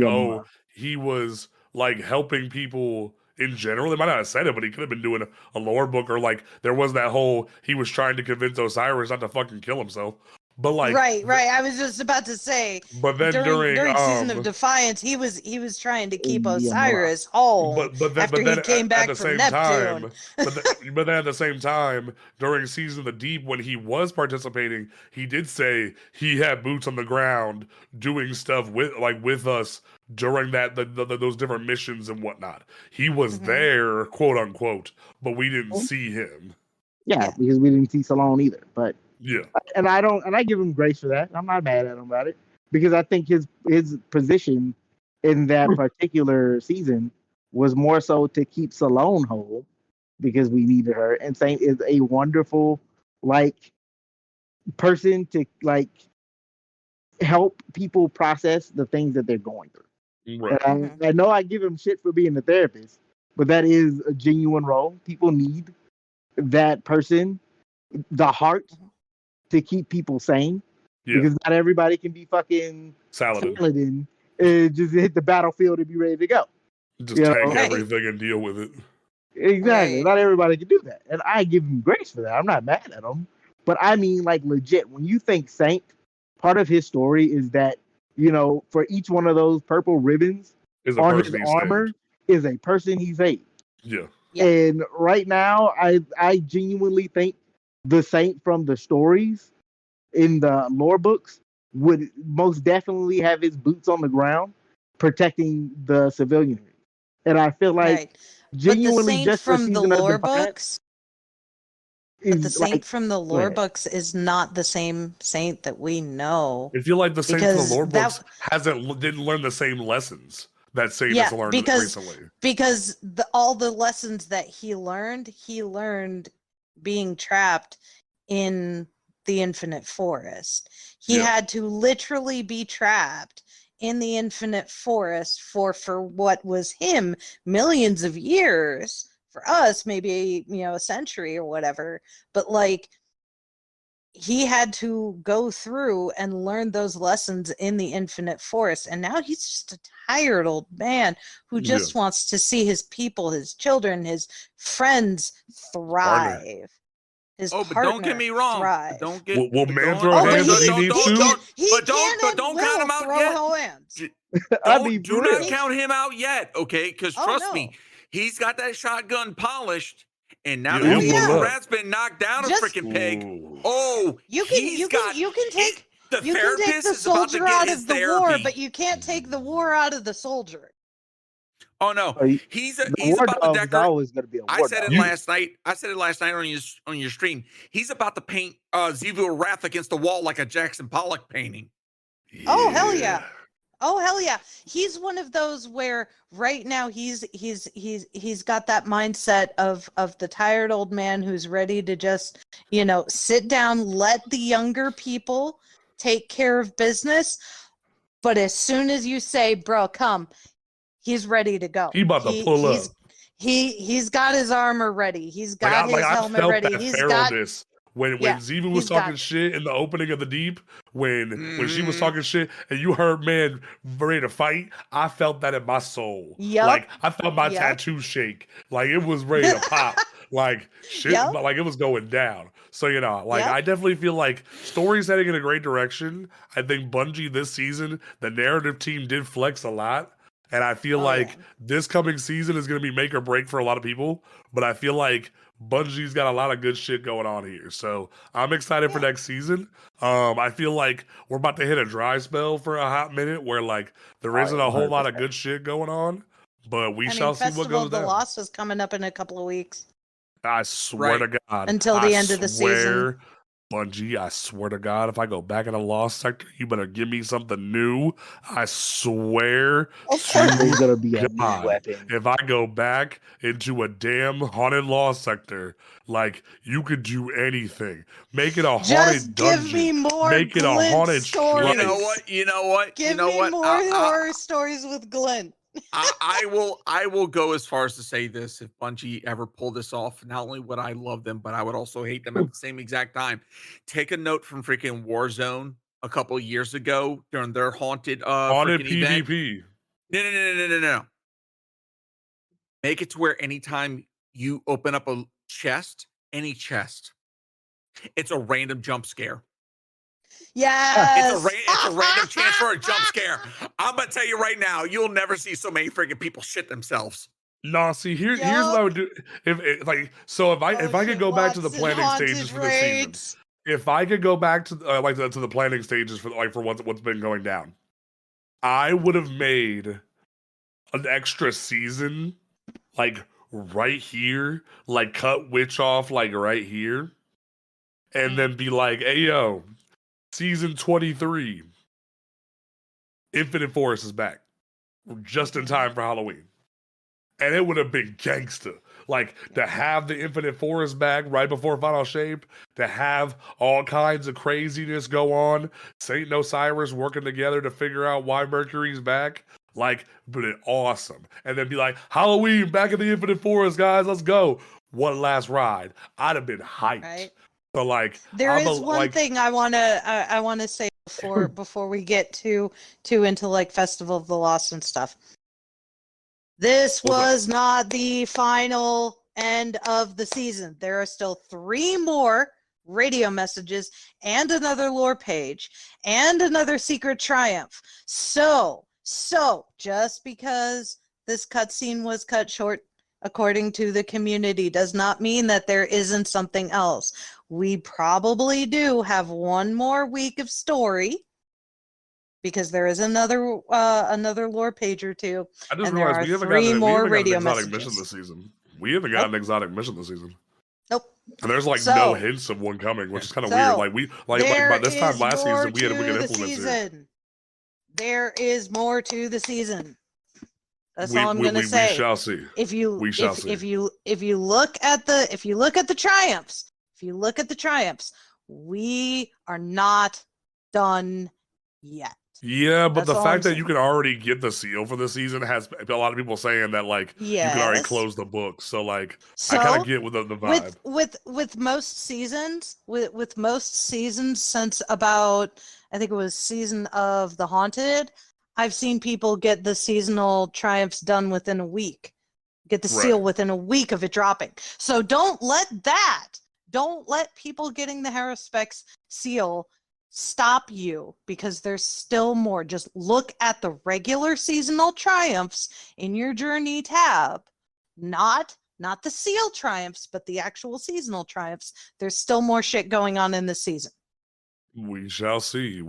he was like helping people in general. They might not have said it, but he could have been doing a lore book, or like there was that whole he was trying to convince Osiris not to fucking kill himself. But like right. I was just about to say. But then during Season of Defiance, he was trying to keep Osiris home after he came back from Neptune. But then at the same time, during Season of the Deep, when he was participating, he did say he had boots on the ground doing stuff with us during those different missions and whatnot. He was there, quote unquote, but we didn't see him. Yeah, because we didn't see Salone either, but. Yeah, and I give him grace for that. I'm not mad at him about it because I think his position in that particular season was more so to keep Salone whole because we needed her. And Saint is a wonderful like person to like help people process the things that they're going through. Right. And I know I give him shit for being a therapist, but that is a genuine role. People need that person, the heart. To keep people sane, because not everybody can be fucking Saladin and just hit the battlefield and be ready to go. Just tank everything and deal with it. Exactly. Right. Not everybody can do that. And I give him grace for that. I'm not mad at him. But I mean, like, legit, when you think Saint, part of his story is that, for each one of those purple ribbons on his armor is a person he saved. Yeah. And right now, I genuinely think the Saint from the stories in the lore books would most definitely have his boots on the ground protecting the civilianry. And I feel like genuinely just for season of the books. But the Saint from the lore books is not the same Saint that we know. I feel like the Saint from the lore books didn't learn the same lessons that Saint has learned recently. Because all the lessons that he learned being trapped in the Infinite Forest. He had to literally be trapped in the Infinite Forest for what was him millions of years. For us, maybe, a century or whatever, but like he had to go through and learn those lessons in the Infinite Forest. And now he's just a tired old man who just wants to see his people, his children, his friends thrive. But don't get me wrong. Don't get. Will man throw hands if he needs to? But don't count him out yet. Do not count him out yet, okay? Because trust me. He's got that shotgun polished, and now that the rat's been knocked down a freaking peg. You can take the soldier out of the war, but you can't take the war out of the soldier. Oh no, he's about to decorate. Always going to be a war I said it last night. I said it last night on your stream. He's about to paint Xevious Wrath against the wall like a Jackson Pollock painting. Yeah. Oh hell yeah! Oh hell yeah! He's one of those where right now he's got that mindset of the tired old man who's ready to just sit down, let the younger people take care of business. But as soon as you say, "Bro, come," he's ready to go. He about to pull up. He's got his armor ready. He's got his helmet ready. He's got. When Ziva was talking shit in the opening of the Deep, when she was talking shit and you heard man ready to fight, I felt that in my soul. Yep. Like I felt my tattoo shake. Like it was ready to pop. Like shit, like it was going down. So I definitely feel like story's heading in a great direction. I think Bungie this season, the narrative team did flex a lot. And I feel this coming season is going to be make or break for a lot of people. But I feel like Bungie's got a lot of good shit going on here. So I'm excited for next season. I feel like we're about to hit a dry spell for a hot minute where there isn't a whole lot of good shit going on. But we shall see what goes down. Festival of the Lost is coming up in a couple of weeks. I swear to God. Until the end of the season. Bungie, I swear to God, if I go back in the Lost sector, you better give me something new. I swear there's gonna be a new weapon. If I go back into a damn haunted Lost sector, you could do anything. Make it a haunted dungeon. Give me more. Make it a haunted stories. You know what? Give me more horror stories with Glenn. I will go as far as to say this: if Bungie ever pull this off, not only would I love them, but I would also hate them at the same exact time. Take a note from freaking Warzone a couple of years ago during their haunted PvP. Event. No. Make it to where anytime you open up a chest, any chest, it's a random jump scare. Yes. It's a random chance for a jump scare. I'm gonna tell you right now, you'll never see so many freaking people shit themselves. No, see here's what I would do. If I could go back to the planning stages for this season, if I could go back to to the planning stages for what's been going down, I would have made an extra season right here, cut Witch off right here, and then be like, hey yo. Season 23, Infinite Forest is back, just in time for Halloween. And it would have been gangster. To have the Infinite Forest back right before Final Shape, to have all kinds of craziness go on, Saint and Osiris working together to figure out why Mercury's back, but it awesome. And then be like, Halloween, back in the Infinite Forest, guys, let's go. One last ride. I'd have been hyped. Right. So like, there is one thing I wanna say before we get too into like Festival of the Lost and stuff. This was not the final end of the season. There are still 3 more radio messages and another lore page and another secret triumph. So just because this cutscene was cut short according to the community does not mean that there isn't something else. We probably do have 1 more week of story because there is another lore page or 2. I just and there realized are we haven't 3 more gotten radio an exotic messages. mission this season. We haven't got an exotic mission this season. Nope. And there's like no hints of one coming, which is kind of weird. Like by this time last season, we had implements here. There is more to the season. That's all I'm gonna say. We shall see. If you look at the triumphs, we are not done yet. Yeah, but the fact that you can already get the seal for the season has a lot of people saying that like you can already close the book. So like I kind of get with the vibe. With most seasons, with most seasons since about I think it was season of The Haunted, I've seen people get the seasonal triumphs done within a week. Get the seal within a week of it dropping. So don't let people getting the Haruspex seal stop you, because there's still more. Just look at the regular seasonal triumphs in your journey tab, not the seal triumphs, but the actual seasonal triumphs. There's still more shit going on in this season. We shall see.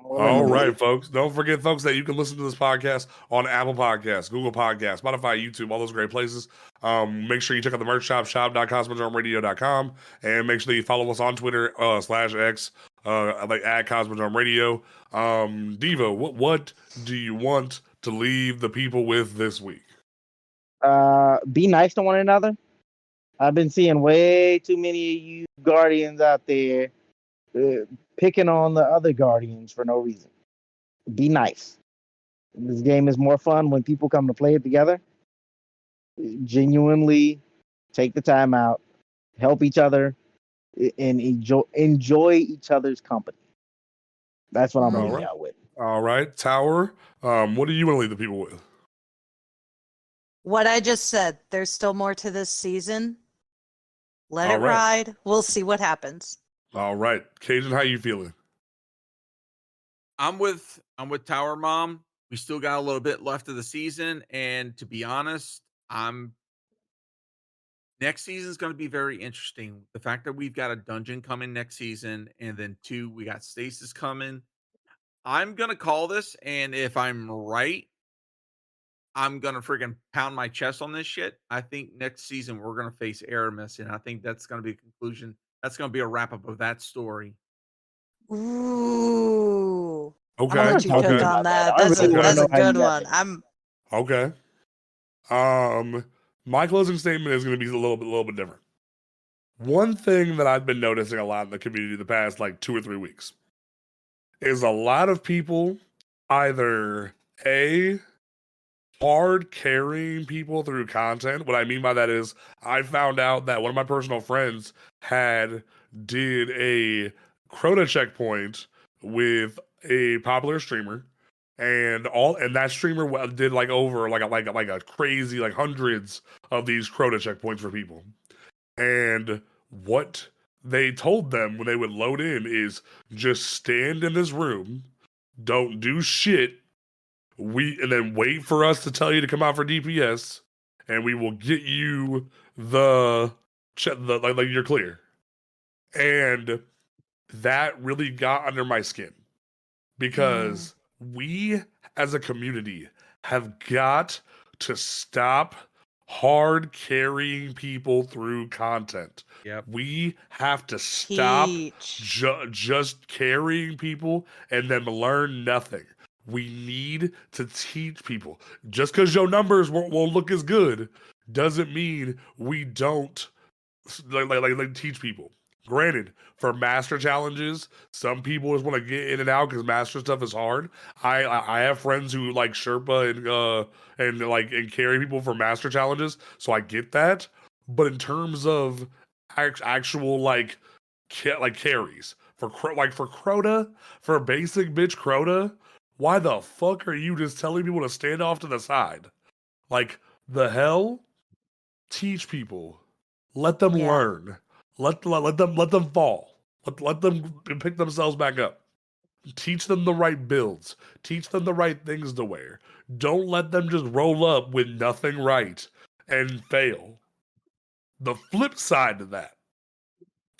All right, folks. Don't forget, folks, that you can listen to this podcast on Apple Podcasts, Google Podcasts, Spotify, YouTube, all those great places. Make sure you check out the merch shop, shop.cosmodromeradio.com, and make sure that you follow us on Twitter /X, like at Cosmodrome Radio. Diva, what do you want to leave the people with this week? Be nice to one another. I've been seeing way too many of you Guardians out there picking on the other Guardians for no reason. Be nice. This game is more fun when people come to play it together. Genuinely take the time out, help each other, and enjoy each other's company. That's what I'm going to leave out with. All right, Tower. What do you want to leave the people with? What I just said. There's still more to this season. Let it ride. We'll see what happens. All right, Cajun, how you feeling? I'm with Tower Mom. We still got a little bit left of the season, and to be honest, next season is going to be very interesting. The fact that we've got a dungeon coming next season, and then 2, we got stasis coming. I'm going to call this, and if I'm right, I'm going to freaking pound my chest on this shit. I think next season we're going to face Aramis, and I think that's going to be a conclusion. That's going to be a wrap-up of that story. Ooh. Okay. I'll let you cook on that. That's a good one. Okay. My closing statement is going to be a little bit different. One thing that I've been noticing a lot in the community the past like 2 or 3 weeks is a lot of people either hard carrying people through content. What I mean by that is I found out that one of my personal friends did a Crota checkpoint with a popular streamer, and that streamer did like over like a crazy like hundreds of these Crota checkpoints for people. And what they told them when they would load in is just stand in this room, don't do shit, and then wait for us to tell you to come out for DPS, and we will get you the like you're clear. And that really got under my skin, because we as a community have got to stop hard carrying people through content. Yep. We have to stop just carrying people and then learn nothing. We need to teach people. Just because your numbers won't look as good doesn't mean we don't like teach people. Granted, for master challenges, some people just want to get in and out because master stuff is hard. I have friends who like Sherpa and carry people for master challenges, so I get that. But in terms of actual like carries for Crota, for basic bitch Crota. Why the fuck are you just telling people to stand off to the side? Like, the hell? Teach people. Let them learn. Let them fall. Let them pick themselves back up. Teach them the right builds. Teach them the right things to wear. Don't let them just roll up with nothing right and fail. The flip side to that,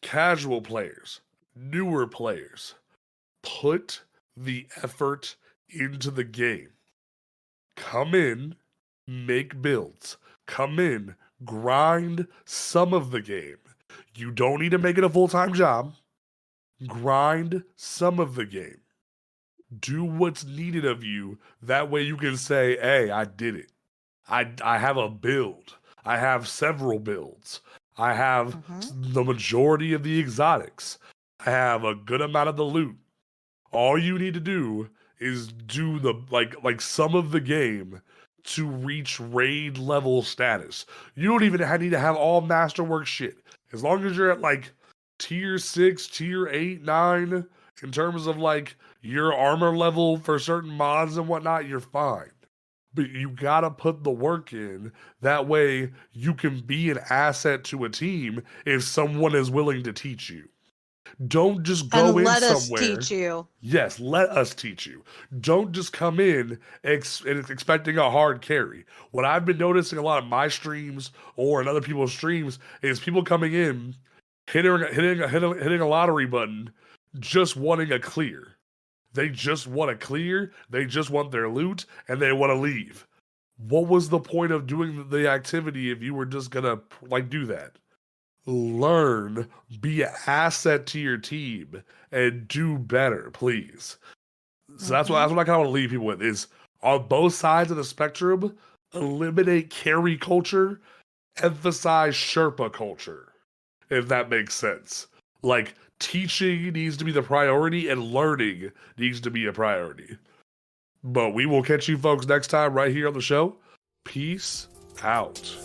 casual players, newer players, put the effort into the game. Come in, make builds. Come in, grind some of the game. You don't need to make it a full-time job. Grind some of the game. Do what's needed of you. That way you can say, hey, I did it. I have a build. I have several builds. I have the majority of the exotics. I have a good amount of the loot. All you need to do is do the like some of the game to reach raid level status. You don't even need to have all masterwork shit. As long as you're at like tier 6, tier 8, 9, in terms of like your armor level for certain mods and whatnot, you're fine. But you gotta put the work in. That way you can be an asset to a team if someone is willing to teach you. Don't just go in let somewhere. us teach you. Yes, let us teach you. Don't just come in expecting a hard carry. What I've been noticing a lot of my streams or in other people's streams is people coming in, hitting a lottery button, just wanting a clear. They just want a clear, they just want their loot, and they want to leave. What was the point of doing the activity if you were just gonna do that? Learn, be an asset to your team, and do better, please. So that's what I kind of want to leave people with is on both sides of the spectrum, eliminate carry culture, emphasize Sherpa culture, if that makes sense. Like, teaching needs to be the priority and learning needs to be a priority. But we will catch you folks next time right here on the show. Peace out.